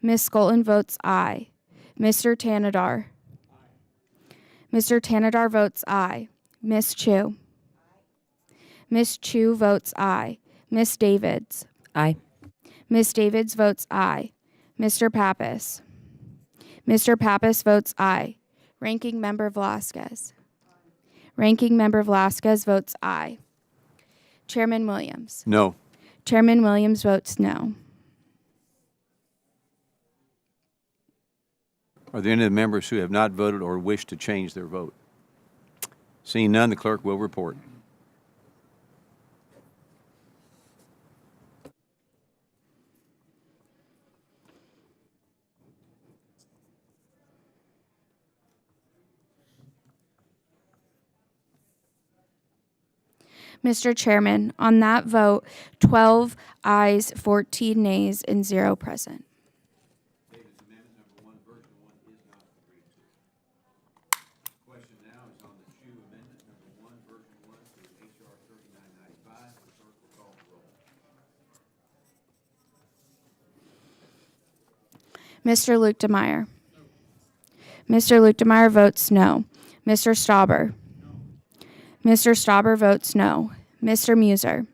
S5: Ms. Skolton votes aye. Mr. Tanadar. Mr. Tanadar votes aye. Ms. Chu. Ms. Chu votes aye. Ms. Davids.
S7: Aye.
S5: Ms. Davids votes aye. Mr. Pappas. Mr. Pappas votes aye. Ranking Member Velasquez. Ranking Member Velasquez votes aye. Chairman Williams.
S2: No.
S5: Chairman Williams votes no.
S2: Are there any of the members who have not voted or wish to change their vote? Seeing none, the clerk will report.
S5: Mr. Chairman, on that vote, 12 ayes, 14 nays, and 0 present.
S2: Question now is on the Chu Amendment Number 1, Version 1 through H.R. 3995. The clerk will call the roll.
S5: Mr. Luke DeMeyer. Mr. Luke DeMeyer votes no. Mr. Stauber. Mr. Stauber votes no. Mr. Muser.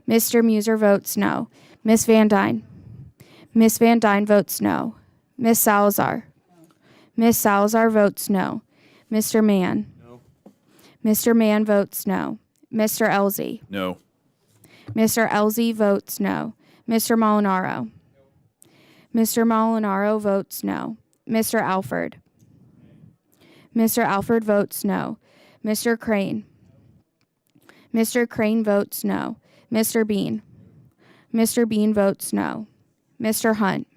S5: Mr. Muser votes no. Ms. Van Dyne. Ms. Van Dyne votes no. Ms. Salazar. Ms. Salazar votes no. Mr. Mann.
S1: No.
S5: Mr. Mann votes no. Mr. Elzey.
S1: No.
S5: Mr. Elzey votes no. Mr. Molinaro. Mr. Molinaro votes no. Mr. Alford. Mr. Alford votes no. Mr. Crane. Mr. Crane votes no. Mr. Bean. Mr. Bean votes no. Mr. Hunt.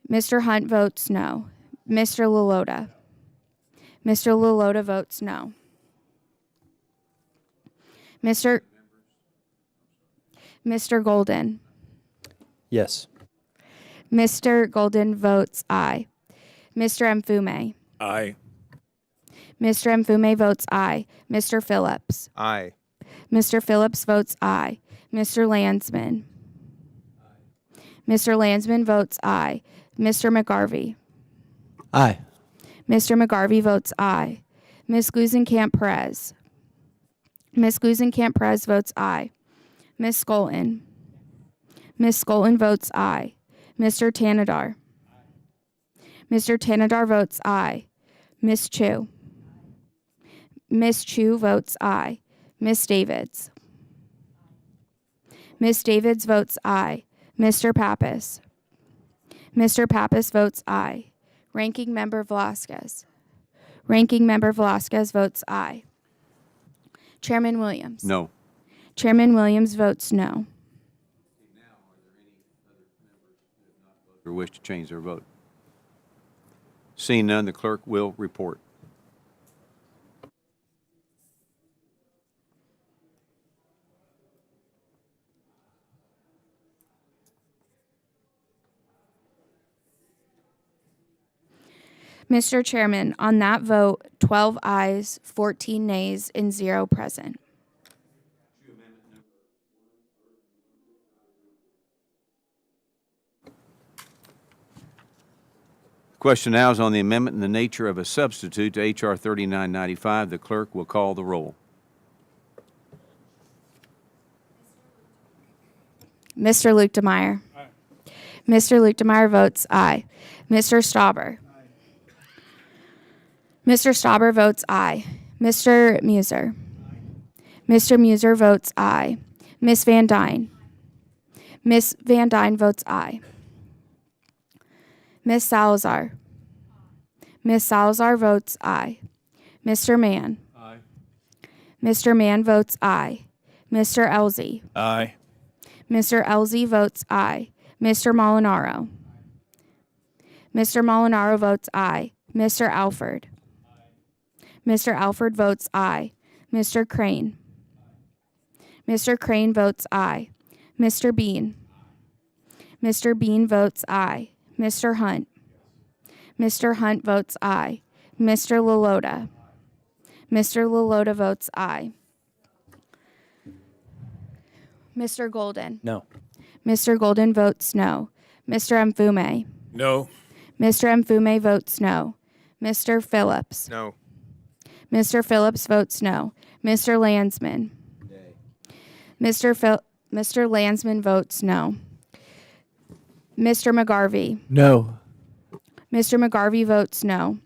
S5: Mr. Hunt votes no. Mr. Lalota. Mr. Lalota votes no. Mr. Golden.
S11: Yes.
S5: Mr. Golden votes aye. Mr. Mfume.
S1: Aye.
S5: Mr. Mfume votes aye. Mr. Phillips.
S17: Aye.
S5: Mr. Phillips votes aye. Mr. Landsman. Mr. Landsman votes aye. Mr. McGarvey.
S11: Aye.
S5: Mr. McGarvey votes aye. Ms. Gluesenkamp-Perez. Ms. Gluesenkamp-Perez votes aye. Ms. Skolton. Ms. Skolton votes aye. Mr. Tanadar. Mr. Tanadar votes aye. Ms. Chu. Ms. Chu votes aye. Ms. Davids. Ms. Davids votes aye. Mr. Pappas. Mr. Pappas votes aye. Ranking Member Velasquez. Ranking Member Velasquez votes aye. Chairman Williams.
S2: No.
S5: Chairman Williams votes no.
S2: Or wish to change their vote? Seeing none, the clerk will report.
S5: Mr. Chairman, on that vote, 12 ayes, 14 nays, and 0 present.
S2: Question now is on the amendment in the nature of a substitute to H.R. 3995. The clerk will call the roll.
S5: Mr. Luke DeMeyer. Aye. Mr. Luke DeMeyer votes aye. Mr. Stauber. Aye. Mr. Stauber votes aye. Mr. Muser. Aye. Mr. Muser votes aye. Ms. Van Dyne. Ms. Van Dyne votes aye. Ms. Salazar. Ms. Salazar votes aye. Mr. Mann.
S1: Aye.
S5: Mr. Mann votes aye. Mr. Elzey.
S1: Aye.
S5: Mr. Elzey votes aye. Mr. Molinaro. Mr. Molinaro votes aye. Mr. Alford. Mr. Alford votes aye. Mr. Crane. Mr. Crane votes aye. Mr. Bean. Mr. Bean votes aye. Mr. Hunt. Mr. Hunt votes aye. Mr. Lalota. Mr. Lalota votes aye. Mr. Golden.
S11: No.
S5: Mr. Golden votes no. Mr. Mfume.
S12: No.
S5: Mr. Mfume votes no. Mr. Phillips.
S17: No.
S5: Mr. Phillips votes no. Mr. Landsman. Mr. Landsman votes no. Mr. McGarvey.
S11: No.
S5: Mr. McGarvey votes no.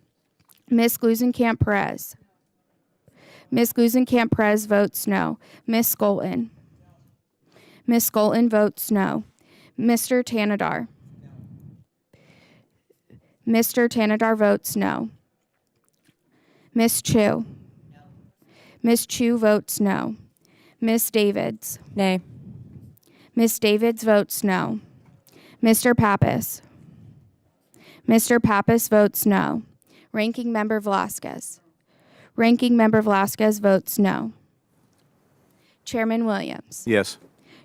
S5: Ms. Glusenkamp Perez. Ms. Glusenkamp Perez votes no. Ms. Skolton. Ms. Skolton votes no. Mr. Tanadar. Mr. Tanadar votes no. Ms. Chu. Ms. Chu votes no. Ms. Davids.
S7: Nay.
S5: Ms. Davids votes no. Mr. Pappas. Mr. Pappas votes no. Ranking Member Velasquez. Ranking Member Velasquez votes no. Chairman Williams.
S2: Yes.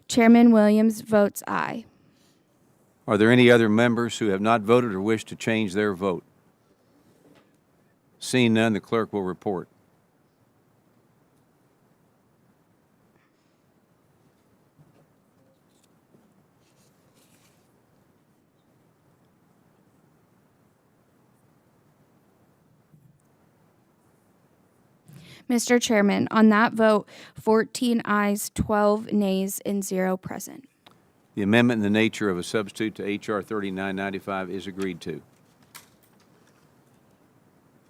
S5: Chairman Williams votes aye.
S2: Are there any other members who have not voted or wish to change their vote? Seeing none, the clerk will report.
S5: Mr. Chairman, on that vote, 14 ayes, 12 nays, and 0 present.
S2: The amendment in the nature of a substitute to H.R. 3995 is agreed to. The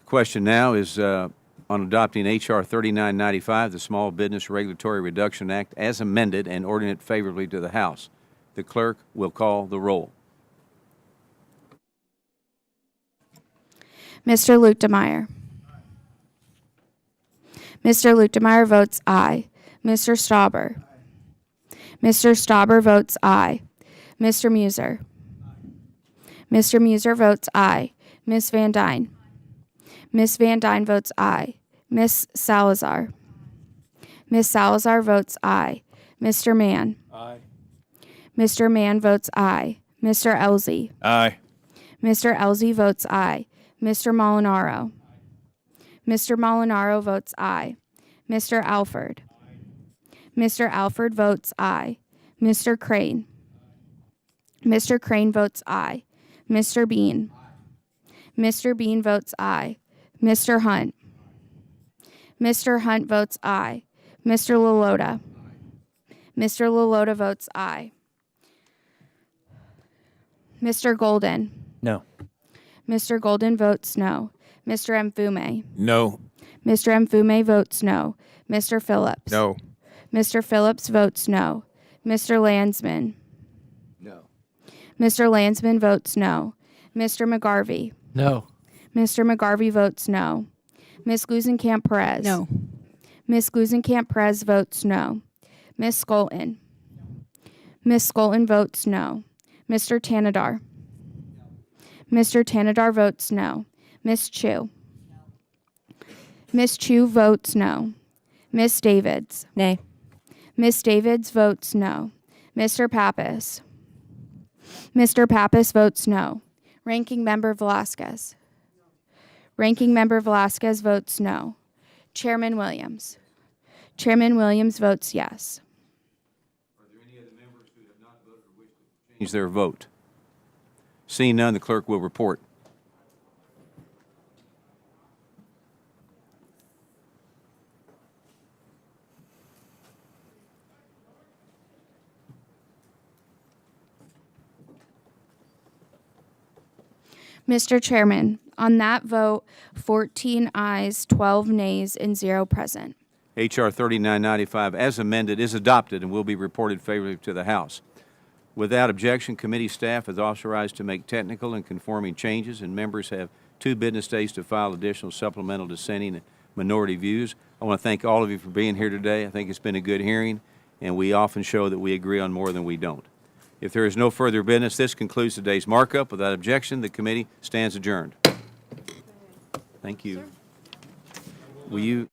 S2: question now is on adopting H.R. 3995, the Small Business Regulatory Reduction Act, as amended and ordering it favorably to the House. The clerk will call the roll.
S5: Mr. Lutemeyer. Mr. Lutemeyer votes aye. Mr. Stauber. Mr. Stauber votes aye. Mr. Muser. Mr. Muser votes aye. Ms. Van Dyne. Ms. Van Dyne votes aye. Ms. Salazar. Ms. Salazar votes aye. Mr. Mann.
S12: Aye.
S5: Mr. Mann votes aye. Mr. Elzey.
S8: Aye.
S5: Mr. Elzey votes aye. Mr. Molinaro. Mr. Molinaro votes aye. Mr. Alford. Mr. Alford votes aye. Mr. Crane. Mr. Crane votes aye. Mr. Bean. Mr. Bean votes aye. Mr. Hunt. Mr. Hunt votes aye. Mr. Lalota. Mr. Lalota votes aye. Mr. Golden.
S11: No.
S5: Mr. Golden votes no. Mr. Mfume.
S12: No.
S5: Mr. Mfume votes no. Mr. Phillips.
S17: No.
S5: Mr. Phillips votes no. Mr. Landsman.
S11: No.
S5: Mr. Landsman votes no. Mr. McGarvey.
S11: No.
S5: Mr. McGarvey votes no. Ms. Glusenkamp Perez.
S15: No.
S5: Ms. Glusenkamp Perez votes no. Ms. Skolton. Ms. Skolton votes no. Mr. Tanadar. Mr. Tanadar votes no. Ms. Chu. Ms. Chu votes no. Ms. Davids.
S7: Nay.
S5: Ms. Davids votes no. Mr. Pappas. Mr. Pappas votes no. Ranking Member Velasquez. Ranking Member Velasquez votes no. Chairman Williams. Chairman Williams votes yes.
S2: Are there any other members who have not voted or wish to change their vote? Seeing none, the clerk will report.
S5: Mr. Chairman, on that vote, 14 ayes, 12 nays, and 0 present.
S2: H.R. 3995, as amended, is adopted and will be reported favorably to the House. Without objection, committee staff is authorized to make technical and conforming changes, and members have 2 business days to file additional supplemental dissenting and minority views. I want to thank all of you for being here today. I think it's been a good hearing, and we often show that we agree on more than we don't. If there is no further business, this concludes today's markup. Without objection, the committee stands adjourned. Thank you. Will you?